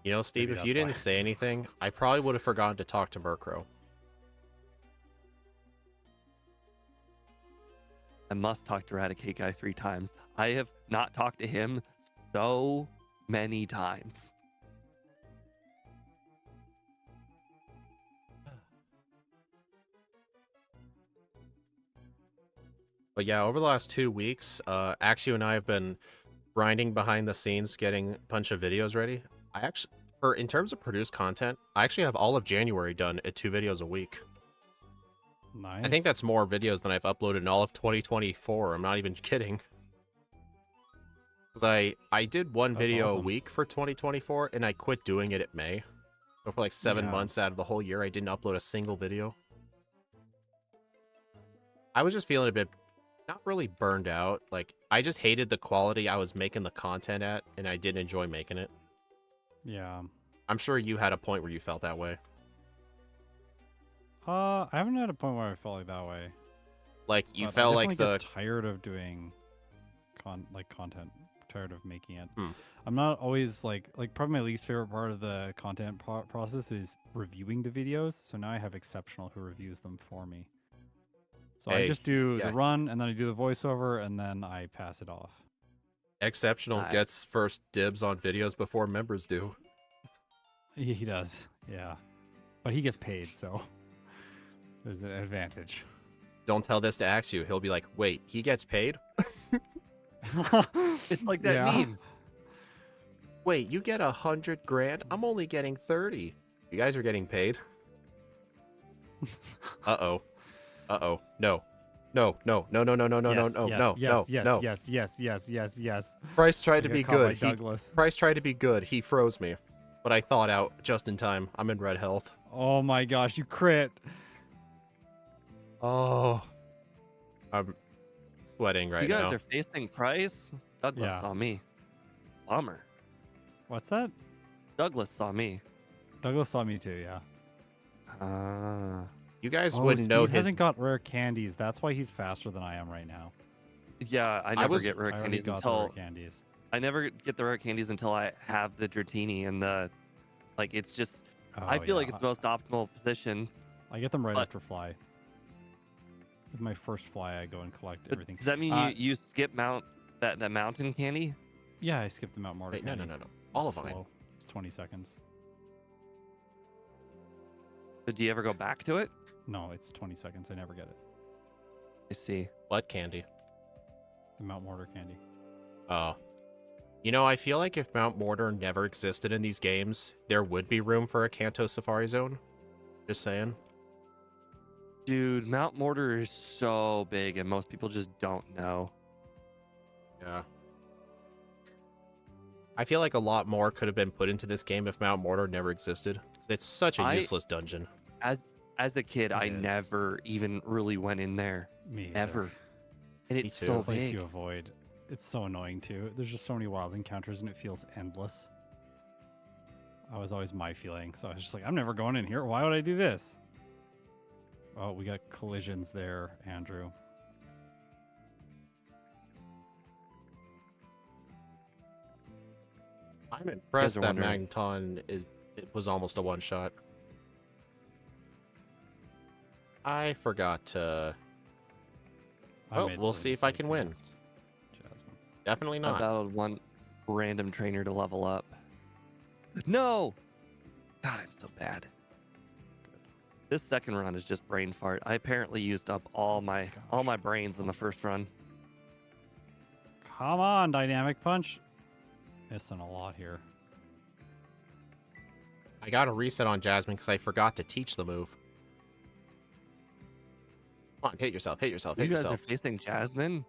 Speaker 1: You know, Steve,
Speaker 3: Maybe
Speaker 1: if you
Speaker 3: that's
Speaker 1: didn't
Speaker 3: why.
Speaker 1: say anything, I probably would have forgotten to talk to Murkrow.
Speaker 2: I must talk to Eradicate Guy 3 times. I have not talked to him so many times.
Speaker 1: But yeah, over the last 2 weeks, Axio and I have been grinding behind the scenes, getting a bunch of videos ready. In terms of produced content, I actually have all of January done at 2 videos a week.
Speaker 3: Nice.
Speaker 1: I think that's more videos than I've uploaded in all of 2024. I'm not even kidding. Because I did one
Speaker 3: That's
Speaker 1: video a
Speaker 3: awesome.
Speaker 1: week for 2024, and I quit doing it at May. So for like 7
Speaker 3: Yeah.
Speaker 1: months out of the whole year, I didn't upload a single video. I was just feeling a bit, not really burned out. Like, I just hated the quality I was making the content at, and I didn't enjoy making it.
Speaker 3: Yeah.
Speaker 1: I'm sure you had a point where you felt that way.
Speaker 3: I haven't had a point where I felt like that way.
Speaker 1: Like, you
Speaker 3: but
Speaker 1: felt
Speaker 3: I
Speaker 1: like
Speaker 3: definitely
Speaker 1: the...
Speaker 3: get tired of doing content. Tired of making it.
Speaker 1: Hmm.
Speaker 3: I'm not always like probably my least favorite part of the content process is reviewing the videos. So now I have Exceptional who reviews them for me. So I
Speaker 1: Hey,
Speaker 3: just do
Speaker 1: yeah.
Speaker 3: the run and then I do the voiceover and then I pass it off.
Speaker 1: Exceptional
Speaker 2: Nice.
Speaker 1: gets first dibs on videos before members do.
Speaker 3: He does, yeah. But he gets paid, so There's an advantage.
Speaker 1: Don't tell this to Axu. He'll be like, wait, he gets paid?
Speaker 2: It's like that
Speaker 3: Yeah.
Speaker 2: meme.
Speaker 1: Wait, you get 100 grand? I'm only getting 30. You guys are getting paid? Uh-oh. Uh-oh. No. No, no, no, no, no, no, no, no,
Speaker 3: Yes,
Speaker 1: no,
Speaker 3: yes,
Speaker 1: no,
Speaker 3: yes,
Speaker 1: no,
Speaker 3: yes,
Speaker 1: no.
Speaker 3: yes, yes, yes, yes, yes.
Speaker 1: Price tried to
Speaker 3: I got
Speaker 1: be
Speaker 3: caught by
Speaker 1: good.
Speaker 3: Douglas.
Speaker 1: Price tried to be good. He froze me. But I thought out just in time. I'm in red health.
Speaker 3: Oh my gosh, you crit.
Speaker 1: Oh. I'm sweating right
Speaker 2: You guys
Speaker 1: now.
Speaker 2: are facing Price. Douglas
Speaker 3: Yeah.
Speaker 2: saw me. Bummer.
Speaker 3: What's that?
Speaker 2: Douglas saw me.
Speaker 3: Douglas saw me too, yeah.
Speaker 1: You guys
Speaker 3: Oh,
Speaker 1: wouldn't know
Speaker 3: Speed
Speaker 1: his...
Speaker 3: hasn't got rare candies. That's why he's faster than I am right now.
Speaker 2: Yeah, I never
Speaker 1: was-
Speaker 2: get rare
Speaker 3: I already
Speaker 2: candies
Speaker 3: got the rare
Speaker 2: until
Speaker 3: candies.
Speaker 2: I never get the rare candies until I have the Dratini and the like. It's just I
Speaker 3: Oh,
Speaker 2: feel like
Speaker 3: yeah,
Speaker 2: it's the most optimal position.
Speaker 3: I get them right
Speaker 2: but-
Speaker 3: after fly. With my first fly, I go and collect
Speaker 2: But
Speaker 3: everything.
Speaker 2: does that mean you skip that mountain candy?
Speaker 3: Yeah, I skipped the Mount Mortar
Speaker 1: Wait, no, no,
Speaker 3: candy.
Speaker 1: no, no. All of
Speaker 3: It's
Speaker 1: mine.
Speaker 3: slow. It's 20 seconds.
Speaker 2: But do you ever go back to it?
Speaker 3: No, it's 20 seconds. I never get it.
Speaker 2: I see.
Speaker 1: What candy?
Speaker 3: The Mount Mortar candy.
Speaker 1: Oh. You know, I feel like if Mount Mortar never existed in these games, there would be room for a Kanto Safari Zone. Just saying.
Speaker 2: Dude, Mount Mortar is so big and most people just don't know.
Speaker 1: Yeah. I feel like a lot more could have been put into this game if Mount Mortar never existed. It's such a useless dungeon.
Speaker 2: As a kid, I
Speaker 3: It is.
Speaker 2: never even really went in there.
Speaker 3: Me either.
Speaker 2: Ever. And
Speaker 1: Me
Speaker 2: it's
Speaker 1: too.
Speaker 2: so
Speaker 3: Place
Speaker 2: big.
Speaker 3: you avoid. It's so annoying too. There's just so many wild encounters and it feels endless. That was always my feeling. So I was just like, I'm never going in here. Why would I do this? Oh, we got collisions there, Andrew.
Speaker 1: I'm impressed
Speaker 2: are
Speaker 1: that
Speaker 2: wondering.
Speaker 1: Magneton it was almost a one-shot. I forgot to...
Speaker 3: I
Speaker 1: Well,
Speaker 3: made
Speaker 1: we'll
Speaker 3: silly
Speaker 1: see if I
Speaker 3: mistakes
Speaker 1: can win.
Speaker 3: against Jasmine.
Speaker 1: Definitely
Speaker 2: I
Speaker 1: not.
Speaker 2: battled one random trainer to level up. No! God, I'm so bad. This second run is just brain fart. I apparently used up all my brains in the first run.
Speaker 3: Come on, Dynamic Punch. Missing a lot here.
Speaker 1: I got a reset on Jasmine because I forgot to teach the move. Come on, hit yourself, hit yourself,
Speaker 2: You
Speaker 1: hit
Speaker 2: guys are
Speaker 1: yourself.
Speaker 2: facing Jasmine?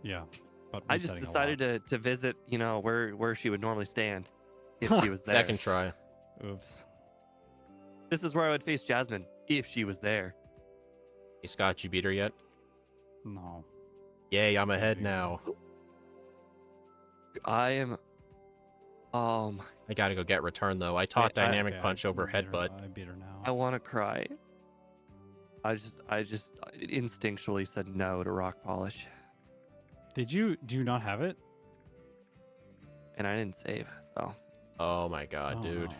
Speaker 3: Yeah. But
Speaker 2: I just
Speaker 3: resetting a
Speaker 2: decided to visit, where she would normally stand if she was there.
Speaker 1: Second try.
Speaker 3: lot. Oops.
Speaker 2: This is where I would face Jasmine if she was there.
Speaker 1: Hey, Scott, did you beat her yet?
Speaker 3: No.
Speaker 1: Yay, I'm ahead now.
Speaker 2: I am.
Speaker 1: I gotta go get return, though. I taught Dynamic
Speaker 3: Okay,
Speaker 1: Punch over
Speaker 3: I beat her-
Speaker 1: Headbutt.
Speaker 3: I beat her now.
Speaker 2: I want to cry. I just instinctually said no to Rock Polish,
Speaker 3: Do you not have it?
Speaker 2: and I didn't save. So
Speaker 1: Oh my god,
Speaker 3: Oh,
Speaker 1: dude.
Speaker 3: no.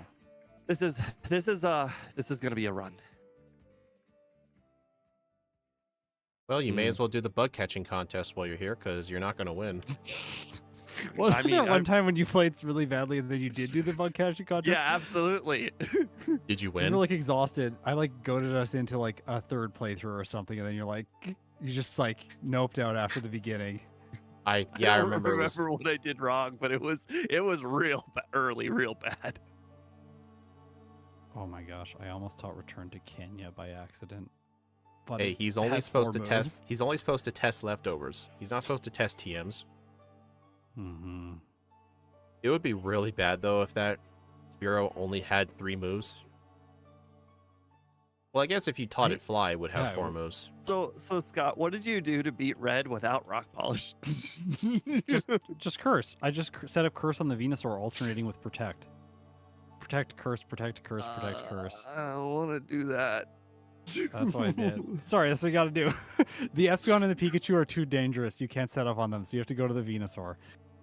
Speaker 2: this is gonna be a run.
Speaker 1: Well, you may as well do the bug catching contest while you're here, because you're not gonna win.
Speaker 3: Wasn't there one
Speaker 2: I'm-
Speaker 3: time when you played really badly and then you did do the bug catching contest?
Speaker 2: Yeah, absolutely.
Speaker 1: Did you
Speaker 3: We
Speaker 1: win?
Speaker 3: were like exhausted. I like goaded us into like a third playthrough or something, and then you're like, you just like noped out after the beginning.
Speaker 1: I
Speaker 2: don't
Speaker 1: remember. It was,
Speaker 2: what I did wrong, but it was real early, real bad.
Speaker 3: Oh my gosh, I almost taught Return to Kenya by accident. But
Speaker 1: hey,
Speaker 3: it
Speaker 1: he's only
Speaker 3: has
Speaker 1: supposed
Speaker 3: 4
Speaker 1: to test.
Speaker 3: moves.
Speaker 1: He's only supposed to test leftovers. He's not supposed to test TMs.
Speaker 3: Mm-hmm.
Speaker 1: It would be really bad though if that Spearow only had 3 moves. Well, I guess if you taught it fly, it would have
Speaker 3: Yeah, it
Speaker 1: 4
Speaker 3: would-
Speaker 1: moves.
Speaker 2: So Scott, what did you do to beat Red without Rock Polish?
Speaker 3: Just curse. I just set up curse on the Venusaur, alternating with protect. Protect, curse, protect, curse, protect, curse.
Speaker 2: I want to do that.
Speaker 3: That's what I did. Sorry, that's what you got to do. The Espeon and the Pikachu are too dangerous. You can't set up on them, so you have to go to the Venusaur.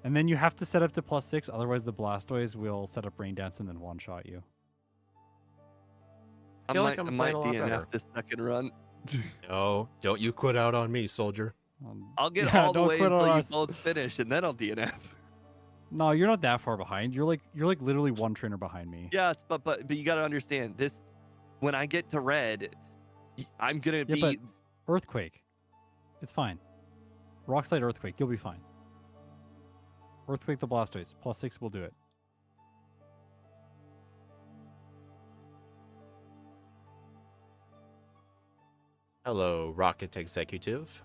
Speaker 3: And then you have to set up to +6, otherwise the Blastoise will set up Rain Dance and then one-shot you.
Speaker 2: I
Speaker 1: feel like
Speaker 2: might,
Speaker 1: I'm
Speaker 2: I
Speaker 1: playing a
Speaker 2: might
Speaker 1: lot
Speaker 2: DNF
Speaker 1: better.
Speaker 2: this second run.
Speaker 1: No, don't you quit out on me, soldier.
Speaker 2: I'll get
Speaker 3: Yeah,
Speaker 2: all the
Speaker 3: don't
Speaker 2: way
Speaker 3: quit on
Speaker 2: until you
Speaker 3: us.
Speaker 2: both finish, and then I'll DNF.
Speaker 3: No, you're not that far behind. You're like literally one trainer behind me.
Speaker 2: Yes, but you got to understand this. When I get to Red, I'm gonna
Speaker 3: Yeah,
Speaker 2: be.
Speaker 3: but Earthquake, it's fine. Rock Slide Earthquake, you'll be fine. Earthquake the Blastoise, +6 will do it.
Speaker 1: Hello, Rocket Executive.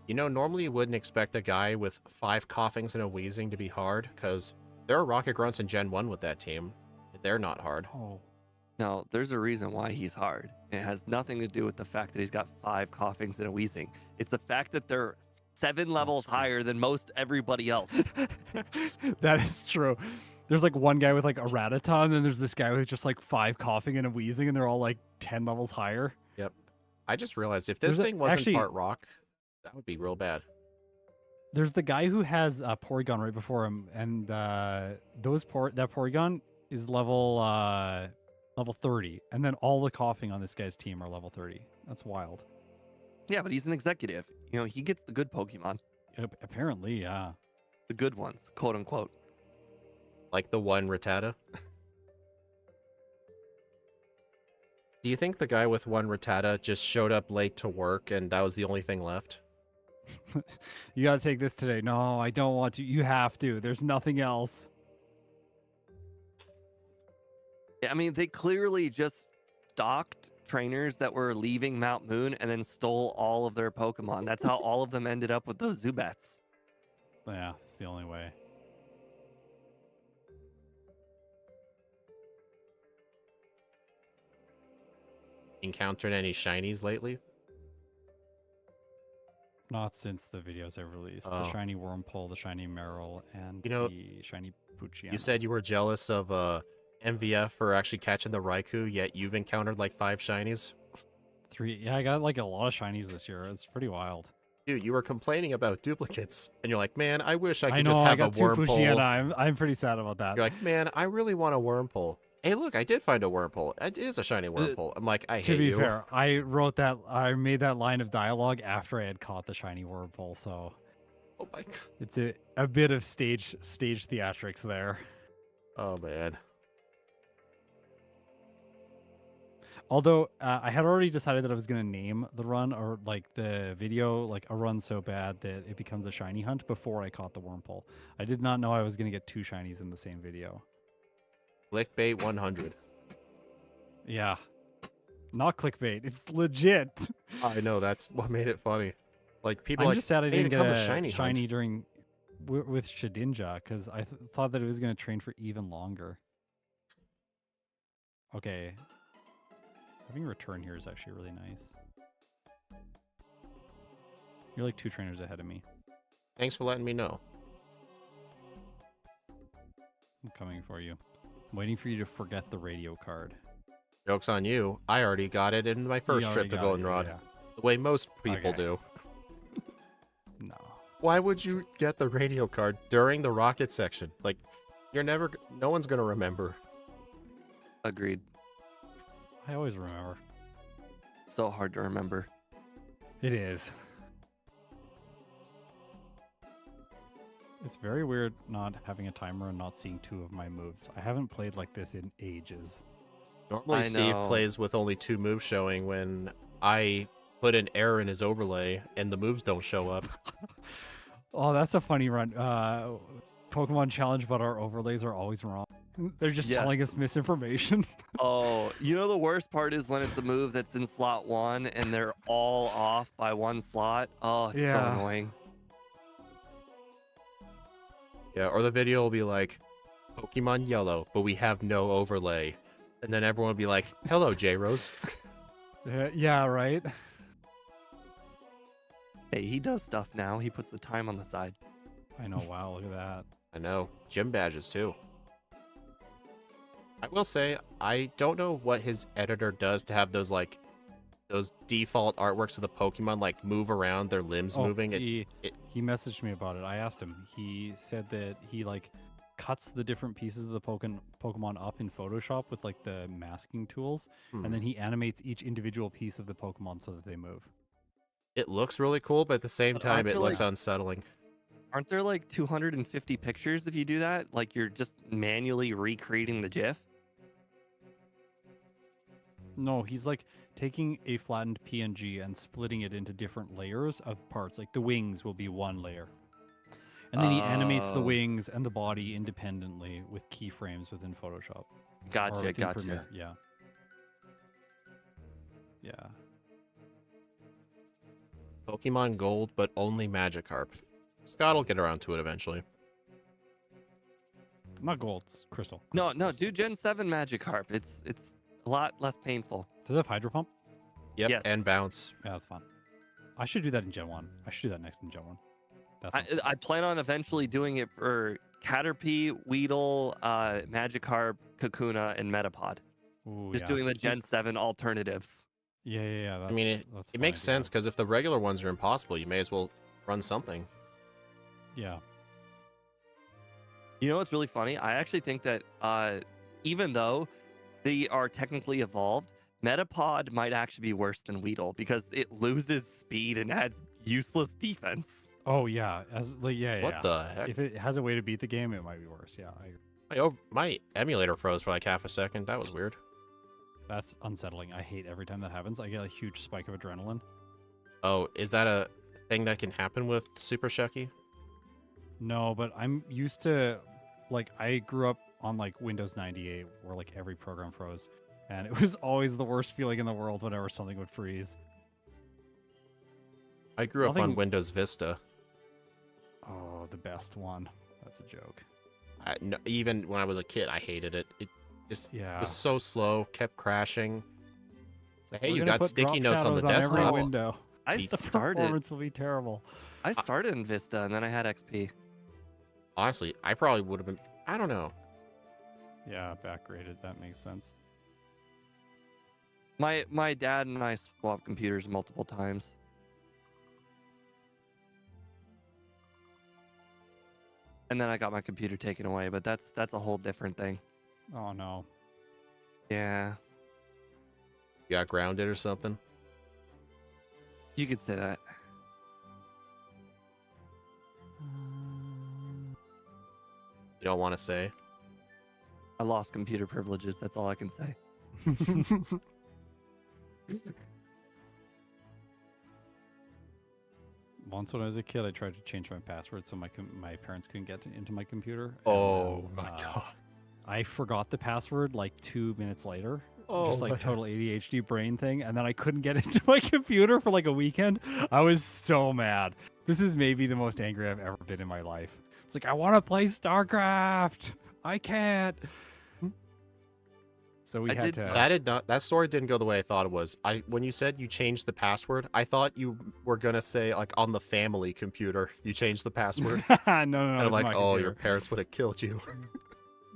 Speaker 1: You know, normally you wouldn't expect a guy with 5 coughings and a wheezing to be hard, because there are Rocket Grunts in Gen 1 with that team. They're not hard.
Speaker 3: Oh,
Speaker 2: No, there's a reason why he's hard. It has nothing to do with the fact that he's got 5 coughings and a wheezing. It's the fact that they're 7 levels
Speaker 3: true.
Speaker 2: higher than most everybody else.
Speaker 3: that is true. There's like one guy with like a Rattata, and then there's this guy with just like 5 coughing and a wheezing, and they're all like 10 levels higher.
Speaker 1: Yep. I just realized if this
Speaker 3: There's
Speaker 1: thing wasn't
Speaker 3: actually-
Speaker 1: part rock, that would be real bad.
Speaker 3: There's the guy who has a Porygon right before him, and that Porygon is level 30, and then all the coughing on this guy's team are level 30. That's wild.
Speaker 2: Yeah, but he's an executive. You know, he gets the good Pokemon,
Speaker 3: Apparently, yeah.
Speaker 2: the good ones, quote unquote.
Speaker 1: Like the one Rattata. Do you think the guy with one Rattata just showed up late to work and that was the only thing left?
Speaker 3: You gotta take this today. No, I don't want to. You have to. There's nothing else.
Speaker 2: Yeah, I mean, they clearly just stalked trainers that were leaving Mount Moon and then stole all of their Pokemon. That's how all of them ended up with those Zubats.
Speaker 3: Yeah, it's the only way.
Speaker 1: Encountered any shinies lately?
Speaker 3: Not since the videos I released.
Speaker 1: Oh.
Speaker 3: The shiny Wormpole, the shiny Marill, and
Speaker 1: You know,
Speaker 3: the shiny Poochyena.
Speaker 1: You said you were jealous of MVF for actually catching the Raikou, yet you've encountered like 5 shinies?
Speaker 3: 3. Yeah, I got like a lot of shinies this year. It's pretty wild.
Speaker 1: Dude, you were complaining about duplicates, and you're like, man, I wish I could
Speaker 3: know.
Speaker 1: just
Speaker 3: I
Speaker 1: have a
Speaker 3: got 2 Poochyena.
Speaker 1: Wormpole.
Speaker 3: I'm pretty sad about that.
Speaker 1: You're like, man, I really want a Wormpole. Hey, look, I did find a Wormpole. It is a shiny Wormpole. I'm like, I hate
Speaker 3: to be
Speaker 1: you.
Speaker 3: fair, I made that line of dialogue after I had caught the shiny Wormpole, so
Speaker 1: Oh my god.
Speaker 3: it's a bit of stage theatrics there.
Speaker 1: Oh man.
Speaker 3: Although I had already decided that I was going to name the run or like the video like a run so bad that it becomes a shiny hunt before I caught the Wormpole. I did not know I was going to get 2 shinies in the same video.
Speaker 1: Clickbait 100.
Speaker 3: Yeah. Not clickbait. It's legit.
Speaker 1: I know, that's what made it funny. Like, people
Speaker 3: I'm
Speaker 1: like,
Speaker 3: just sad I
Speaker 1: "Hey,
Speaker 3: didn't
Speaker 1: to
Speaker 3: get
Speaker 1: come
Speaker 3: a
Speaker 1: to shiny
Speaker 3: shiny
Speaker 1: hunt."
Speaker 3: during with Shedinja because I thought that it was going to train for even longer. Okay. Having a return here is actually really nice. You're like 2 trainers ahead of me.
Speaker 1: Thanks for letting me know.
Speaker 3: I'm coming for you. I'm waiting for you to forget the radio card.
Speaker 1: Joke's on you. I already got it in my first
Speaker 3: You
Speaker 1: trip
Speaker 3: already
Speaker 1: to
Speaker 3: got it,
Speaker 1: Goldenrod.
Speaker 3: yeah.
Speaker 1: The way most people
Speaker 3: Okay.
Speaker 1: do.
Speaker 3: No.
Speaker 1: Why would you get the radio card during the rocket section? Like, no one's gonna remember.
Speaker 2: Agreed.
Speaker 3: I always remember.
Speaker 2: So hard to remember.
Speaker 3: It is. It's very weird not having a timer and not seeing 2 of my moves. I haven't played like this in ages.
Speaker 1: Normally,
Speaker 2: I
Speaker 1: Steve
Speaker 2: know.
Speaker 1: plays with only 2 moves showing when I put an error in his overlay and the moves don't show up.
Speaker 3: Oh, that's a funny run. Pokemon challenge, but our overlays are always wrong. They're just telling
Speaker 2: Yes.
Speaker 3: us misinformation.
Speaker 2: Oh, you know the worst part is when it's a move that's in slot 1 and they're all off by 1 slot. Oh, it's so
Speaker 3: Yeah.
Speaker 2: annoying.
Speaker 1: Yeah, or the video will be like, Pokemon Yellow, but we have no overlay. And then everyone will be like, hello, J-Rose.
Speaker 3: Yeah, right.
Speaker 2: Hey, he does stuff now. He puts the time on the side.
Speaker 3: I know. Wow, look at that.
Speaker 1: I know. Gym badges, too. I will say, I don't know what his editor does to have those, like, those default artworks of the Pokemon, like, move around, their limbs moving.
Speaker 3: He messaged me about it. I asked him. He said that he like cuts the different pieces of the Pokemon up in Photoshop with like the masking tools, and then he animates each individual piece of the Pokemon so that they move.
Speaker 1: It looks really cool, but at the same
Speaker 2: But
Speaker 1: time,
Speaker 2: aren't
Speaker 1: it
Speaker 2: there,
Speaker 1: looks
Speaker 2: like-
Speaker 1: unsettling.
Speaker 2: Aren't there like 250 pictures if you do that? Like you're just manually recreating the GIF?
Speaker 3: No, he's like taking a flattened PNG and splitting it into different layers of parts. Like the wings will be one layer. And then he animates the
Speaker 2: Oh.
Speaker 3: wings and the body independently with keyframes within Photoshop. Or
Speaker 2: Gotcha,
Speaker 3: within
Speaker 2: gotcha.
Speaker 3: Premiere. Yeah. Yeah.
Speaker 1: Pokemon Gold, but only Magikarp. Scott will get around to it eventually.
Speaker 3: Not gold, it's crystal.
Speaker 2: No,
Speaker 3: Crystal,
Speaker 2: no,
Speaker 3: crystal.
Speaker 2: do Gen 7 Magikarp. It's a lot less painful.
Speaker 3: Does it have Hydro Pump?
Speaker 1: Yep,
Speaker 2: Yes.
Speaker 1: and bounce.
Speaker 3: Yeah, that's fun. I should do that in Gen 1. I should do that next in Gen 1. That's
Speaker 2: I plan on eventually doing it for Caterpie, Weedle, Magikarp, Kakuna, and Metapod.
Speaker 3: Ooh,
Speaker 2: Just
Speaker 3: yeah.
Speaker 2: doing the Gen 7 alternatives.
Speaker 3: Yeah.
Speaker 1: I mean,
Speaker 3: that's a
Speaker 1: it
Speaker 3: fun
Speaker 1: makes
Speaker 3: idea.
Speaker 1: sense because if the regular ones are impossible, you may as well run something.
Speaker 3: Yeah.
Speaker 2: You know what's really funny? I actually think that even though they are technically evolved, Metapod might actually be worse than Weedle because it loses speed and adds useless defense.
Speaker 3: Oh yeah. Yeah.
Speaker 1: What the heck?
Speaker 3: If it has a way to beat the game, it might be worse. Yeah.
Speaker 1: My emulator froze for like half a second. That was weird.
Speaker 3: That's unsettling. I hate every time that happens. I get a huge spike of adrenaline.
Speaker 1: Oh, is that a thing that can happen with Super Shucky?
Speaker 3: No, but I'm used to, like, I grew up on like Windows 98 where like every program froze, and it was always the worst feeling in the world whenever something would freeze.
Speaker 1: I grew up on
Speaker 3: Nothing-
Speaker 1: Windows Vista.
Speaker 3: Oh, the best one. That's a joke.
Speaker 1: Even when I was a kid, I hated it. It just
Speaker 3: Yeah.
Speaker 1: was so slow, kept crashing.
Speaker 3: It's
Speaker 1: Hey,
Speaker 3: we're
Speaker 1: you
Speaker 3: gonna
Speaker 1: got
Speaker 3: put
Speaker 1: sticky
Speaker 3: drop
Speaker 1: notes on the
Speaker 3: shadows every
Speaker 1: desktop.
Speaker 3: window.
Speaker 2: I
Speaker 1: The
Speaker 3: The
Speaker 2: started
Speaker 3: performance will be terrible.
Speaker 2: in Vista and then I had XP.
Speaker 1: Honestly, I probably would have been. I don't know.
Speaker 3: Yeah, backgraded. That makes sense.
Speaker 2: My dad and I swapped computers multiple times. And then I got my computer taken away, but that's a whole different thing.
Speaker 3: Oh no.
Speaker 2: Yeah,
Speaker 1: You got grounded or something.
Speaker 2: you could say that.
Speaker 1: You don't want to say.
Speaker 2: I lost computer privileges. That's all I can say.
Speaker 3: Once when I was a kid, I tried to change my password so my parents couldn't get into my computer. and,
Speaker 1: Oh my
Speaker 3: uh,
Speaker 1: god.
Speaker 3: I forgot the password like 2 minutes later.
Speaker 1: Oh
Speaker 3: Just
Speaker 1: my-
Speaker 3: like total ADHD brain thing, and then I couldn't get into my computer for like a weekend. I was so mad. This is maybe the most angry I've ever been in my life. It's like I want to play StarCraft. I can't. So we
Speaker 2: I
Speaker 3: had
Speaker 2: did
Speaker 3: to.
Speaker 1: That story didn't go the way I thought it was. When you said you changed the password, I thought you were gonna say like on the family computer you changed the password.
Speaker 3: no,
Speaker 1: And
Speaker 3: it
Speaker 1: I'm
Speaker 3: was
Speaker 1: like,
Speaker 3: my
Speaker 1: oh,
Speaker 3: computer.
Speaker 1: your parents would have killed you.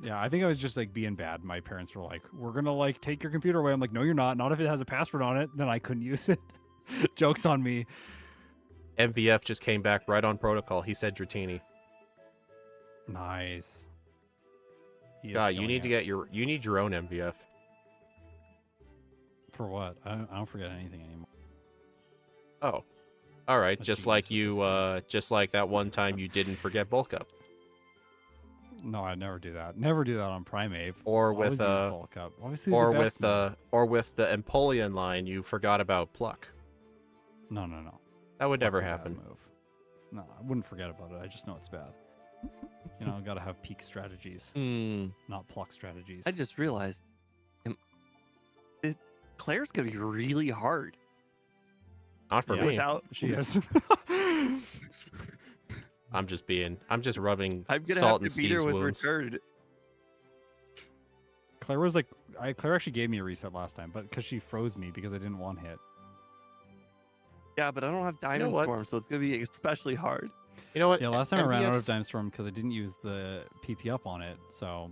Speaker 3: Yeah, I think I was just like being bad. My parents were like, "We're gonna like take your computer away." I'm like, "No, you're not. Not if it has a password on it." Then I couldn't use it. Jokes on me.
Speaker 1: MVF just came back right on protocol. He said Dratini.
Speaker 3: Nice. He is
Speaker 1: Scott, you
Speaker 3: killing
Speaker 1: need to
Speaker 3: it.
Speaker 1: get you need your own MVF.
Speaker 3: For what? I don't forget anything anymore.
Speaker 1: Oh. All right,
Speaker 3: That's
Speaker 1: just
Speaker 3: genius
Speaker 1: like
Speaker 3: at this
Speaker 1: you
Speaker 3: point.
Speaker 1: just like that one time you didn't forget bulk up.
Speaker 3: No, I'd never do that. Never do that on Primate.
Speaker 1: Or
Speaker 3: Always
Speaker 1: with
Speaker 3: use bulk up. Obviously,
Speaker 1: or
Speaker 3: the best
Speaker 1: with the Empoleon line you forgot about pluck.
Speaker 3: No.
Speaker 1: That would never
Speaker 3: Pluck's a bad
Speaker 1: happen.
Speaker 3: Move. No, I wouldn't forget about it. I just know it's bad. You know, gotta have peak strategies, not pluck strategies.
Speaker 2: I just realized Claire's gonna be really hard
Speaker 1: Not for
Speaker 3: Yeah.
Speaker 1: me.
Speaker 2: without.
Speaker 3: She is.
Speaker 1: I'm just rubbing
Speaker 2: I'm gonna
Speaker 1: salt
Speaker 2: have
Speaker 1: in
Speaker 2: to beat her
Speaker 1: Steve's
Speaker 2: with
Speaker 1: wounds.
Speaker 2: return.
Speaker 3: Claire was like, Claire actually gave me a reset last time, but because she froze me because I didn't one hit.
Speaker 2: Yeah, but I don't have Diamond
Speaker 1: what?
Speaker 2: Storm, so it's gonna be especially hard.
Speaker 1: You know what?
Speaker 3: Yeah, last time I ran out of
Speaker 1: MVF's
Speaker 3: Dime Storm because I didn't use the PP up on it, so.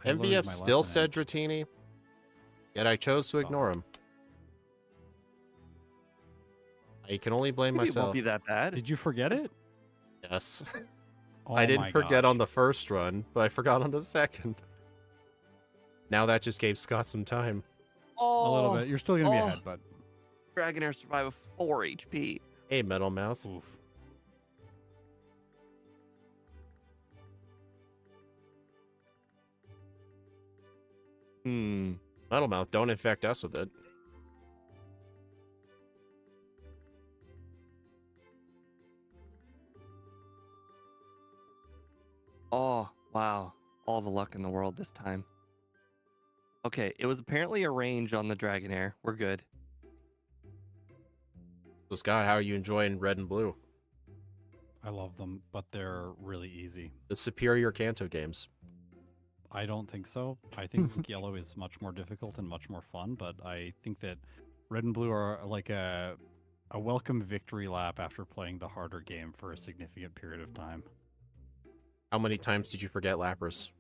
Speaker 3: I learned
Speaker 1: MVF
Speaker 3: my
Speaker 1: still
Speaker 3: lesson
Speaker 1: said Dratini, yet I chose to ignore him. I can only blame
Speaker 2: Maybe it won't
Speaker 1: myself.
Speaker 2: be that bad.
Speaker 3: Did you forget it?
Speaker 1: Yes.
Speaker 3: Oh
Speaker 1: I didn't
Speaker 3: my
Speaker 1: forget
Speaker 3: gosh.
Speaker 1: on the first run, but I forgot on the second. Now that just gave Scott some time.
Speaker 3: A little bit. You're still gonna be
Speaker 2: Oh.
Speaker 3: ahead, but
Speaker 2: Dragonair survived with 4 HP.
Speaker 1: Hey, Metal Mouth.
Speaker 3: oof.
Speaker 1: Metalmouth, don't infect us with it.
Speaker 2: Oh, wow. All the luck in the world this time. Okay, it was apparently a range on the Dragonair. We're good.
Speaker 1: So Scott, how are you enjoying red and blue?
Speaker 3: I love them, but they're really easy.
Speaker 1: The superior Kanto games.
Speaker 3: I don't think so. I think yellow is much more difficult and much more fun, but I think that red and blue are like a welcome victory lap after playing the harder game for a significant period of time.
Speaker 1: How many times did you forget Lapras?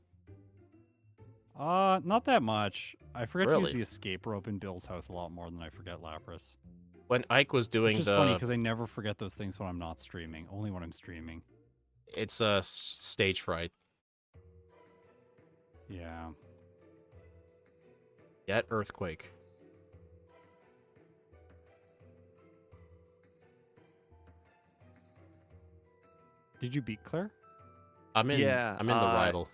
Speaker 3: Not that much. I forget to use
Speaker 1: Really?
Speaker 3: the escape rope in Bill's house a lot more than I forget Lapras.
Speaker 1: When Ike was doing
Speaker 3: Which is
Speaker 1: the...
Speaker 3: funny because I never forget those things when I'm not streaming. Only when I'm streaming.
Speaker 1: It's stage fright.
Speaker 3: Yeah.
Speaker 1: Get Earthquake.
Speaker 3: Did you beat Claire?
Speaker 1: I'm in the rival.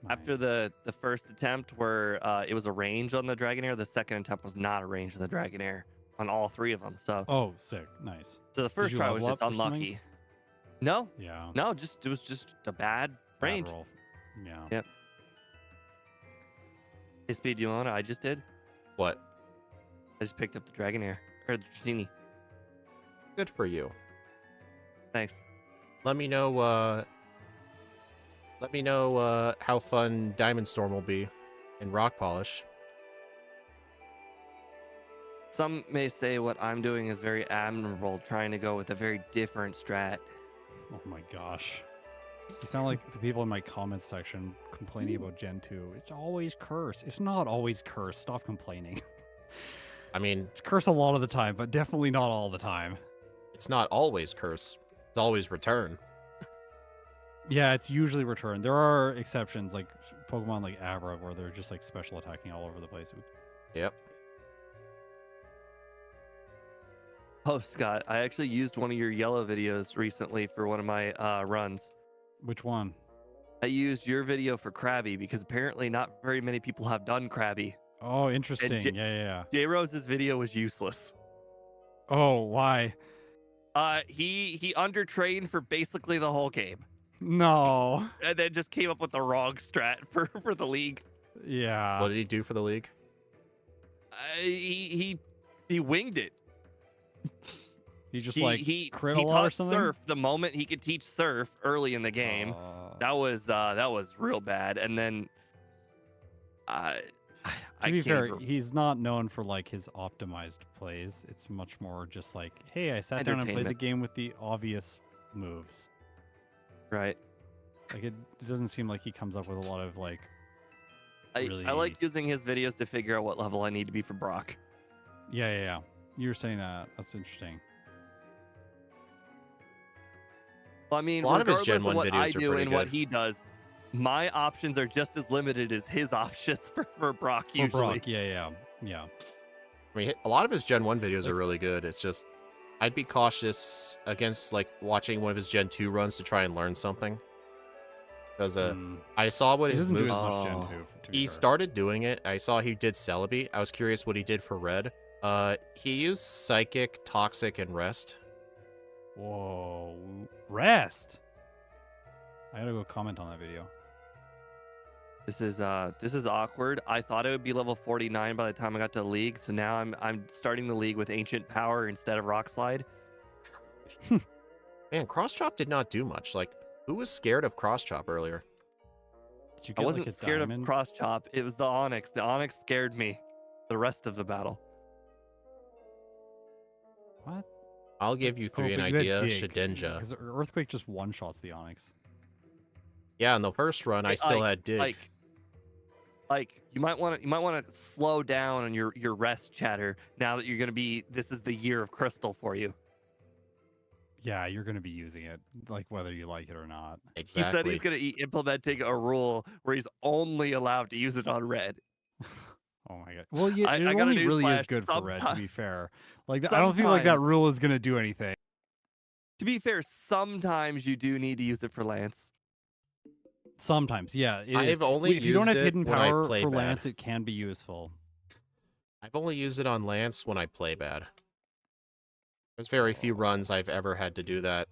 Speaker 2: After
Speaker 3: Nice.
Speaker 2: the first attempt where it was a range on the Dragonair, the second attempt was not a range on the Dragonair on all three of them. So,
Speaker 3: Oh, sick. Nice.
Speaker 2: the first
Speaker 3: you
Speaker 2: try was
Speaker 3: level
Speaker 2: just
Speaker 3: up or something?
Speaker 2: unlucky. No,
Speaker 3: Yeah.
Speaker 2: no, it was just a bad
Speaker 3: Bad
Speaker 2: range.
Speaker 3: roll. Yeah.
Speaker 2: Yep. Hey, Speed, you want it? I just did.
Speaker 1: What?
Speaker 2: I just picked up the Dragonair or the Dratini.
Speaker 1: Good for you.
Speaker 2: Thanks.
Speaker 1: Let me know how fun Diamond Storm will be in Rock Polish.
Speaker 2: Some may say what I'm doing is very admirable, trying to go with a very different strat.
Speaker 3: Oh my gosh. You sound like the people in my comments section complaining about Gen 2. It's always curse. It's not always curse. Stop complaining.
Speaker 1: I mean,
Speaker 3: It's curse a lot of the time, but definitely not all the time.
Speaker 1: it's not always curse. It's always return.
Speaker 3: Yeah, it's usually return. There are exceptions, like Pokemon like Abra, where they're just like special attacking all over the place. Oops.
Speaker 1: Yep.
Speaker 2: Oh, Scott, I actually used one of your yellow videos recently for one of my runs.
Speaker 3: Which one?
Speaker 2: I used your video for Krabby because apparently not very many people have done Krabby.
Speaker 3: Oh, interesting.
Speaker 2: J-
Speaker 3: Yeah.
Speaker 2: J-Rose's video was useless.
Speaker 3: Oh, why?
Speaker 2: He undertrained for basically the whole game,
Speaker 3: No.
Speaker 2: and then just came up with the wrong strat for the league.
Speaker 3: Yeah.
Speaker 1: What did he do for the league?
Speaker 2: He winged it.
Speaker 3: He just
Speaker 2: he
Speaker 3: crit
Speaker 2: he
Speaker 3: a lot or
Speaker 2: taught
Speaker 3: something?
Speaker 2: Surf the moment he could teach Surf early in the game. That was real bad, and then I
Speaker 3: To be
Speaker 2: can't
Speaker 3: fair,
Speaker 2: even-
Speaker 3: he's not known for like his optimized plays. It's much more just like, hey, I sat down and played the
Speaker 2: Entertainment.
Speaker 3: game with the obvious moves.
Speaker 2: right.
Speaker 3: Like it doesn't seem like he comes up with a lot of like
Speaker 2: I
Speaker 3: really.
Speaker 2: like using his videos to figure out what level I need to be for Brock.
Speaker 3: Yeah. You were saying that. That's interesting.
Speaker 2: Well, I mean,
Speaker 1: A lot of his
Speaker 2: regardless
Speaker 1: Gen 1
Speaker 2: what I
Speaker 1: videos are
Speaker 2: do
Speaker 1: pretty
Speaker 2: and what
Speaker 1: good.
Speaker 2: he does, my options are just as limited as his options for Brock
Speaker 3: For
Speaker 2: usually.
Speaker 3: Brock, yeah.
Speaker 1: I mean, a lot of his Gen 1 videos are really good. It's just, I'd be cautious against, like, watching one of his Gen 2 runs to try and learn something. Because I saw what
Speaker 3: He
Speaker 1: his
Speaker 3: doesn't do
Speaker 1: moves...
Speaker 3: as much Gen
Speaker 2: Oh.
Speaker 3: 2. To be
Speaker 1: He
Speaker 3: fair.
Speaker 1: started doing it. I saw he did Celebi. I was curious what he did for Red. He used Psychic, Toxic, and Rest.
Speaker 3: Whoa, rest. I gotta go comment on that video.
Speaker 2: This is awkward. I thought it would be level 49 by the time I got to the league, so now I'm starting the league with Ancient Power instead of Rock Slide.
Speaker 1: Man, Cross Chop did not do much. Like, who was scared of Cross Chop earlier?
Speaker 3: Did you
Speaker 2: I
Speaker 3: get
Speaker 2: wasn't
Speaker 3: like a
Speaker 2: scared
Speaker 3: diamond?
Speaker 2: of Cross Chop. It was the Onyx. The Onyx scared me the rest of the battle.
Speaker 3: What?
Speaker 1: I'll give you three an
Speaker 3: but you had
Speaker 1: idea.
Speaker 3: Dig,
Speaker 1: Shedinja.
Speaker 3: Because Earthquake just one shots the Onyx.
Speaker 1: Yeah, in the first run, I still had Dig.
Speaker 2: Like you might want to slow down on your rest chatter now that you're gonna be. This is the year of Crystal for you.
Speaker 3: Yeah, you're gonna be using it, like whether you like it or not.
Speaker 1: Exactly.
Speaker 2: He said he's gonna be implementing a rule where he's only allowed to use it on red.
Speaker 3: Oh my god. Well,
Speaker 2: I
Speaker 3: it
Speaker 2: got a
Speaker 3: only really is
Speaker 2: newsflash.
Speaker 3: good for red, to be fair. Like, I don't
Speaker 2: Sometimes,
Speaker 3: think like that rule is gonna do anything.
Speaker 2: To be fair, sometimes you do need to use it for Lance.
Speaker 3: Sometimes, yeah. It is.
Speaker 1: I've only
Speaker 3: If you don't
Speaker 1: used
Speaker 3: have
Speaker 1: it
Speaker 3: hidden
Speaker 1: when I
Speaker 3: power
Speaker 1: play
Speaker 3: for
Speaker 1: bad.
Speaker 3: Lance, it can be useful.
Speaker 1: I've only used it on Lance when I play bad. There's very few runs I've ever had to do that,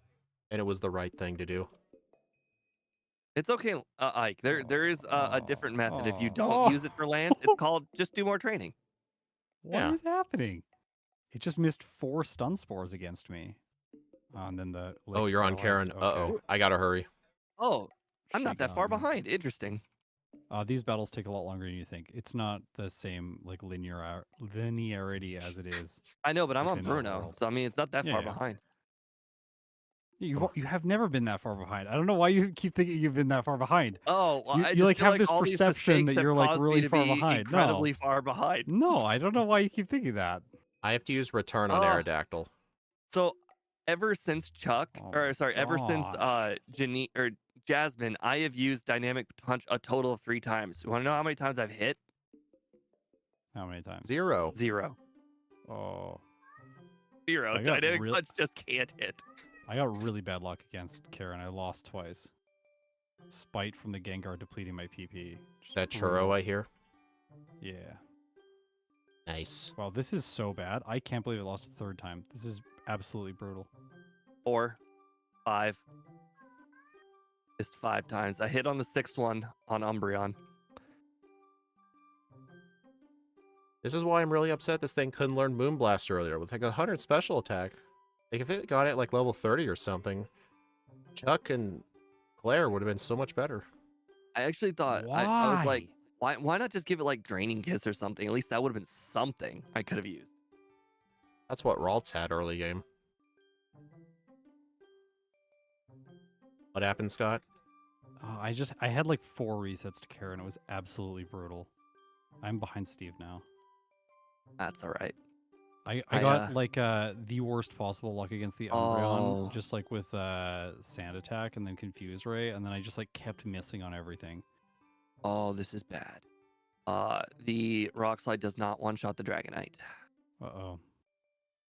Speaker 1: and it was the right thing to do.
Speaker 2: It's okay, Ike. There is a different method. If you don't
Speaker 3: Oh.
Speaker 2: use it for Lance, it's called just do more training.
Speaker 3: What
Speaker 1: Yeah.
Speaker 3: is happening? It just missed 4 stun spores against me. And then the
Speaker 1: Oh,
Speaker 3: Lick
Speaker 1: you're on
Speaker 3: paralyzed.
Speaker 1: Karen. Uh-oh. I gotta hurry.
Speaker 2: Oh, I'm
Speaker 3: She
Speaker 2: not that
Speaker 3: got
Speaker 2: far
Speaker 3: me.
Speaker 2: behind. Interesting.
Speaker 3: These battles take a lot longer than you think. It's not the same like linearity as it is.
Speaker 2: I know, but I'm on
Speaker 3: within
Speaker 2: Bruno,
Speaker 3: Overworld.
Speaker 2: so I mean, it's not that far
Speaker 3: Yeah.
Speaker 2: behind.
Speaker 3: You have never been that far behind. I don't know why you keep thinking you've been that far behind.
Speaker 2: Oh, well, I
Speaker 3: You
Speaker 2: just
Speaker 3: like
Speaker 2: feel
Speaker 3: have
Speaker 2: like
Speaker 3: this
Speaker 2: all these
Speaker 3: perception
Speaker 2: mistakes
Speaker 3: that
Speaker 2: have
Speaker 3: you're like
Speaker 2: caused me
Speaker 3: really
Speaker 2: to
Speaker 3: far
Speaker 2: be
Speaker 3: behind.
Speaker 2: incredibly far behind.
Speaker 3: No, I don't know why you keep thinking that.
Speaker 1: I have to use return on
Speaker 2: Oh.
Speaker 1: Aerodactyl.
Speaker 2: So, ever since Chuck,
Speaker 3: Oh
Speaker 2: or
Speaker 3: my
Speaker 2: sorry, ever since
Speaker 3: gosh.
Speaker 2: Jasmine, I have used dynamic punch a total of 3 times. You want to know how many times I've hit?
Speaker 3: How many times?
Speaker 1: 0.
Speaker 2: 0.
Speaker 3: Oh.
Speaker 2: 0.
Speaker 3: I got
Speaker 2: Dynamic punch just can't hit.
Speaker 3: I got really bad luck against Karen. I lost twice. Spite from the Gengar depleting my PP. Just
Speaker 1: That
Speaker 3: brutal.
Speaker 1: churro I hear.
Speaker 3: Yeah.
Speaker 1: Nice.
Speaker 3: Wow, this is so bad. I can't believe I lost a 3rd time. This is absolutely brutal.
Speaker 2: 4, 5. Missed 5 times. I hit on the 6th one on Umbreon.
Speaker 1: This is why I'm really upset this thing couldn't learn Moonblast earlier. With like 100 special attack. Like if it got it like level 30 or something, Chuck and Claire would have been so much better.
Speaker 2: I actually thought, I was like, why not just give it like Draining Kiss or something? At least that would have been something I could have used.
Speaker 1: That's what Ralts had early game. What happened, Scott?
Speaker 3: I had like 4 resets to Karen. It was absolutely brutal. I'm behind Steve now.
Speaker 2: That's all right.
Speaker 3: I got like the worst possible luck against the Umbreon,
Speaker 2: Oh.
Speaker 3: just like with Sand Attack and then Confuse Ray, and then I just like kept missing on everything.
Speaker 2: Oh, this is bad. The Rock Slide does not one-shot the Dragonite.
Speaker 3: Uh-oh.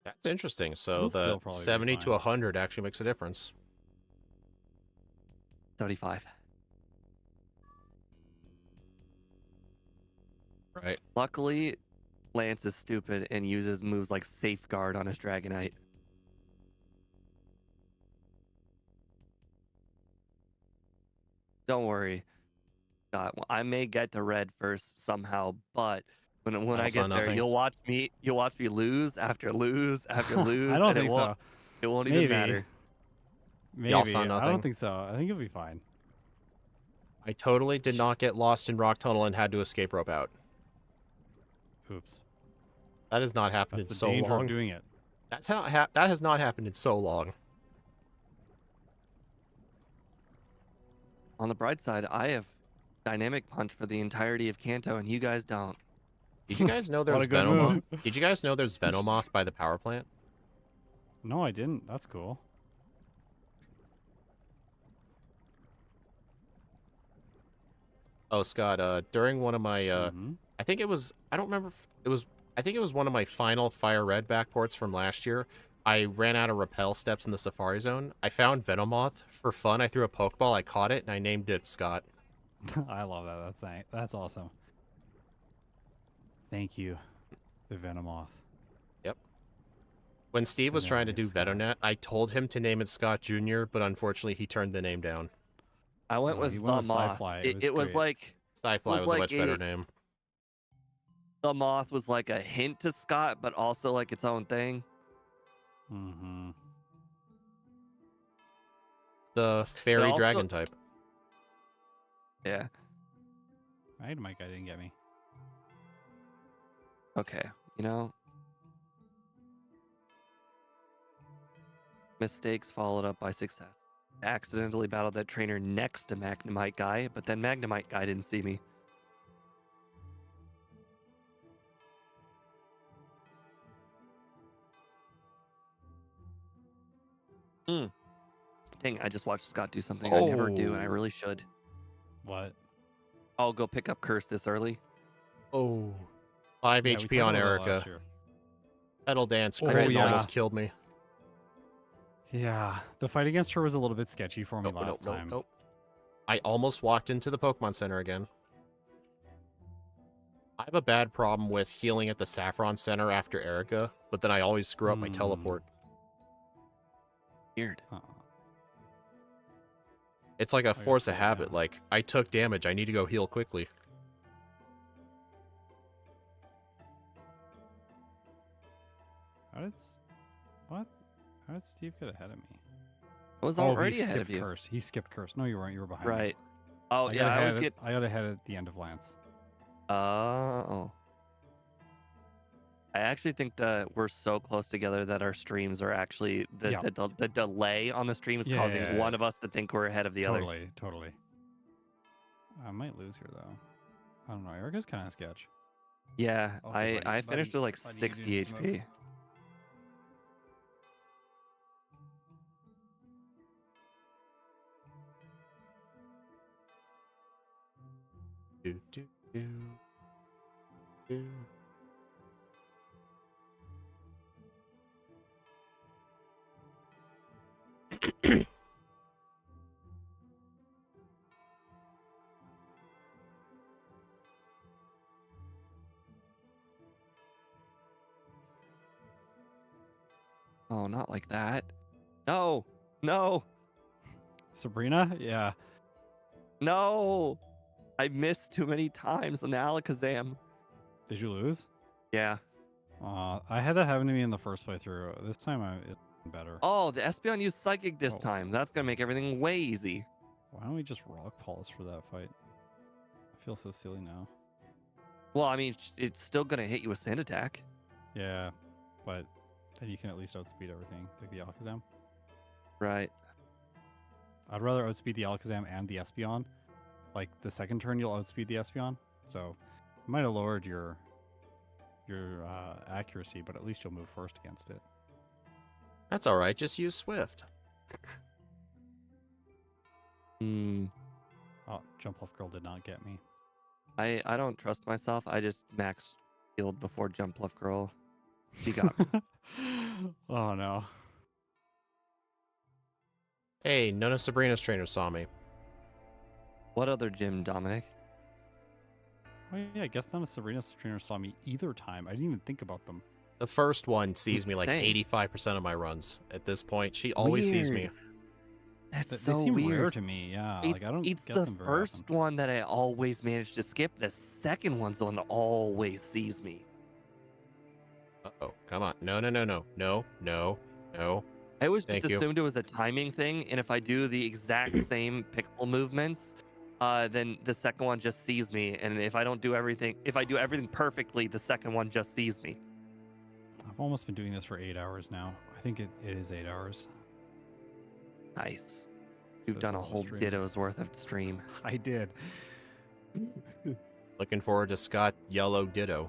Speaker 1: That's interesting. So
Speaker 3: It'll
Speaker 1: the
Speaker 3: still probably be
Speaker 1: 70 to
Speaker 3: fine.
Speaker 1: 100 actually makes a difference.
Speaker 2: 35.
Speaker 1: Right.
Speaker 2: Luckily, Lance is stupid and uses moves like Safeguard on his Dragonite. Don't worry. I may get to red first somehow, but when I
Speaker 1: Also
Speaker 2: get there,
Speaker 1: nothing.
Speaker 2: you'll watch me lose after lose after lose.
Speaker 3: I don't
Speaker 2: and
Speaker 3: think so.
Speaker 2: It won't
Speaker 3: Maybe.
Speaker 2: even matter.
Speaker 3: Maybe.
Speaker 1: Y'all saw
Speaker 3: I
Speaker 1: nothing.
Speaker 3: don't think so. I think it'll be fine.
Speaker 1: I totally did not get lost in Rock Tunnel and had to escape rope out.
Speaker 3: Oops.
Speaker 1: That has not happened
Speaker 3: That's
Speaker 1: in
Speaker 3: the
Speaker 1: so
Speaker 3: danger
Speaker 1: long.
Speaker 3: of doing it.
Speaker 1: That's how that has not happened in so long.
Speaker 2: On the bright side, I have Dynamic Punch for the entirety of Kanto, and you guys don't.
Speaker 1: Did you guys know
Speaker 3: What
Speaker 1: there's
Speaker 3: a good
Speaker 1: Venomoth?
Speaker 3: move.
Speaker 1: Did you guys know there's Venomoth by the power plant?
Speaker 3: No, I didn't. That's cool.
Speaker 1: Oh, Scott, during one of my
Speaker 3: Mhm.
Speaker 1: I think it was I don't remember if it was I think it was one of my final Fire Red backports from last year. I ran out of rappel steps in the Safari Zone. I found Venomoth for fun. I threw a Pokeball, I caught it, and I named it Scott.
Speaker 3: I love that. That's awesome. Thank you, the Venomoth.
Speaker 1: Yep. When Steve was trying to do Vetonet, I told him to name it Scott Jr., but unfortunately he turned the name down.
Speaker 2: I went
Speaker 3: Oh,
Speaker 2: with
Speaker 3: you
Speaker 2: the
Speaker 3: went with
Speaker 2: Moth.
Speaker 3: Psyfly.
Speaker 2: It was
Speaker 3: great.
Speaker 2: like
Speaker 1: Sci-Fly was a
Speaker 2: like
Speaker 1: much better name.
Speaker 2: the Moth was like a hint to Scott, but also like its own thing.
Speaker 3: Mm-hmm.
Speaker 1: The fairy
Speaker 2: also-
Speaker 1: dragon type.
Speaker 2: Yeah.
Speaker 3: Right, my guy didn't get me.
Speaker 2: Okay. You know, mistakes followed up by success. I accidentally battled that trainer next to Magnemite guy, but then Magnemite guy didn't see me. Dang, I just watched Scott do something I never do, and I
Speaker 1: Oh.
Speaker 2: really should.
Speaker 3: What?
Speaker 2: I'll go pick up Curse this early.
Speaker 1: Oh. 5
Speaker 3: Yeah, we
Speaker 1: HP
Speaker 3: talked
Speaker 1: on
Speaker 3: about that
Speaker 1: Erica.
Speaker 3: last year.
Speaker 1: Pedal Dance
Speaker 3: Oh,
Speaker 1: crit
Speaker 3: yeah.
Speaker 1: almost killed me.
Speaker 3: Yeah, the fight against her was a little bit sketchy for me
Speaker 1: Nope,
Speaker 3: last time.
Speaker 1: nope. I almost walked into the Pokemon Center again. I have a bad problem with healing at the Saffron Center after Erica, but then I always screw up my teleport.
Speaker 2: Weird.
Speaker 1: It's like a
Speaker 3: guess
Speaker 1: force of
Speaker 3: so,
Speaker 1: habit.
Speaker 3: yeah.
Speaker 1: Like, I took damage. I need to go heal quickly.
Speaker 3: How did Steve get ahead of me?
Speaker 2: I was
Speaker 3: He
Speaker 2: already ahead
Speaker 3: skipped
Speaker 2: of you.
Speaker 3: Curse. He skipped Curse. No, you weren't. You were behind me.
Speaker 2: Right. Oh, yeah, I always get...
Speaker 3: I got ahead at the end of Lance.
Speaker 2: Oh. I actually think that we're so close together that our streams are actually... The delay on the stream is causing one of us to think we're ahead of the other.
Speaker 3: Totally. I might lose here, though. I don't know. Erica's kind of sketch.
Speaker 2: Yeah,
Speaker 3: Okay,
Speaker 2: I finished with like
Speaker 3: buddy, you
Speaker 2: 60
Speaker 3: doing this move?
Speaker 2: HP.
Speaker 1: Do, do, do, do.
Speaker 2: Oh, not like that. No, no,
Speaker 3: Sabrina? Yeah.
Speaker 2: no. I missed too many times on the Alakazam.
Speaker 3: Did you lose?
Speaker 2: Yeah.
Speaker 3: I had that happen to me in the first playthrough. This time it's better.
Speaker 2: Oh, the Espeon used Psychic this
Speaker 3: Oh.
Speaker 2: time. That's going to make everything way easy.
Speaker 3: Why don't we just rock pulse for that fight? I feel so silly now.
Speaker 2: Well, I mean, it's still going to hit you with Sand Attack.
Speaker 3: Yeah, but then you can at least outspeed everything, like the Alakazam.
Speaker 2: Right.
Speaker 3: I'd rather outspeed the Alakazam and the Espeon. Like the second turn, you'll outspeed the Espeon. So you might have lowered your accuracy, but at least you'll move first against it.
Speaker 1: That's all right. Just use Swift.
Speaker 3: Oh, Jump Off Girl did not get me.
Speaker 2: I don't trust myself. I just max healed before Jump Left Girl. She got me.
Speaker 3: Oh no.
Speaker 1: Hey, none of Sabrina's trainers saw me.
Speaker 2: What other gym, Dominic?
Speaker 3: Oh yeah, I guess none of Sabrina's trainers saw me either time. I didn't even think about them.
Speaker 1: The first one sees me like
Speaker 2: Same.
Speaker 1: 85% of my runs. At this point, she always sees me.
Speaker 2: Weird. That's
Speaker 3: They
Speaker 2: so
Speaker 3: seem rare
Speaker 2: weird.
Speaker 3: to me. Yeah,
Speaker 2: It's,
Speaker 3: like I don't
Speaker 2: it's
Speaker 3: get
Speaker 2: the
Speaker 3: them very
Speaker 2: first
Speaker 3: often.
Speaker 2: one that I always manage to skip. The second one's the one that always sees me.
Speaker 1: Uh-oh. Come on. No.
Speaker 2: I always
Speaker 1: Thank
Speaker 2: just
Speaker 1: you.
Speaker 2: assumed it was a timing thing, and if I do the exact same pixel movements, then the second one just sees me. And if I do everything perfectly, the second one just sees me.
Speaker 3: I've almost been doing this for 8 hours now. I think it is 8 hours.
Speaker 2: Nice. You've
Speaker 3: Says
Speaker 2: done a
Speaker 3: on the
Speaker 2: whole
Speaker 3: stream.
Speaker 2: Ditto's worth of stream.
Speaker 3: I did.
Speaker 1: Looking forward to Scott Yellow Ditto.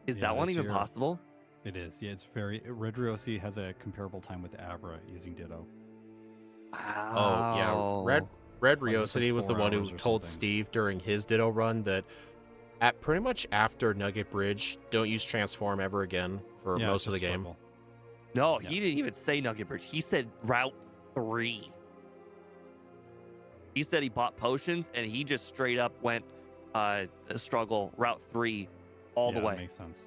Speaker 2: Is
Speaker 3: Yeah,
Speaker 2: that one
Speaker 3: this
Speaker 2: even
Speaker 3: year-
Speaker 2: possible?
Speaker 3: It is. Yeah, it's very. Red Rossi has a comparable time with Abra using Ditto.
Speaker 1: Oh, yeah.
Speaker 2: Wow.
Speaker 1: Red
Speaker 3: Like, it's like
Speaker 1: Riosity was the
Speaker 3: 4
Speaker 1: one who
Speaker 3: hours or
Speaker 1: told
Speaker 3: something.
Speaker 1: Steve during his Ditto run that at pretty much after Nugget Bridge, don't use Transform ever again for
Speaker 3: Yeah,
Speaker 1: most of the
Speaker 3: just
Speaker 1: game.
Speaker 3: struggle.
Speaker 2: No,
Speaker 3: Yeah.
Speaker 2: he didn't even say Nugget Bridge. He said Route 3. He said he bought potions and he just straight up went struggle Route 3 all the
Speaker 3: Yeah,
Speaker 2: way.
Speaker 3: Makes sense.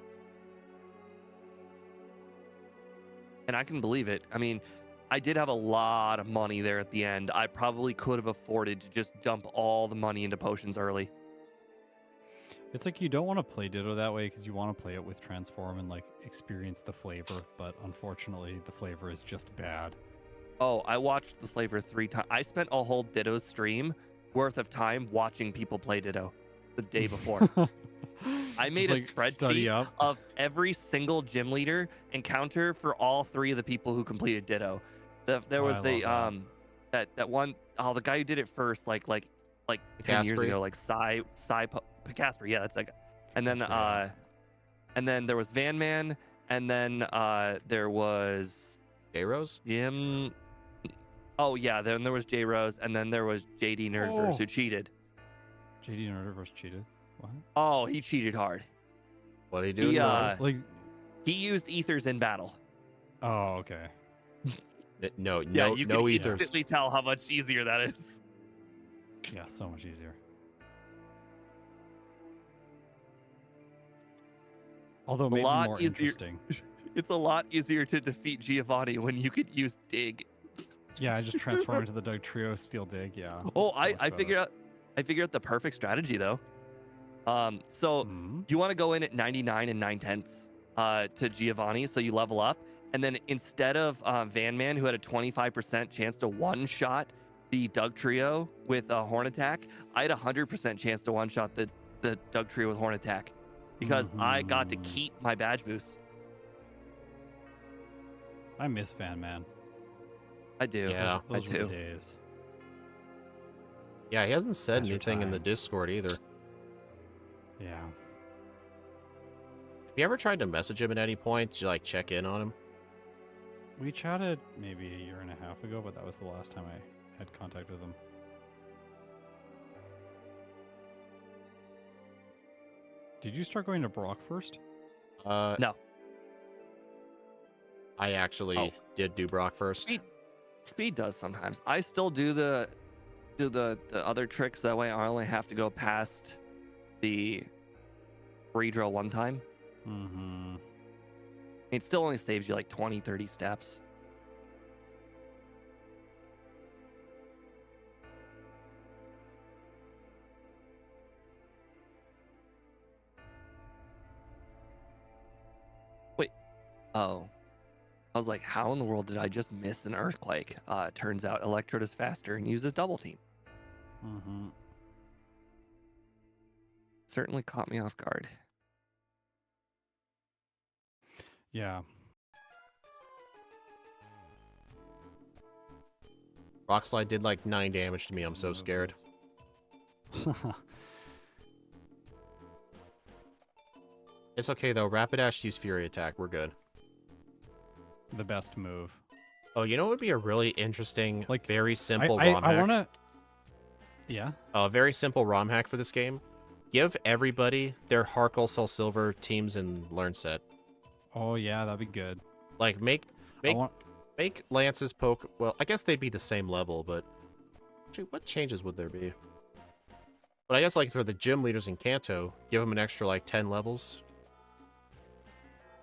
Speaker 2: And I can believe it. I mean, I did have a lot of money there at the end. I probably could have afforded to just dump all the money into potions early.
Speaker 3: It's like you don't want to play Ditto that way because you want to play it with Transform and like experience the flavor, but unfortunately the flavor is just bad.
Speaker 2: Oh, I watched the flavor 3 times. I spent a whole Ditto stream worth of time watching people play Ditto the day before. I made
Speaker 3: Just,
Speaker 2: a
Speaker 3: like, study
Speaker 2: spreadsheet
Speaker 3: up.
Speaker 2: of every single gym leader encounter for all 3 of the people who completed Ditto. There was
Speaker 3: I
Speaker 2: the
Speaker 3: love
Speaker 2: that one the guy who did it first like 10 years
Speaker 1: Caspary?
Speaker 2: ago, like Casper, yeah, that's like, and then
Speaker 3: Casper, yeah.
Speaker 2: and then there was Van Man, and then there was
Speaker 1: J-Rose?
Speaker 2: Jim. Oh yeah, then there was J Rose, and then there was JD Nerdverse
Speaker 3: Oh.
Speaker 2: who cheated.
Speaker 3: JD Nerdiverse cheated. What?
Speaker 2: Oh, he cheated hard.
Speaker 1: What did he do?
Speaker 2: He,
Speaker 1: in the run?
Speaker 3: Like,
Speaker 2: He used ethers in battle.
Speaker 3: oh, okay.
Speaker 1: No
Speaker 2: Yeah, you can
Speaker 1: ethers.
Speaker 2: instantly tell how much easier that is.
Speaker 3: Yeah, so much easier. Although maybe
Speaker 2: lot
Speaker 3: more
Speaker 2: easier.
Speaker 3: interesting.
Speaker 2: It's a lot easier to defeat Giovanni when you could use dig.
Speaker 3: Yeah, I just transform into the Doug Trio, Steel Dig. Yeah.
Speaker 2: Oh,
Speaker 3: so much
Speaker 2: I
Speaker 3: better.
Speaker 2: figured out the perfect strategy though. So
Speaker 3: Mhm.
Speaker 2: you want to go in at 99 and 9/10 to Giovanni, so you level up, and then instead of Van Man, who had a 25% chance to one shot the Doug Trio with a Horn Attack, I had a 100% chance to one shot the Doug Trio with Horn Attack because I got to
Speaker 3: Mhm.
Speaker 2: keep my badge boost.
Speaker 3: I miss Van Man.
Speaker 2: I do.
Speaker 1: Yeah.
Speaker 3: Those
Speaker 2: I
Speaker 3: were
Speaker 2: do.
Speaker 3: the days.
Speaker 1: Yeah, he hasn't said
Speaker 3: Better
Speaker 1: anything in the
Speaker 3: times.
Speaker 1: Discord either.
Speaker 3: Yeah.
Speaker 1: Have you ever tried to message him at any point to like check in on him?
Speaker 3: We chatted maybe a year and a half ago, but that was the last time I had contact with him. Did you start going to Brock first?
Speaker 2: No.
Speaker 1: I actually did do Brock first.
Speaker 2: Speed does sometimes. I still do the other tricks. That way I only have to go past the free drill one time.
Speaker 3: Mm-hmm.
Speaker 2: It still only saves you like 20, 30 steps. Wait. Oh. I was like, how in the world did I just miss an earthquake? Turns out Electrode is faster and uses double team.
Speaker 3: Mm-hmm.
Speaker 2: Certainly caught me off guard.
Speaker 3: Yeah.
Speaker 1: Rock Slide did like 9 damage to me. I'm so scared. It's okay though. Rapidash use Fury Attack. We're good.
Speaker 3: The best move.
Speaker 1: Oh, you know what would be a really interesting,
Speaker 3: Like,
Speaker 1: very simple
Speaker 3: I
Speaker 1: ROM hack?
Speaker 3: want to... Yeah?
Speaker 1: A very simple ROM hack for this game. Give everybody their Harkle Soul Silver teams and learn set.
Speaker 3: Oh, yeah, that'd be good.
Speaker 1: Like, make
Speaker 3: I want...
Speaker 1: Lance's poke... Well, I guess they'd be the same level, but... Actually, what changes would there be? But I guess, like, for the gym leaders in Kanto, give them an extra, like, 10 levels.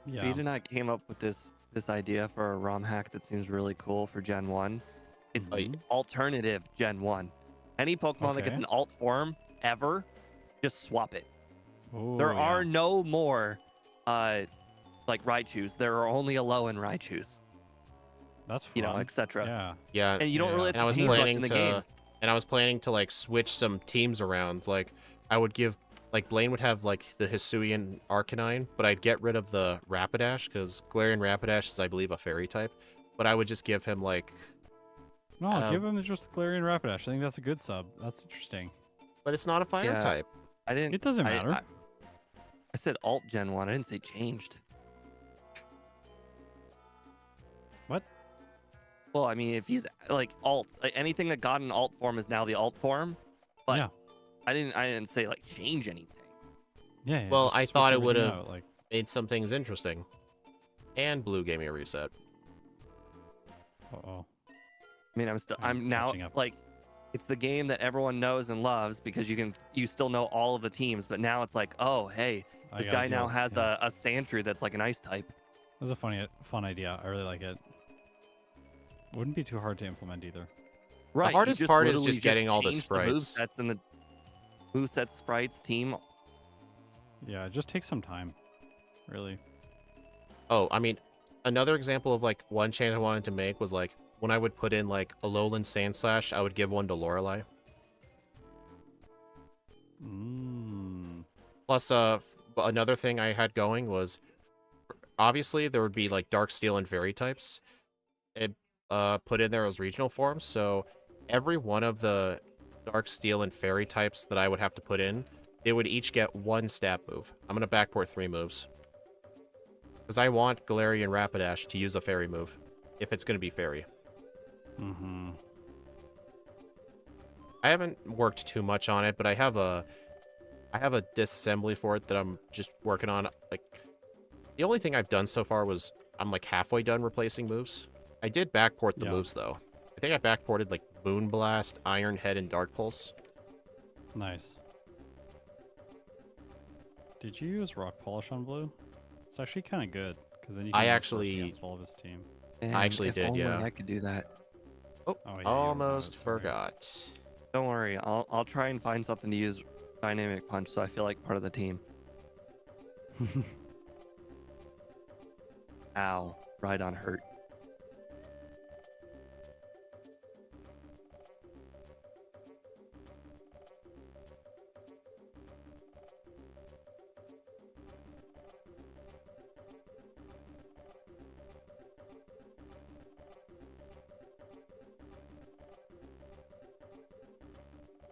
Speaker 3: Yeah.
Speaker 2: Speed and I came up with this idea for a ROM hack that seems really cool for Gen 1. It's
Speaker 3: Mhm.
Speaker 2: alternative Gen 1. Any Pokemon that gets
Speaker 3: Okay.
Speaker 2: an alt form ever, just swap it.
Speaker 3: Oh,
Speaker 2: There
Speaker 3: yeah.
Speaker 2: are no more like Raichus. There are only Alolan Raichus,
Speaker 3: That's fun.
Speaker 2: you know, etc.
Speaker 3: Yeah.
Speaker 1: Yeah,
Speaker 2: And you don't
Speaker 3: Yeah.
Speaker 2: really
Speaker 1: and
Speaker 2: have
Speaker 1: I
Speaker 2: to
Speaker 1: was
Speaker 2: change much
Speaker 1: planning
Speaker 2: in the
Speaker 1: to...
Speaker 2: game.
Speaker 1: And I was planning to, like, switch some teams around. Like, I would give... Like, Blaine would have, like, the Hisuian Arcanine, but I'd get rid of the Rapidash, because Galarian Rapidash is, I believe, a fairy type. But I would just give him, like...
Speaker 3: No, give him just Galarian Rapidash. I think that's a good sub. That's interesting.
Speaker 1: But it's not a fire
Speaker 2: Yeah.
Speaker 1: type.
Speaker 2: I didn't.
Speaker 3: It doesn't
Speaker 2: I-
Speaker 3: matter.
Speaker 2: I said alt Gen 1. I didn't say changed.
Speaker 3: What?
Speaker 2: Well, I mean, if he's like alt, like, anything that got an alt form is now the alt form. But
Speaker 3: Yeah.
Speaker 2: I didn't say like change anything.
Speaker 3: Yeah. yeah,
Speaker 1: Well,
Speaker 3: just
Speaker 1: I
Speaker 3: switch
Speaker 1: thought it
Speaker 3: everything
Speaker 1: would've-
Speaker 3: out, like,
Speaker 1: Made some things interesting. And Blue gave me a reset.
Speaker 3: uh-oh.
Speaker 2: I mean,
Speaker 3: I'm
Speaker 2: I'm now
Speaker 3: catching up.
Speaker 2: like, it's the game that everyone knows and loves because you still know all of the teams. But now it's like, oh, hey,
Speaker 3: I
Speaker 2: this
Speaker 3: gotta
Speaker 2: guy now
Speaker 3: deal-
Speaker 2: has
Speaker 3: yeah.
Speaker 2: a Sandshrew that's like an ice type.
Speaker 3: That's a fun idea. I really like it. Wouldn't be too hard to implement either.
Speaker 2: Right. you
Speaker 1: hardest part is
Speaker 2: literally
Speaker 1: just getting all the
Speaker 2: change
Speaker 1: sprites.
Speaker 2: movesets and the moveset sprites team.
Speaker 3: Yeah, it just takes some time. Really.
Speaker 1: Oh, I mean, another example of, like, one change I wanted to make was, like, when I would put in, like, a Alolan Sandslash, I would give one to Lorelei.
Speaker 3: Mm.
Speaker 1: Plus, another thing I had going was, obviously, there would be, like, Dark Steel and Fairy types. It put in there as regional forms, so every one of the Dark Steel and Fairy types that I would have to put in, they would each get one stat move. I'm going to backport 3 moves. Because I want Galarian Rapidash to use a Fairy move, if it's going to be Fairy.
Speaker 3: Mm-hmm.
Speaker 1: I haven't worked too much on it, but I have a disassembly for it that I'm just working on. Like, the only thing I've done so far was I'm like halfway done replacing moves. I did backport the
Speaker 3: Yeah.
Speaker 1: moves though. I think I backported like Moonblast, Iron Head, and Dark Pulse.
Speaker 3: Nice. Did you use rock polish on blue? It's actually kind of good because then you can
Speaker 1: I
Speaker 3: go first
Speaker 1: actually-
Speaker 3: against all of his team.
Speaker 2: And
Speaker 1: actually
Speaker 2: if
Speaker 1: did,
Speaker 2: only
Speaker 1: yeah.
Speaker 2: I could do that.
Speaker 1: Oh,
Speaker 3: Oh, yeah, you
Speaker 1: almost
Speaker 3: were about it, sorry.
Speaker 1: forgot.
Speaker 2: Don't worry, I'll try and find something to use dynamic punch so I feel like part of the team. Ow, right on hurt.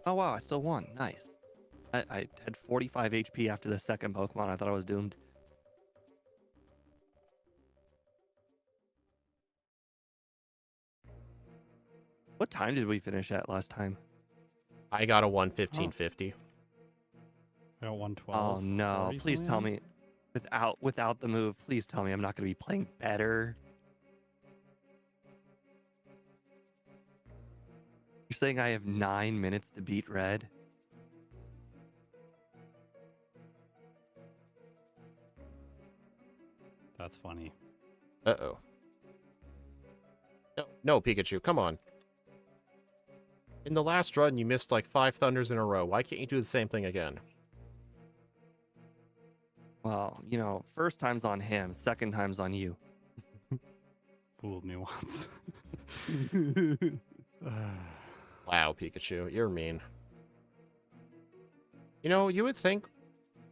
Speaker 2: Oh wow, I still won. Nice. I had 45 HP after the second Pokemon. I thought I was doomed. What time did we finish at last time?
Speaker 1: I got a 115.50.
Speaker 3: I got 112.
Speaker 2: Oh no,
Speaker 3: 40
Speaker 2: please
Speaker 3: something,
Speaker 2: tell
Speaker 3: I think?
Speaker 2: me without the move, please tell me I'm not going to be playing better. You're saying I have 9 minutes to beat Red?
Speaker 3: That's funny.
Speaker 1: Uh-oh. No, Pikachu, come on. In the last run, you missed like 5 Thunders in a row. Why can't you do the same thing again?
Speaker 2: Well, you know, first time's on him, second time's on you.
Speaker 3: Fooled me once.
Speaker 1: Wow, Pikachu, you're mean. You know, you would think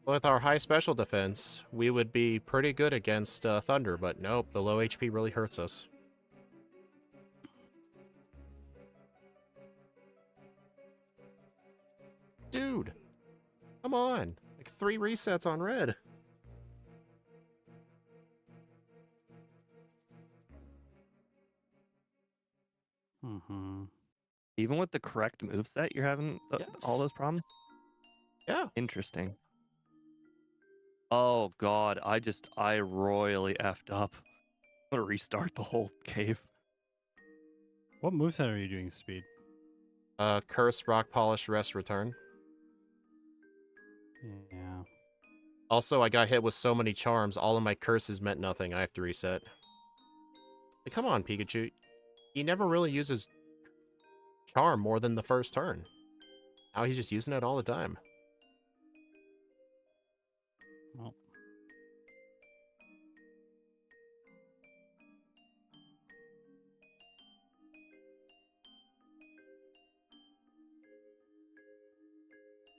Speaker 1: with our high special defense, we would be pretty good against Thunder, but nope, the low HP really hurts us. Dude, come on. Like 3 resets on Red.
Speaker 3: Mm-hmm.
Speaker 2: Even with the correct moveset, you're having all
Speaker 1: Yes.
Speaker 2: those problems?
Speaker 1: Yeah.
Speaker 2: Interesting. Oh god, I royally effed up. I'm gonna restart the whole cave.
Speaker 3: What moveset are you doing, Speed?
Speaker 1: Curse, Rock Polish, Rest, Return.
Speaker 3: Yeah.
Speaker 1: Also, I got hit with so many charms, all of my curses meant nothing. I have to reset. Like, come on, Pikachu. He never really uses charm more than the first turn. Now he's just using it all the time.
Speaker 3: Well,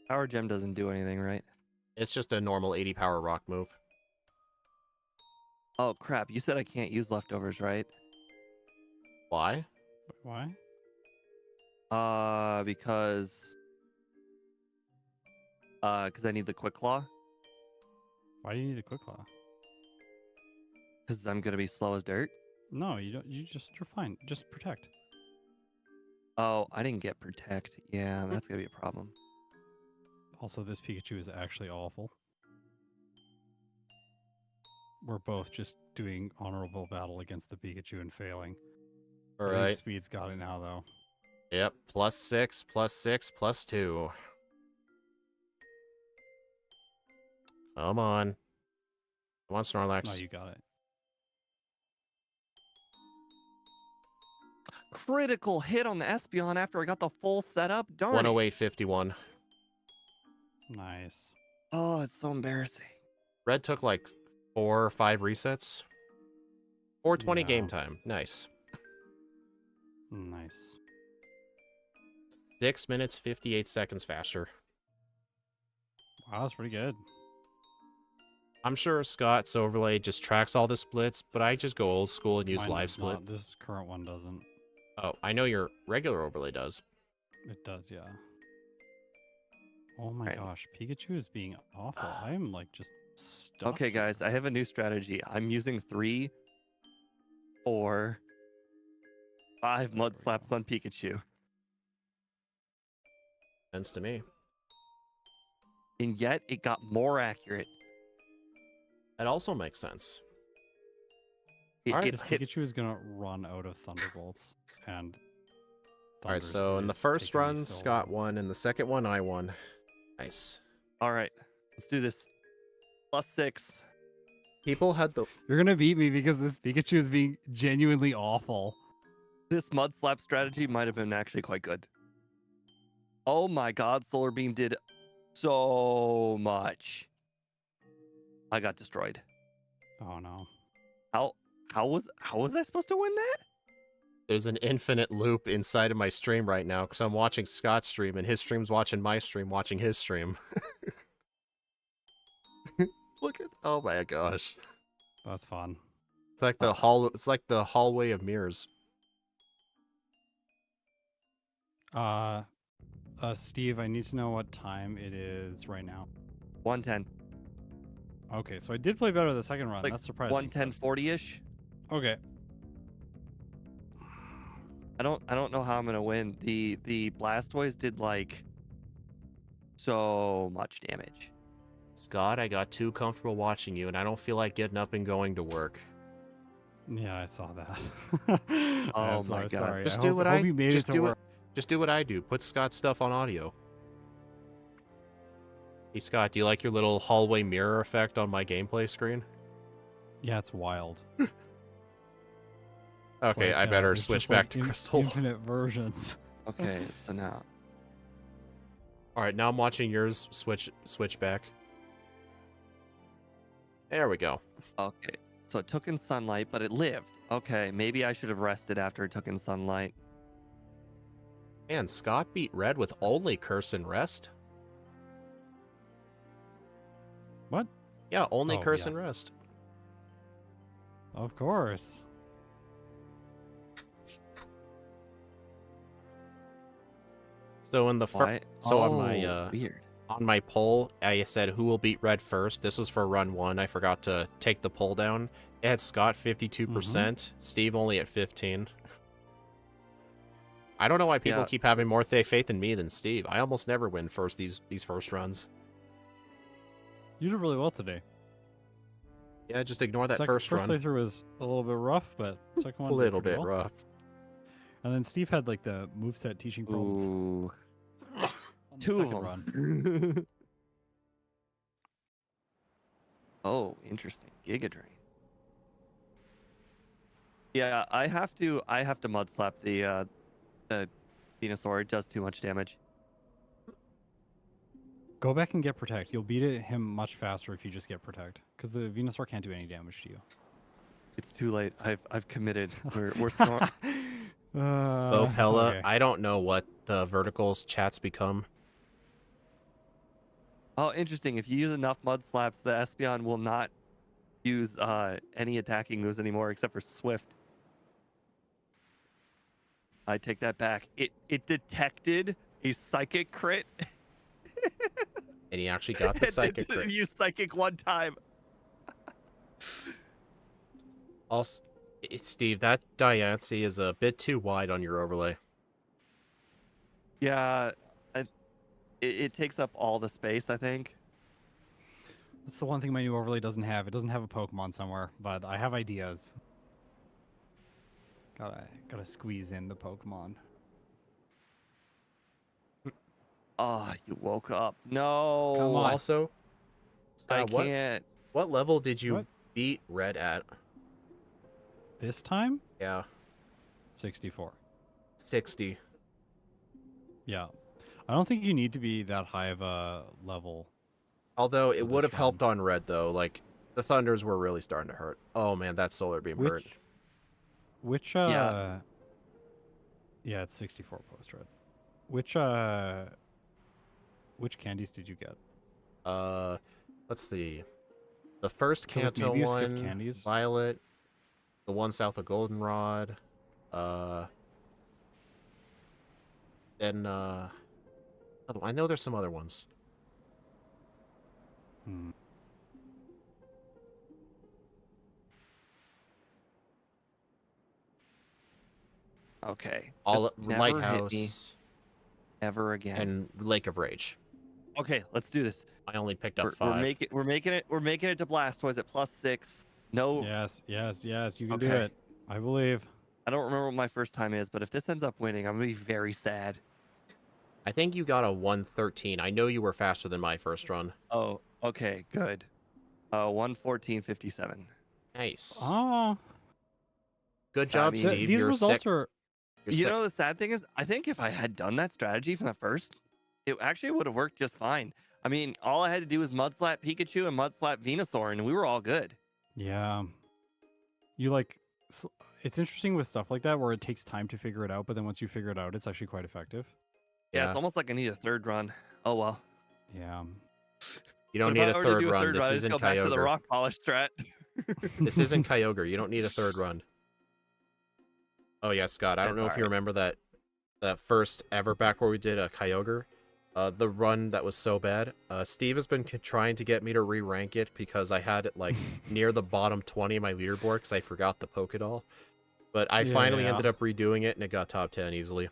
Speaker 2: Power Gem doesn't do anything, right?
Speaker 1: It's just a normal 80 power rock move.
Speaker 2: Oh crap, you said I can't use leftovers, right?
Speaker 1: Why?
Speaker 3: why?
Speaker 2: Because I need the Quick Claw.
Speaker 3: Why do you need a quick claw?
Speaker 2: Because I'm gonna be slow as dirt.
Speaker 3: No, you don't. You're fine. Just protect.
Speaker 2: Oh, I didn't get Protect. Yeah, that's gonna be a problem.
Speaker 3: Also, this Pikachu is actually awful. We're both just doing honorable battle against the Pikachu and failing. I think
Speaker 1: Alright.
Speaker 3: Speed's got it now, though.
Speaker 1: Yep. +6, +6, +2. Come on. Come on, Snorlax.
Speaker 3: No, you got it.
Speaker 2: Critical hit on the Espeon after I got the full setup. Darn it.
Speaker 1: 108.51.
Speaker 3: Nice.
Speaker 2: Oh, it's so embarrassing.
Speaker 1: Red took like 4 or 5 resets. 420
Speaker 3: Yeah.
Speaker 1: game time. Nice.
Speaker 3: Nice.
Speaker 1: 6 minutes, 58 seconds faster.
Speaker 3: Wow, that's pretty good.
Speaker 1: I'm sure Scott's overlay just tracks all the splits, but I just go old school and use
Speaker 3: Mine
Speaker 1: live
Speaker 3: does
Speaker 1: split.
Speaker 3: not. This current one doesn't.
Speaker 1: Oh, I know your regular overlay does.
Speaker 3: It does, yeah. Oh my
Speaker 2: Right.
Speaker 3: gosh, Pikachu is being awful. I am like just stuck.
Speaker 2: Okay, guys, I have a new strategy. I'm using 3, 4, 5
Speaker 3: There
Speaker 2: mud
Speaker 3: we
Speaker 2: slaps
Speaker 3: go.
Speaker 2: on Pikachu.
Speaker 1: Sense to me.
Speaker 2: And yet it got more accurate.
Speaker 1: That also makes sense.
Speaker 2: It,
Speaker 1: Alright,
Speaker 2: it
Speaker 3: This
Speaker 2: hit
Speaker 3: Pikachu is gonna run out of Thunderbolts, and
Speaker 1: All right,
Speaker 3: Thunders
Speaker 1: so in the
Speaker 3: is
Speaker 1: first
Speaker 3: taking me
Speaker 1: run,
Speaker 3: so
Speaker 1: Scott
Speaker 3: long.
Speaker 1: won. In the second one, I won. Nice.
Speaker 2: All right, let's do this. +6.
Speaker 1: People had the
Speaker 3: You're gonna beat me because this Pikachu is being genuinely awful.
Speaker 2: This mud slap strategy might have been actually quite good. Oh my god, Solar Beam did so much. I got destroyed.
Speaker 3: Oh no.
Speaker 2: How was I supposed to win that?
Speaker 1: there's an infinite loop inside of my stream right now because I'm watching Scott's stream and his stream's watching my stream, watching his stream. Look at oh my gosh.
Speaker 3: That's fun.
Speaker 1: It's like the hallway of mirrors.
Speaker 3: Steve, I need to know what time it is right now.
Speaker 2: 110.
Speaker 3: Okay, so I did play better the second run.
Speaker 2: Like
Speaker 3: That's surprising.
Speaker 2: 110-40-ish.
Speaker 3: Okay.
Speaker 2: I don't know how I'm gonna win. The Blastoise did like so much damage.
Speaker 1: Scott, I got too comfortable watching you and I don't feel like getting up and going to work.
Speaker 3: Yeah, I saw that.
Speaker 2: Oh
Speaker 3: I'm
Speaker 2: my
Speaker 3: so
Speaker 2: God.
Speaker 3: sorry.
Speaker 1: Just
Speaker 3: I
Speaker 1: do
Speaker 3: hope,
Speaker 1: what
Speaker 3: hope
Speaker 1: I
Speaker 3: you made
Speaker 1: just
Speaker 3: it to
Speaker 1: do
Speaker 3: work.
Speaker 1: it. Just do what I do. Put Scott's stuff on audio. Hey Scott, do you like your little hallway mirror effect on my gameplay screen?
Speaker 3: Yeah, it's wild.
Speaker 1: Okay,
Speaker 3: It's
Speaker 1: I
Speaker 3: like,
Speaker 1: better
Speaker 3: there's
Speaker 1: switch
Speaker 3: just,
Speaker 1: back
Speaker 3: like,
Speaker 1: to Crystal.
Speaker 3: Infinite versions.
Speaker 2: Okay, so now
Speaker 1: All right, now I'm watching yours switch back. There we go.
Speaker 2: okay. So it took in sunlight, but it lived. Okay, maybe I should have rested after it took in sunlight.
Speaker 1: And Scott beat Red with only Curse and Rest.
Speaker 3: What?
Speaker 1: Yeah, only
Speaker 3: Oh,
Speaker 1: Curse
Speaker 3: yeah.
Speaker 1: and Rest.
Speaker 3: Of course.
Speaker 1: So in the
Speaker 2: Why?
Speaker 1: so
Speaker 2: oh,
Speaker 1: on
Speaker 2: weird.
Speaker 1: my poll, I said who will beat Red first. This was for run 1. I forgot to take the poll down. It had Scott 52%, Steve only at 15. I don't know why people
Speaker 2: Yeah.
Speaker 1: keep having more faith in me than Steve. I almost never win these first runs.
Speaker 3: You did really well today.
Speaker 1: Yeah, just ignore that first run.
Speaker 3: playthrough was a little bit rough, but second one
Speaker 1: A
Speaker 3: did
Speaker 1: little
Speaker 3: pretty
Speaker 1: bit
Speaker 3: well.
Speaker 1: rough.
Speaker 3: And then Steve had like the moveset teaching problems
Speaker 2: Ooh.
Speaker 3: on the
Speaker 2: Two of
Speaker 3: second
Speaker 2: them.
Speaker 3: run.
Speaker 2: Oh, interesting. Giga Drain. Yeah, I have to mud slap the Venusaur. It does too much damage.
Speaker 3: Go back and get Protect. You'll beat him much faster if you just get Protect, because the Venusaur can't do any damage to you.
Speaker 2: It's too late. I've committed. We're smart.
Speaker 1: Oh, Pella,
Speaker 3: okay.
Speaker 1: I don't know what the verticals chats become.
Speaker 2: Oh, interesting. If you use enough mud slaps, the Espeon will not use any attacking moves anymore except for Swift. I take that back. It detected a psychic crit.
Speaker 1: And he actually got the psychic crit.
Speaker 2: Use psychic one time.
Speaker 1: Also, Steve, that Diancie is a bit too wide on your overlay.
Speaker 2: Yeah, it takes up all the space, I think.
Speaker 3: That's the one thing my new overlay doesn't have. It doesn't have a Pokemon somewhere, but I have ideas. Gotta squeeze in the Pokemon.
Speaker 2: Oh, you woke up. No.
Speaker 3: Come on.
Speaker 1: Also,
Speaker 2: I
Speaker 1: Scott,
Speaker 2: can't.
Speaker 1: what level did you
Speaker 3: What?
Speaker 1: beat Red at?
Speaker 3: This time,
Speaker 1: Yeah,
Speaker 3: 64.
Speaker 1: 60.
Speaker 3: Yeah. I don't think you need to be that high of a level.
Speaker 1: Although
Speaker 3: For
Speaker 1: it
Speaker 3: this
Speaker 1: would have
Speaker 3: run.
Speaker 1: helped on Red, though. Like, the Thunders were really starting to hurt. Oh, man, that Solar Beam hurt.
Speaker 3: Which
Speaker 2: Yeah.
Speaker 3: Yeah, it's 64 post red. Which candies did you get?
Speaker 1: Let's see. The first
Speaker 3: 'Cause, like,
Speaker 1: Kanto
Speaker 3: maybe you skipped
Speaker 1: one,
Speaker 3: candies.
Speaker 1: Violet. The one south of Goldenrod. Then, I know there's some other ones.
Speaker 3: Hmm.
Speaker 2: Okay.
Speaker 1: All
Speaker 2: Just never hit me
Speaker 1: Lighthouse
Speaker 2: ever again.
Speaker 1: and Lake of Rage.
Speaker 2: Okay, let's do this.
Speaker 1: I only picked up
Speaker 2: We're
Speaker 1: 5.
Speaker 2: making it to Blastoise at +6. No.
Speaker 3: Yes, you can do
Speaker 2: Okay.
Speaker 3: it. I believe.
Speaker 2: I don't remember what my first time is, but if this ends up winning, I'm gonna be very sad.
Speaker 1: I think you got a 113. I know you were faster than my first run.
Speaker 2: Oh, okay, good. 114.57.
Speaker 1: Nice.
Speaker 3: Oh,
Speaker 1: Good
Speaker 2: I
Speaker 1: job,
Speaker 2: mean,
Speaker 1: Steve.
Speaker 3: these
Speaker 1: You're
Speaker 3: results
Speaker 1: sick.
Speaker 3: are.
Speaker 2: You know, the sad thing is, I think if I had done that strategy from the first, it actually would have worked just fine. I mean, all I had to do was mud slap Pikachu and mud slap Venusaur, and we were all good.
Speaker 3: Yeah. You like. It's interesting with stuff like that where it takes time to figure it out, but then once you figure it out, it's actually quite effective.
Speaker 2: Yeah, it's almost like I need a third run. Oh well.
Speaker 3: Yeah.
Speaker 1: You don't
Speaker 2: But
Speaker 1: need
Speaker 2: if I
Speaker 1: a
Speaker 2: were to
Speaker 1: third
Speaker 2: do a
Speaker 1: run.
Speaker 2: third
Speaker 1: This
Speaker 2: run, I just
Speaker 1: isn't
Speaker 2: go back to the
Speaker 1: Kyogre.
Speaker 2: rock polish strat.
Speaker 1: This isn't Kyogre. You don't need a third run. Oh yeah, Scott. I don't
Speaker 2: That's
Speaker 1: know if you
Speaker 2: alright.
Speaker 1: remember that first ever back where we did a Kyogre. The run that was so bad. Steve has been trying to get me to re-rank it because I had it like near the bottom 20 of my leaderboard because I forgot the Pokedoll. But I finally ended up redoing it and it got top 10 easily.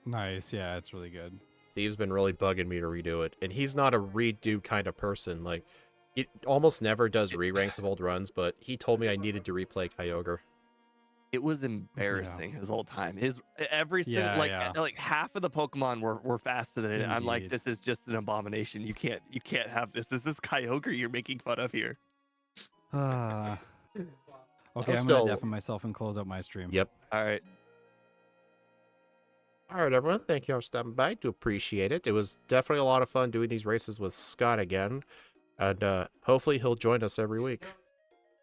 Speaker 3: Nice. Yeah, it's really good.
Speaker 1: Steve's been really bugging me to redo it, and he's not a redo kind of person. Like, he almost never does re-ranks of old runs, but he told me I needed to replay Kyogre.
Speaker 2: It was embarrassing his whole time. His every single
Speaker 3: Yeah,
Speaker 2: like half of the Pokemon were faster than it. I'm like,
Speaker 3: Indeed.
Speaker 2: this is just an abomination. You can't have this. This is Kyogre you're making fun of here.
Speaker 3: Okay, I'm
Speaker 1: still-
Speaker 3: gonna deafen myself and close out my stream.
Speaker 1: Yep.
Speaker 2: All right.
Speaker 1: All right, everyone. Thank you for stopping by. Do appreciate it. It was definitely a lot of fun doing these races with Scott again, and hopefully he'll join us every week.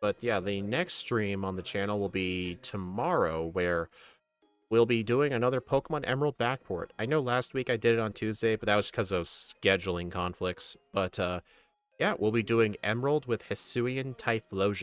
Speaker 1: But yeah, the next stream on the channel will be tomorrow, where we'll be doing another Pokemon Emerald Backport. I know last week I did it on Tuesday, but that was because of scheduling conflicts. But yeah, we'll be doing Emerald with Hisuian Typhlosion.